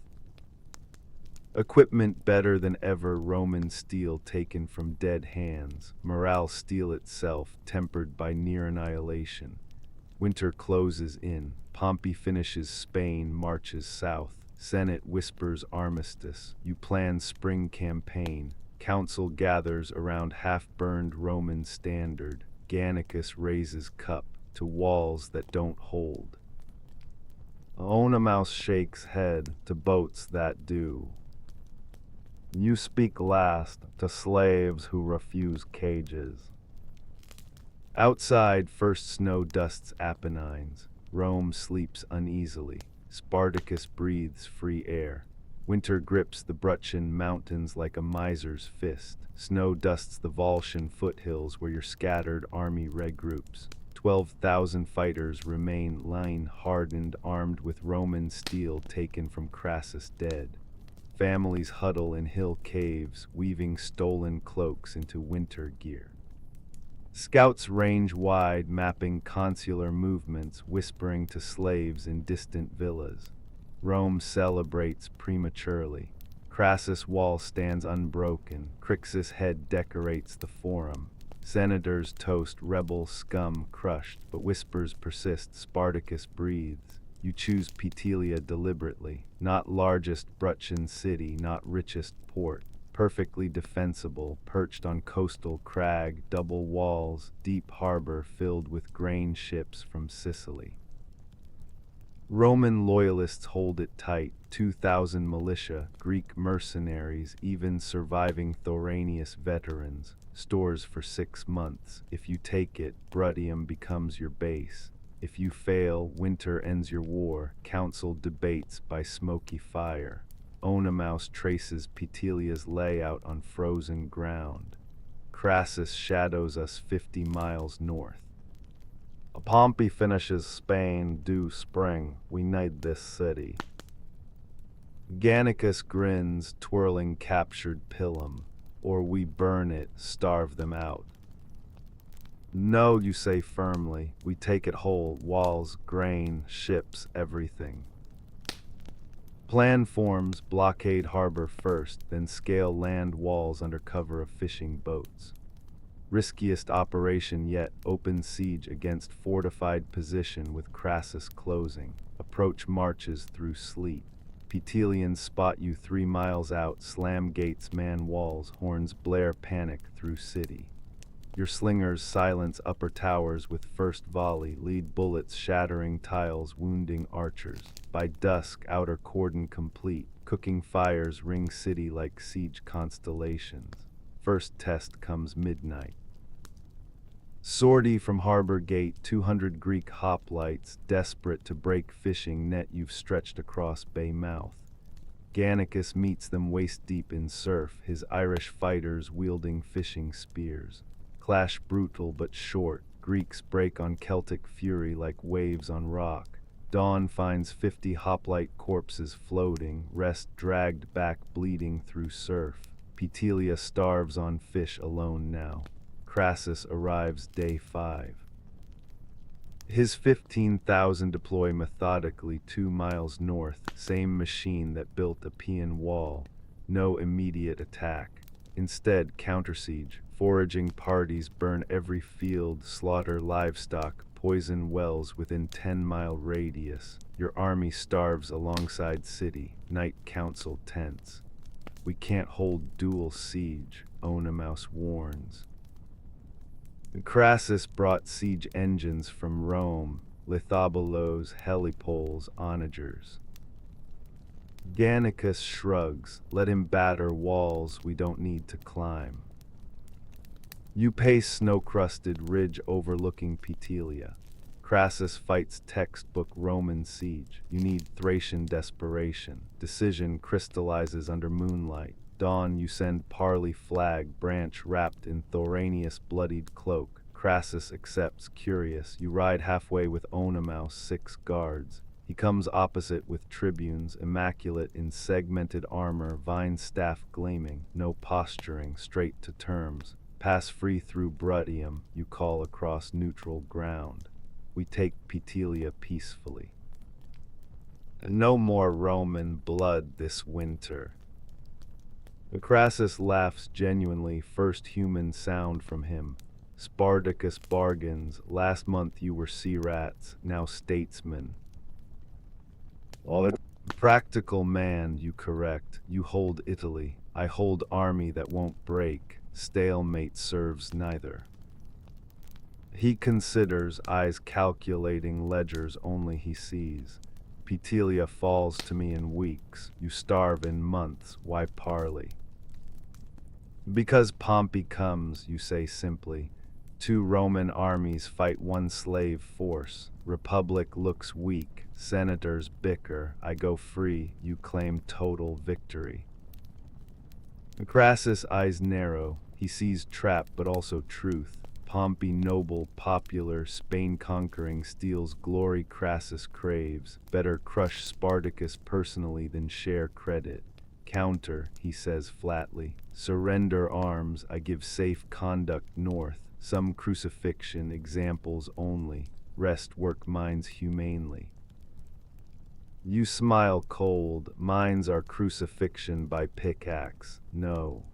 Speaker 1: Equipment better than ever, Roman steel taken from dead hands. Morale steel itself, tempered by near annihilation. Winter closes in. Pompey finishes Spain, marches south. Senate whispers armistice. You plan spring campaign. Council gathers around half-burned Roman standard. Gannicus raises cup to walls that don't hold. Oenomaus shakes head to boats that do. You speak last to slaves who refuse cages. Outside, first snow dusts Apennines. Rome sleeps uneasily. Spartacus breathes free air. Winter grips the Bruttian mountains like a miser's fist. Snow dusts the Volscian foothills where your scattered army regroups. 12,000 fighters remain line-hardened, armed with Roman steel taken from Crassus dead. Families huddle in hill caves, weaving stolen cloaks into winter gear. Scouts range wide, mapping consular movements, whispering to slaves in distant villas. Rome celebrates prematurely. Crassus' wall stands unbroken. Crixus' head decorates the forum. Senators toast rebel scum crushed, but whispers persist. Spartacus breathes. You choose Petelia deliberately. Not largest Bruttian city, not richest port. Perfectly defensible, perched on coastal crag, double walls, deep harbor filled with grain ships from Sicily. Roman loyalists hold it tight, 2,000 militia, Greek mercenaries, even surviving Thoranius veterans, stores for 6 months. If you take it, Bruttium becomes your base. If you fail, winter ends your war, council debates by smoky fire. Oenomaus traces Petelia's layout on frozen ground. Crassus shadows us 50 miles north. Pompey finishes Spain due spring. We need this city. Gannicus grins, twirling captured Pilum. Or we burn it, starve them out. No, you say firmly. We take it whole, walls, grain, ships, everything. Plan forms, blockade harbor first, then scale land walls under cover of fishing boats. Riskiest operation yet, open siege against fortified position with Crassus closing. Approach marches through sleet. Petelians spot you 3 miles out, slam gates, man walls, horns blare panic through city. Your slingers silence upper towers with first volley, lead bullets shattering tiles, wounding archers. By dusk, outer cordon complete, cooking fires ring city like siege constellations. First test comes midnight. Sortie from harbor gate, 200 Greek hoplites, desperate to break fishing net you've stretched across bay mouth. Gannicus meets them waist deep in surf, his Irish fighters wielding fishing spears. Clash brutal but short, Greeks break on Celtic fury like waves on rock. Dawn finds 50 hoplite corpses floating, rest dragged back bleeding through surf. Petelia starves on fish alone now. Crassus arrives day 5. His 15,000 deploy methodically 2 miles north, same machine that built a Paean wall. No immediate attack. Instead, countersiege. Foraging parties burn every field, slaughter livestock, poison wells within 10-mile radius. Your army starves alongside city, night council tents. We can't hold dual siege, Oenomaus warns. Crassus brought siege engines from Rome, Lithobolos, helipoles, onagers. Gannicus shrugs, let him batter walls we don't need to climb. You pace snow-crusted ridge overlooking Petelia. Crassus fights textbook Roman siege. You need Thracian desperation. Decision crystallizes under moonlight. Dawn you send parley flag branch wrapped in Thoranius bloodied cloak. Crassus accepts curious. You ride halfway with Oenomaus 6 guards. He comes opposite with tribunes, immaculate in segmented armor, vine staff gleaming, no posturing, straight to terms. Pass free through Bruttium, you call across neutral ground. We take Petelia peacefully. No more Roman blood this winter. Crassus laughs genuinely, first human sound from him. Spartacus bargains, last month you were sea rats, now statesmen. All that practical man, you correct. You hold Italy. I hold army that won't break. Stalemate serves neither. He considers, eyes calculating ledgers only he sees. Petelia falls to me in weeks. You starve in months. Why parley? Because Pompey comes, you say simply. 2 Roman armies fight 1 slave force. Republic looks weak. Senators bicker. I go free. You claim total victory. Crassus' eyes narrow. He sees trap but also truth. Pompey noble, popular, Spain conquering, steals glory Crassus craves. Better crush Spartacus personally than share credit. Counter, he says flatly. Surrender arms, I give safe conduct north. Some crucifixion, examples only. Rest work minds humanely. You smile cold, minds are crucifixion by pickaxe. No.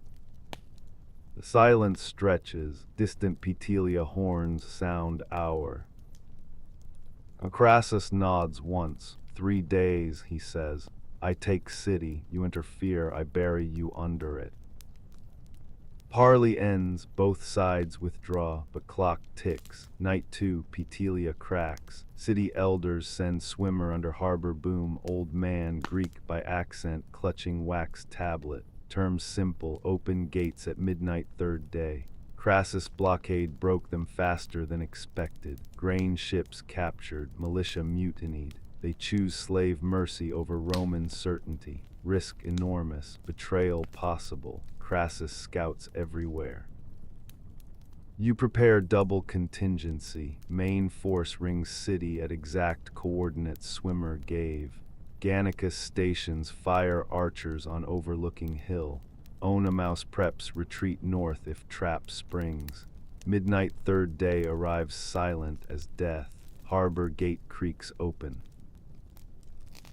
Speaker 1: The silence stretches, distant Petelia horns sound hour. Crassus nods once. 3 days, he says. I take city, you interfere, I bury you under it. Parley ends, both sides withdraw, but clock ticks. Night 2, Petelia cracks. City elders send swimmer under harbor boom, old man, Greek by accent, clutching wax tablet. Terms simple, open gates at midnight 3rd day. Crassus blockade broke them faster than expected. Grain ships captured, militia mutinied. They choose slave mercy over Roman certainty. Risk enormous, betrayal possible. Crassus scouts everywhere. You prepare double contingency. Main force rings city at exact coordinates swimmer gave. Gannicus stations fire archers on overlooking hill. Oenomaus preps retreat north if trap springs. Midnight 3rd day arrives silent as death. Harbor gate creaks open.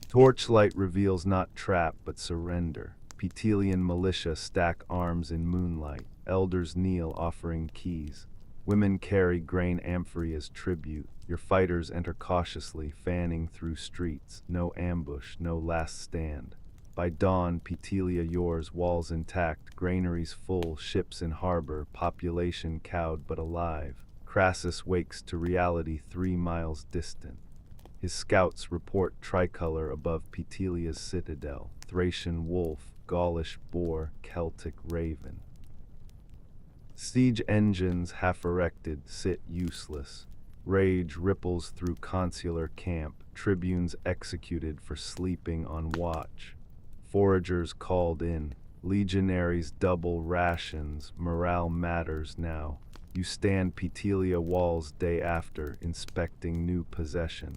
Speaker 1: Torchlight reveals not trap but surrender. Petelian militia stack arms in moonlight. Elders kneel offering keys. Women carry grain amphory as tribute. Your fighters enter cautiously, fanning through streets. No ambush, no last stand. By dawn, Petelia yours, walls intact, granaries full, ships in harbor, population cowed but alive. Crassus wakes to reality 3 miles distant. His scouts report tricolor above Petelia's citadel. Thracian wolf, Gaulish boar, Celtic raven. Siege engines, half erected, sit useless. Rage ripples through consular camp, tribunes executed for sleeping on watch. Foragers called in, legionaries double rations, morale matters now. You stand Petelia walls day after, inspecting new possession.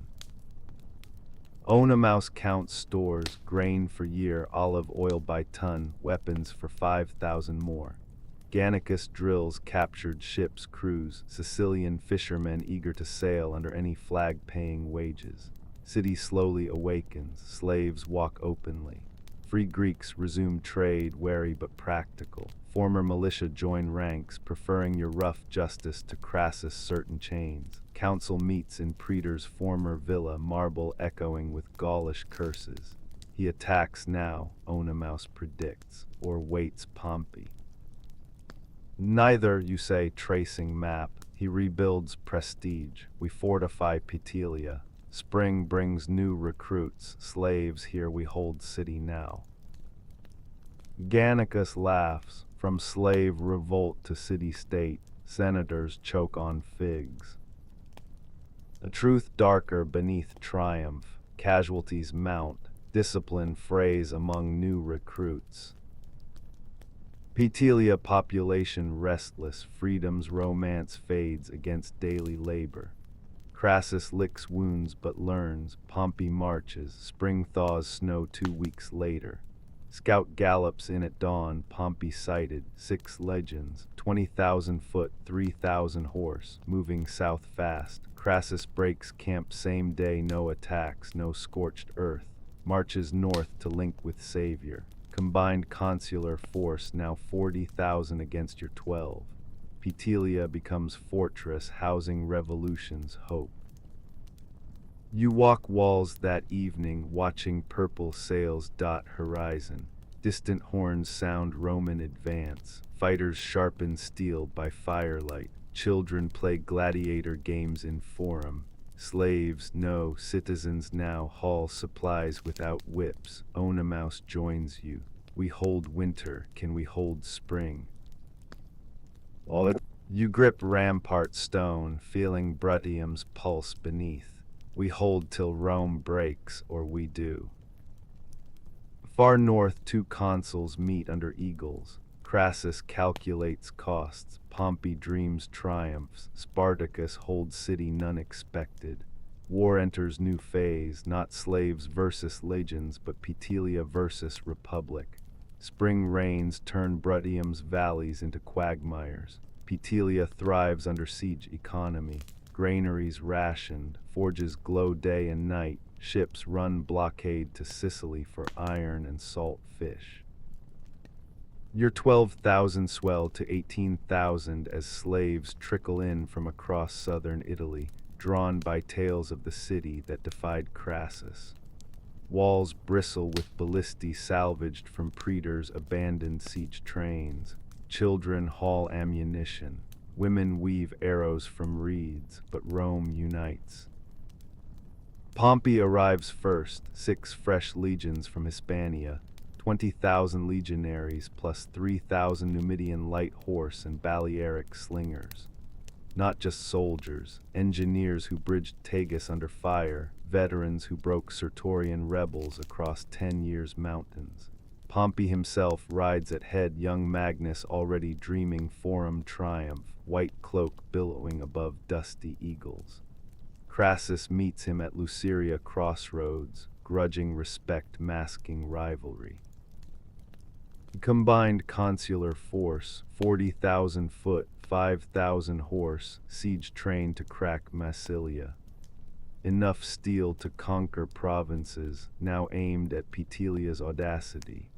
Speaker 1: Oenomaus counts stores, grain for year, olive oil by ton, weapons for 5,000 more. Gannicus drills captured ships' crews, Sicilian fishermen eager to sail under any flag-paying wages. City slowly awakens, slaves walk openly. Free Greeks resume trade, wary but practical. Former militia join ranks, preferring your rough justice to Crassus' certain chains. Council meets in Praetor's former villa, marble echoing with Gaulish curses. He attacks now, Oenomaus predicts, or waits Pompey. Neither, you say, tracing map. He rebuilds prestige. We fortify Petelia. Spring brings new recruits. Slaves, here we hold city now. Gannicus laughs. From slave revolt to city-state, senators choke on figs. A truth darker beneath triumph, casualties mount, discipline frays among new recruits. Petelia population restless, freedom's romance fades against daily labor. Crassus licks wounds but learns, Pompey marches, spring thaws snow 2 weeks later. Scout gallops in at dawn, Pompey sighted, 6 legends, 20,000 foot, 3,000 horse, moving south fast. Crassus breaks camp same day, no attacks, no scorched earth, marches north to link with Savior. Combined consular force now 40,000 against your 12. Petelia becomes fortress, housing revolution's hope. You walk walls that evening, watching purple sails dot horizon. Distant horns sound Roman advance. Fighters sharpen steel by firelight. Children play gladiator games in forum. Slaves, no, citizens now haul supplies without whips. Oenomaus joins you. We hold winter, can we hold spring? You grip rampart stone, feeling Bruttium's pulse beneath. We hold till Rome breaks, or we do. Far north 2 consuls meet under eagles. Crassus calculates costs, Pompey dreams triumphs, Spartacus holds city none expected. War enters new phase, not slaves versus legions, but Petelia versus republic. Spring rains turn Bruttium's valleys into quagmires. Petelia thrives under siege economy. Granaries rationed, forges glow day and night, ships run blockade to Sicily for iron and salt fish. Your 12,000 swell to 18,000 as slaves trickle in from across southern Italy, drawn by tales of the city that defied Crassus. Walls bristle with ballistae salvaged from Praetor's abandoned siege trains. Children haul ammunition. Women weave arrows from reeds, but Rome unites. Pompey arrives first, 6 fresh legions from Hispania, 20,000 legionaries plus 3,000 Numidian light horse and Balearic slingers. Not just soldiers, engineers who bridged Tagus under fire, veterans who broke Sertorian rebels across 10 years' mountains. Pompey himself rides at head, young Magnus already dreaming forum triumph, white cloak billowing above dusty eagles. Crassus meets him at Luceria crossroads, grudging respect masking rivalry. Combined consular force, 40,000 foot, 5,000 horse, siege train to crack Massilia. Enough steel to conquer provinces, now aimed at Petelia's audacity.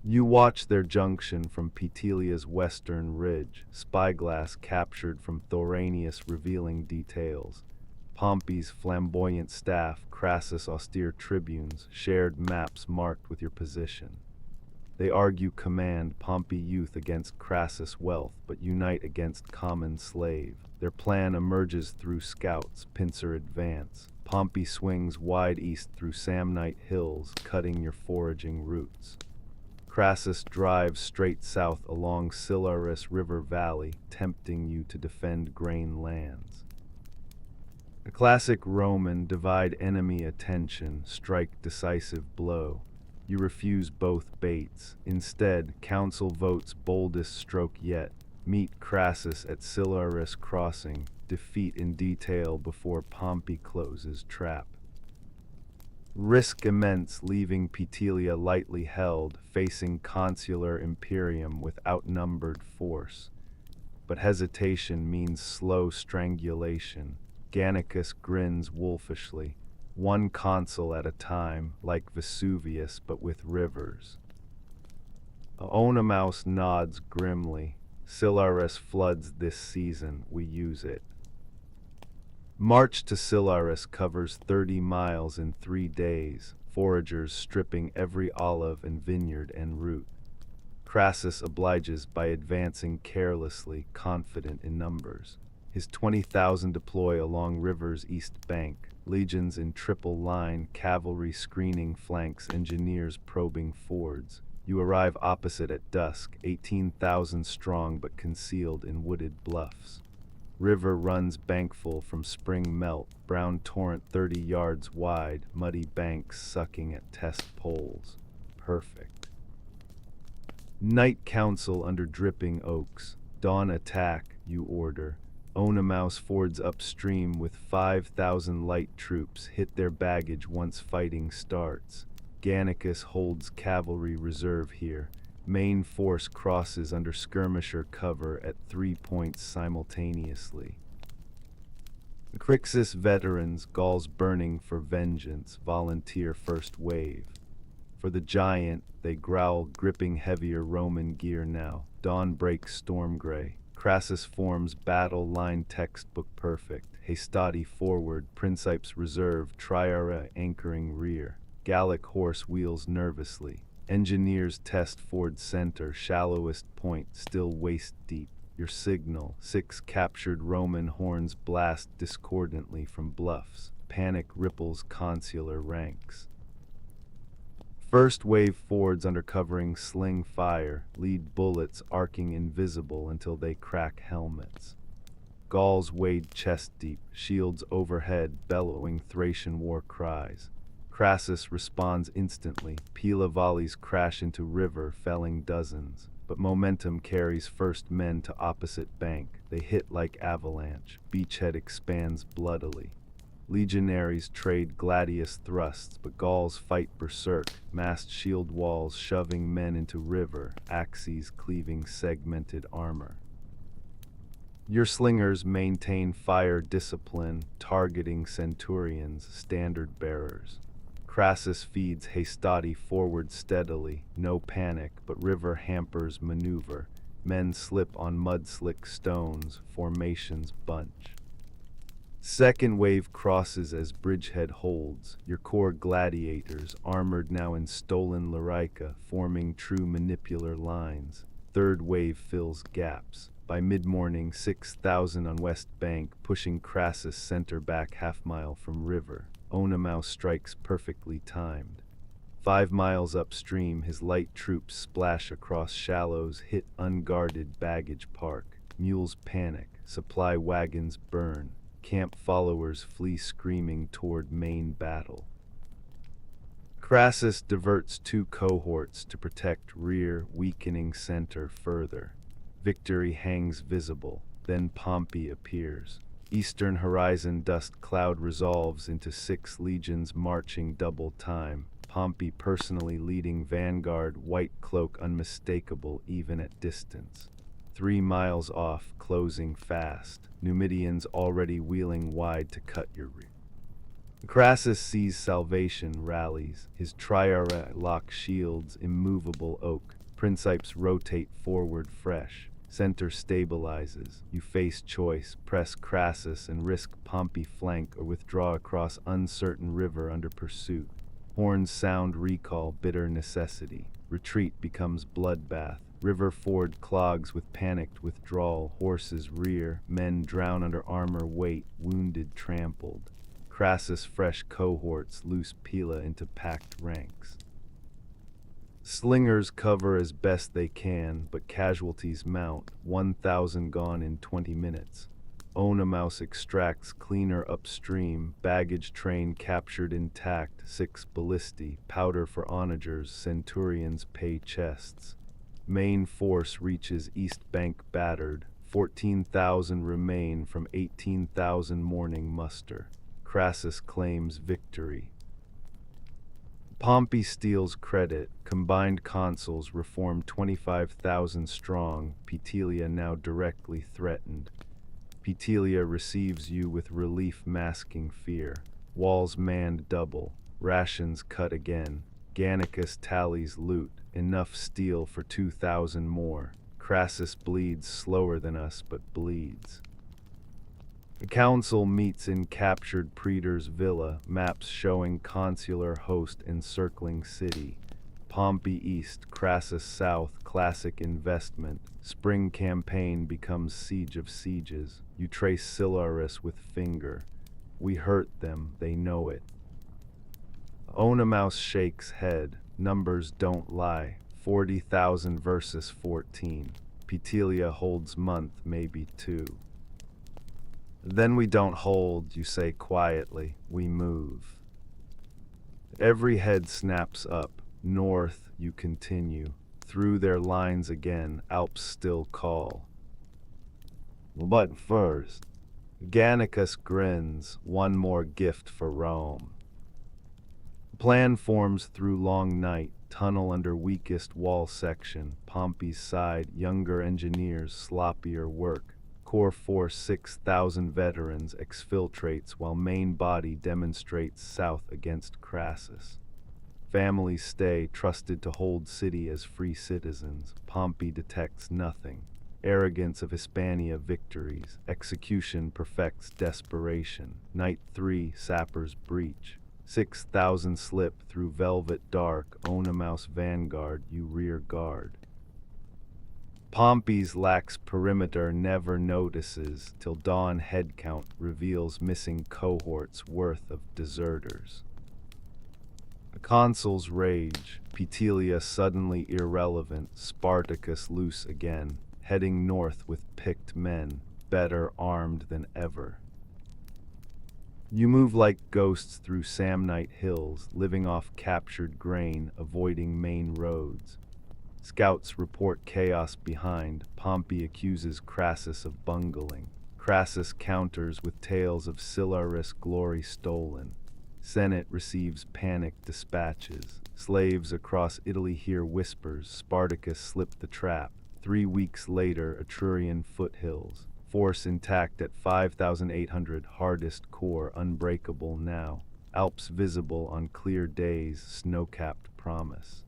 Speaker 1: You watch their junction from Petelia's western ridge, spyglass captured from Thoranius revealing details. Pompey's flamboyant staff, Crassus' austere tribunes, shared maps marked with your position. They argue command, Pompey youth against Crassus wealth, but unite against common slave. Their plan emerges through scouts, pincer advance. Pompey swings wide east through Samnite hills, cutting your foraging routes. Crassus drives straight south along Silarus River Valley, tempting you to defend grain lands. A classic Roman, divide enemy attention, strike decisive blow. You refuse both baits. Instead, council votes boldest stroke yet. Meet Crassus at Silarus Crossing, defeat in detail before Pompey closes trap. Risk immense, leaving Petelia lightly held, facing consular imperium with outnumbered force. But hesitation means slow strangulation. Gannicus grins wolfishly, 1 consul at a time, like Vesuvius but with rivers. Oenomaus nods grimly. Silarus floods this season, we use it. March to Silaris covers 30 miles in 3 days, foragers stripping every olive and vineyard en route. Crassus obliges by advancing carelessly, confident in numbers. His 20,000 deploy along river's east bank, legions in triple line, cavalry screening flanks, engineers probing fords. You arrive opposite at dusk, 18,000 strong but concealed in wooded bluffs. River runs bankful from spring melt, brown torrent 30 yards wide, muddy banks sucking at test poles. Perfect. Night council under dripping oaks. Dawn attack, you order. Oenomaus fords upstream with 5,000 light troops hit their baggage once fighting starts. Gannicus holds cavalry reserve here. Main force crosses under skirmisher cover at 3 points simultaneously. Crixus veterans, Gauls burning for vengeance, volunteer first wave. For the giant, they growl, gripping heavier Roman gear now. Dawn breaks storm gray. Crassus forms battle line textbook perfect. Hastati forward, Principes reserve, Triara anchoring rear. Gallic horse wheels nervously. Engineers test ford center, shallowest point, still waist deep. Your signal, 6 captured Roman horns blast discordantly from bluffs. Panic ripples consular ranks. First wave fords under covering sling fire, lead bullets arcing invisible until they crack helmets. Gauls wade chest deep, shields overhead bellowing Thracian war cries. Crassus responds instantly, Pila volleys crash into river, felling dozens. But momentum carries first men to opposite bank. They hit like avalanche, beachhead expands bloodily. Legionaries trade gladius thrusts, but Gauls fight berserk, massed shield walls shoving men into river, axes cleaving segmented armor. Your slingers maintain fire discipline, targeting centurions, standard bearers. Crassus feeds Hastati forward steadily, no panic, but river hampers maneuver. Men slip on mud-slick stones, formations bunch. Second wave crosses as bridgehead holds, your core gladiators, armored now in stolen Larica, forming true manipular lines. Third wave fills gaps. By mid-morning, 6,000 on west bank, pushing Crassus center back half-mile from river. Oenomaus strikes perfectly timed. 5 miles upstream, his light troops splash across shallows, hit unguarded baggage park. Mules panic, supply wagons burn. Camp followers flee screaming toward main battle. Crassus diverts 2 cohorts to protect rear, weakening center further. Victory hangs visible, then Pompey appears. Eastern horizon dust cloud resolves into 6 legions marching double time. Pompey personally leading vanguard, white cloak unmistakable even at distance. 3 miles off, closing fast. Numidians already wheeling wide to cut your rear. Crassus sees salvation, rallies. His triara lock shields, immovable oak. Principes rotate forward fresh. Center stabilizes. You face choice, press Crassus and risk Pompey flank or withdraw across uncertain river under pursuit. Horns sound recall, bitter necessity. Retreat becomes bloodbath. River ford clogs with panicked withdrawal, horses rear, men drown under armor weight, wounded trampled. Crassus fresh cohorts loose Pila into packed ranks. Slingers cover as best they can, but casualties mount, 1,000 gone in 20 minutes. Oenomaus extracts cleaner upstream, baggage train captured intact, 6 ballistae, powder for onagers, centurions pay chests. Main force reaches east bank battered, 14,000 remain from 18,000 morning muster. Crassus claims victory. Pompey steals credit, combined consuls reform 25,000 strong, Petelia now directly threatened. Petelia receives you with relief masking fear. Walls manned double, rations cut again. Gannicus tallies loot, enough steel for 2,000 more. Crassus bleeds slower than us but bleeds. The council meets in captured praetor's villa, maps showing consular host encircling city. Pompey east, Crassus south, classic investment. Spring campaign becomes siege of sieges. You trace Silarus with finger. We hurt them, they know it. Oenomaus shakes head. Numbers don't lie. 40,000 versus 14. Petelia holds month, maybe 2. Then we don't hold, you say quietly. We move. Every head snaps up. North, you continue. Through their lines again, Alps still call. But first, Gannicus grins, one more gift for Rome. Plan forms through long night, tunnel under weakest wall section, Pompey's side, younger engineers, sloppier work. Core force 6,000 veterans exfiltrates while main body demonstrates south against Crassus. Families stay, trusted to hold city as free citizens. Pompey detects nothing. Arrogance of Hispania victories. Execution perfects desperation. Night 3, sappers breach. 6,000 slip through velvet dark. Oenomaus vanguard, you rear guard. Pompey's lax perimeter never notices till dawn head count reveals missing cohorts worth of deserters. The consuls rage, Petelia suddenly irrelevant, Spartacus loose again, heading north with picked men, better armed than ever. You move like ghosts through Samnite hills, living off captured grain, avoiding main roads. Scouts report chaos behind. Pompey accuses Crassus of bungling. Crassus counters with tales of Silarus' glory stolen. Senate receives panic dispatches. Slaves across Italy hear whispers. Spartacus slipped the trap. 3 weeks later, Etrurian foothills. Force intact at 5,800, hardest core unbreakable now. Alps visible on clear days, snow-capped promise.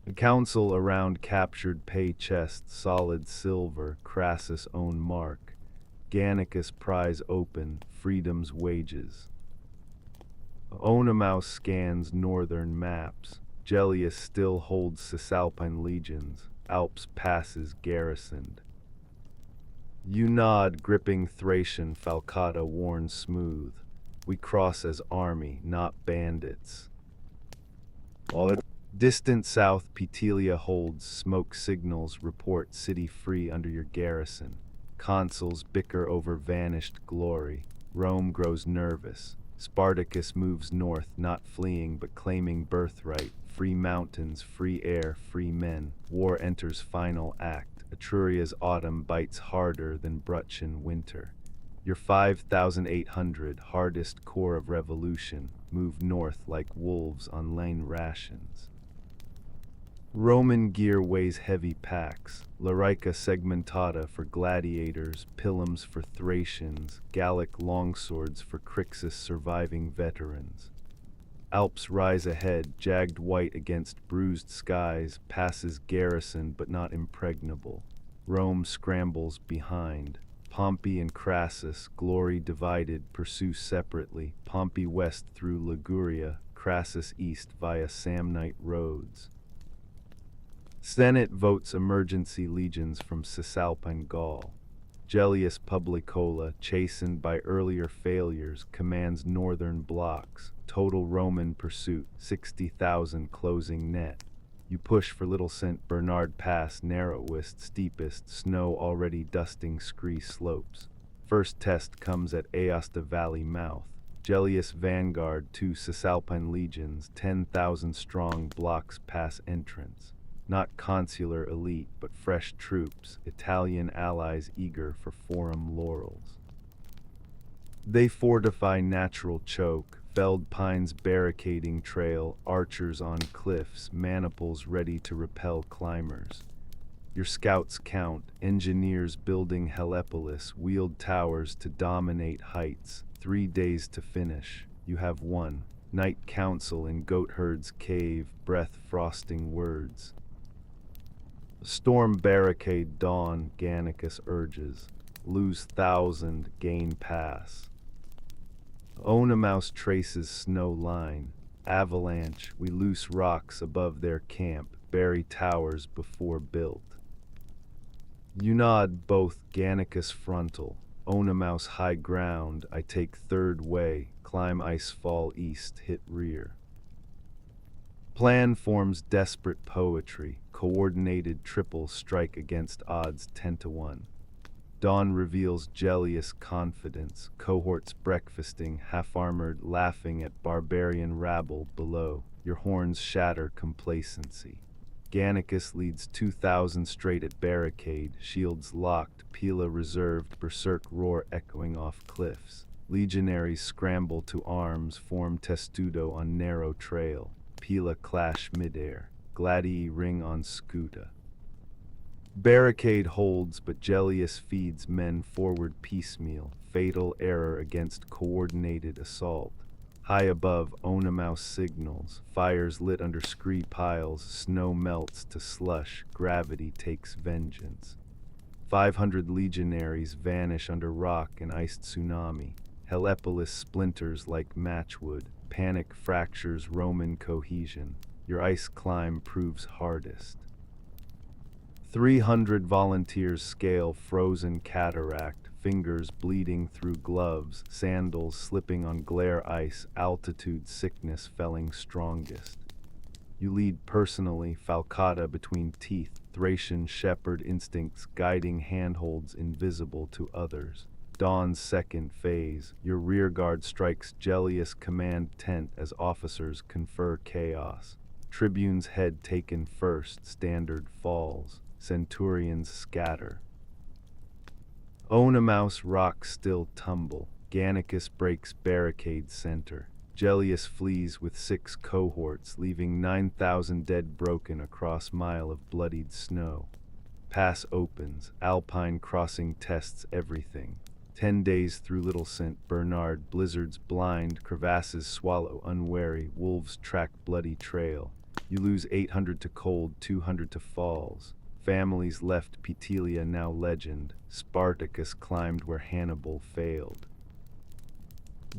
Speaker 1: The council around captured pay chest, solid silver, Crassus' own mark. Gannicus prize open, freedom's wages. Oenomaus scans northern maps. Gellius still holds Cisalpine legions. Alps passes garrisoned. You nod, gripping Thracian falcata worn smooth. We cross as army, not bandits. Distant south, Petelia holds, smoke signals report city free under your garrison. Consuls bicker over vanished glory. Rome grows nervous. Spartacus moves north, not fleeing but claiming birthright. Free mountains, free air, free men. War enters final act. Etruria's autumn bites harder than Bruchian winter. Your 5,800, hardest core of revolution, move north like wolves on lane rations. Roman gear weighs heavy packs, Larica segmentata for gladiators, pilums for Thracians, Gallic longswords for Crixus surviving veterans. Alps rise ahead, jagged white against bruised skies, passes garrison but not impregnable. Rome scrambles behind. Pompey and Crassus, glory divided, pursue separately. Pompey west through Liguria, Crassus east via Samnite roads. Senate votes emergency legions from Cisalpine Gaul. Gellius Publicola, chastened by earlier failures, commands northern blocks. Total Roman pursuit, 60,000 closing net. You push for Little St. Bernard Pass, narrowest, steepest, snow already dusting scree slopes. First test comes at Aosta Valley mouth. Gellius vanguard, 2 Cisalpine legions, 10,000 strong blocks pass entrance. Not consular elite, but fresh troops, Italian allies eager for forum laurels. They fortify natural choke, felled pines barricading trail, archers on cliffs, maniples ready to repel climbers. Your scouts count, engineers building Helepolis, wheeled towers to dominate heights, 3 days to finish. You have won. Night council in Goatherd's cave, breath frosting words. Storm barricade dawn, Gannicus urges. lose 1,000, gain pass. Onomaus traces snow line. Avalanche, we loose rocks above their camp, bury towers before built. Unod both Gannicus frontal, Onomaus high ground, I take third way, climb ice fall east, hit rear. Plan forms desperate poetry, coordinated triple strike against odds 10-1. Dawn reveals Gellius confidence, cohorts breakfasting, half-armored, laughing at barbarian rabble below. Your horns shatter complacency. Gannicus leads 2,000 straight at barricade, shields locked, Pila reserved, berserk roar echoing off cliffs. Legionaries scramble to arms, form testudo on narrow trail. Pila clash midair. Gladii ring on Scuta. Barricade holds, but Gellius feeds men forward piecemeal, fatal error against coordinated assault. High above, Onomaus signals, fires lit under scree piles, snow melts to slush, gravity takes vengeance. 500 legionaries vanish under rock and iced tsunami. Helepolis splinters like matchwood, panic fractures Roman cohesion. Your ice climb proves hardest. 300 volunteers scale frozen cataract, fingers bleeding through gloves, sandals slipping on glare ice, altitude sickness felling strongest. You lead personally, falcata between teeth, Thracian shepherd instincts guiding handholds invisible to others. Dawn's second phase, your rearguard strikes Gellius command tent as officers confer chaos. Tribune's head taken first, standard falls. Centurions scatter. Onomaus rocks still tumble. Gannicus breaks barricade center. Gellius flees with 6 cohorts, leaving 9,000 dead broken across mile of bloodied snow. Pass opens. Alpine crossing tests everything. 10 days through Little St. Bernard, blizzards blind, crevasses swallow unwary, wolves track bloody trail. You lose 800 to cold, 200 to falls. Families left Petelia now legend. Spartacus climbed where Hannibal failed.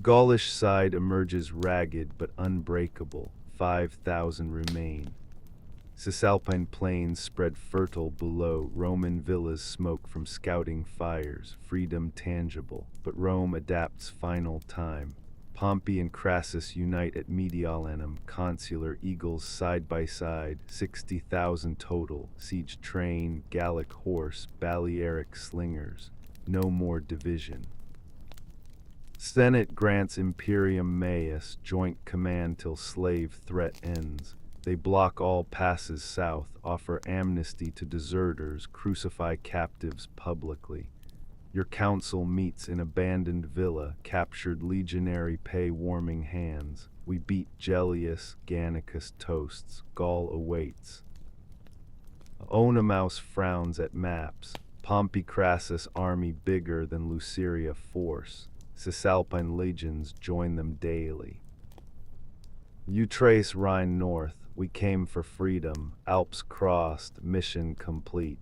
Speaker 1: Gaulish side emerges ragged but unbreakable. 5,000 remain. Cisalpine plains spread fertile below. Roman villas smoke from scouting fires. Freedom tangible, but Rome adapts final time. Pompey and Crassus unite at Mediolanum, consular eagles side by side, 60,000 total, siege train, Gallic horse, Balearic slingers, no more division. Senate grants Imperium Maius, joint command till slave threat ends. They block all passes south, offer amnesty to deserters, crucify captives publicly. Your council meets in abandoned villa, captured legionary pay warming hands. We beat Gellius, Gannicus toasts, Gaul awaits. Onomaus frowns at maps. Pompey Crassus army bigger than Luceria force. Cisalpine legions join them daily. You trace Rhine north, we came for freedom, Alps crossed, mission complete.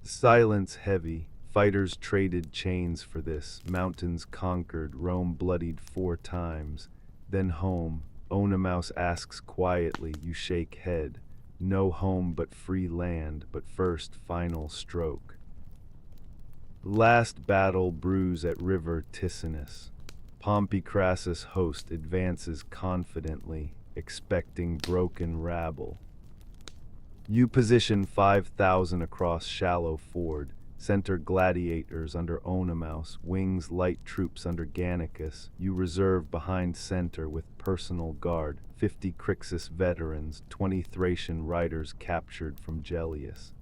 Speaker 1: Silence heavy. Fighters traded chains for this, mountains conquered, Rome bloodied 4 times. Then home, Onomaus asks quietly, you shake head. No home but free land, but first final stroke. Last battle brews at river Ticinus. Pompey Crassus host advances confidently, expecting broken rabble. You position 5,000 across shallow ford. Center gladiators under Onomaus, wings light troops under Gannicus. You reserve behind center with personal guard, 50 Crixus veterans, 20 Thracian riders captured from Gellius.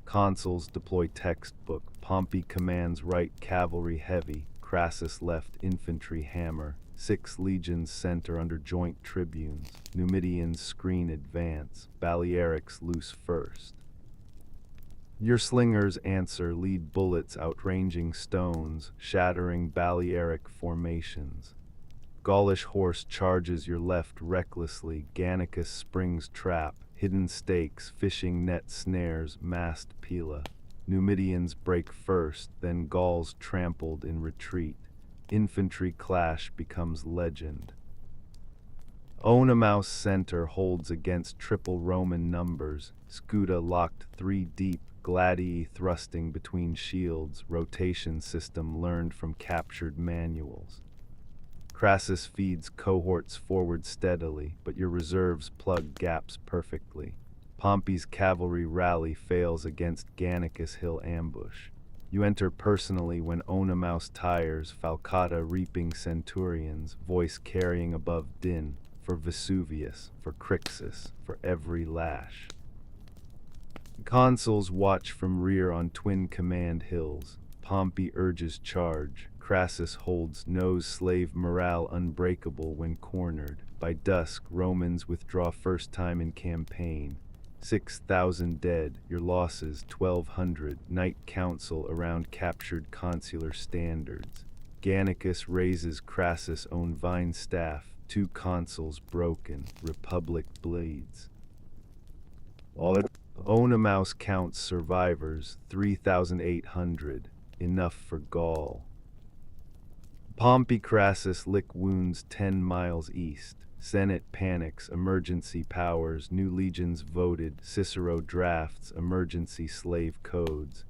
Speaker 1: Consuls deploy textbook, Pompey commands right cavalry heavy, Crassus left infantry hammer, 6 legions center under joint tribunes, Numidians screen advance, Balearics loose first. Your slingers answer, lead bullets outranging stones, shattering Balearic formations. Gaulish horse charges your left recklessly, Gannicus springs trap, hidden stakes, fishing net snares, massed Pila. Numidians break first, then Gauls trampled in retreat. Infantry clash becomes legend. Oenomaus center holds against triple Roman numbers. Scuda locked 3 deep, Gladii thrusting between shields, rotation system learned from captured manuals. Crassus feeds cohorts forward steadily, but your reserves plug gaps perfectly. Pompey's cavalry rally fails against Gannicus Hill ambush. You enter personally when Oenomaus tires, Falcata reaping centurions, voice carrying above din, for Vesuvius, for Crixus, for every lash. Consuls watch from rear on twin command hills. Pompey urges charge. Crassus holds knows slave morale unbreakable when cornered. By dusk, Romans withdraw first time in campaign. 6,000 dead, your losses 1,200. Night council around captured consular standards. Gannicus raises Crassus' own vine staff. 2 consuls broken. Republic bleeds. Oenomaus counts survivors, 3,800, enough for Gaul. Pompey Crassus lick wounds 10 miles east. Senate panics, emergency powers, new legions voted, Cicero drafts, emergency slave codes.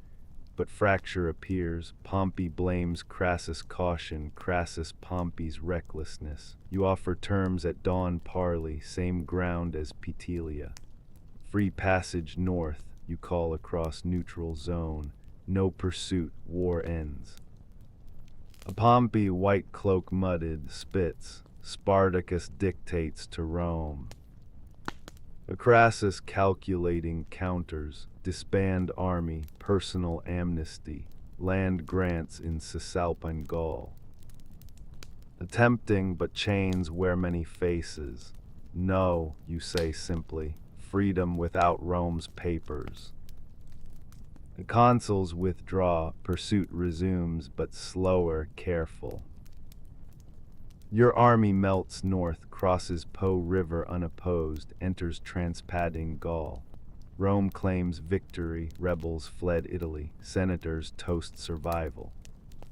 Speaker 1: But fracture appears, Pompey blames Crassus' caution, Crassus Pompey's recklessness. You offer terms at dawn parley, same ground as Petelia. Free passage north, you call across neutral zone. No pursuit, war ends. A Pompey white cloak mudded, spits. Spartacus dictates to Rome. A Crassus calculating counters, disband army, personal amnesty, land grants in Cisalpine Gaul. Attempting but chains wear many faces. No, you say simply, freedom without Rome's papers. The consuls withdraw, pursuit resumes, but slower, careful. Your army melts north, crosses Po River unopposed, enters Transpadane Gaul. Rome claims victory, rebels fled Italy, senators toast survival.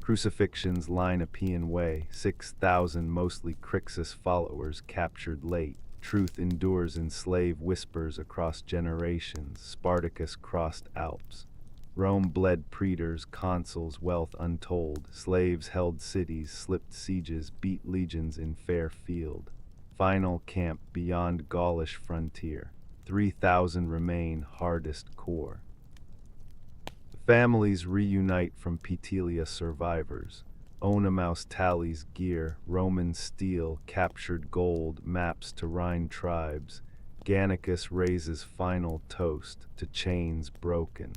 Speaker 1: Crucifixions line Appian Way, 6,000 mostly Crixus followers captured late. Truth endures in slave whispers across generations, Spartacus crossed Alps. Rome bled praetors, consuls, wealth untold, slaves held cities, slipped sieges, beat legions in fair field. Final camp beyond Gaulish frontier, 3,000 remain hardest core. Families reunite from Petelia survivors. Oenomaus tallies gear, Roman steel, captured gold, maps to Rhine tribes. Gannicus raises final toast to chains broken.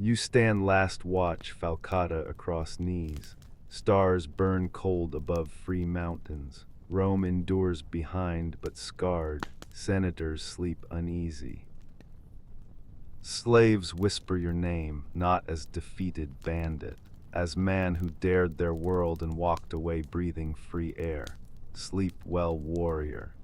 Speaker 1: You stand last watch, Falcata across knees. Stars burn cold above free mountains. Rome endures behind but scarred. Senators sleep uneasy. Slaves whisper your name, not as defeated bandit, as man who dared their world and walked away breathing free air. Sleep well, warrior.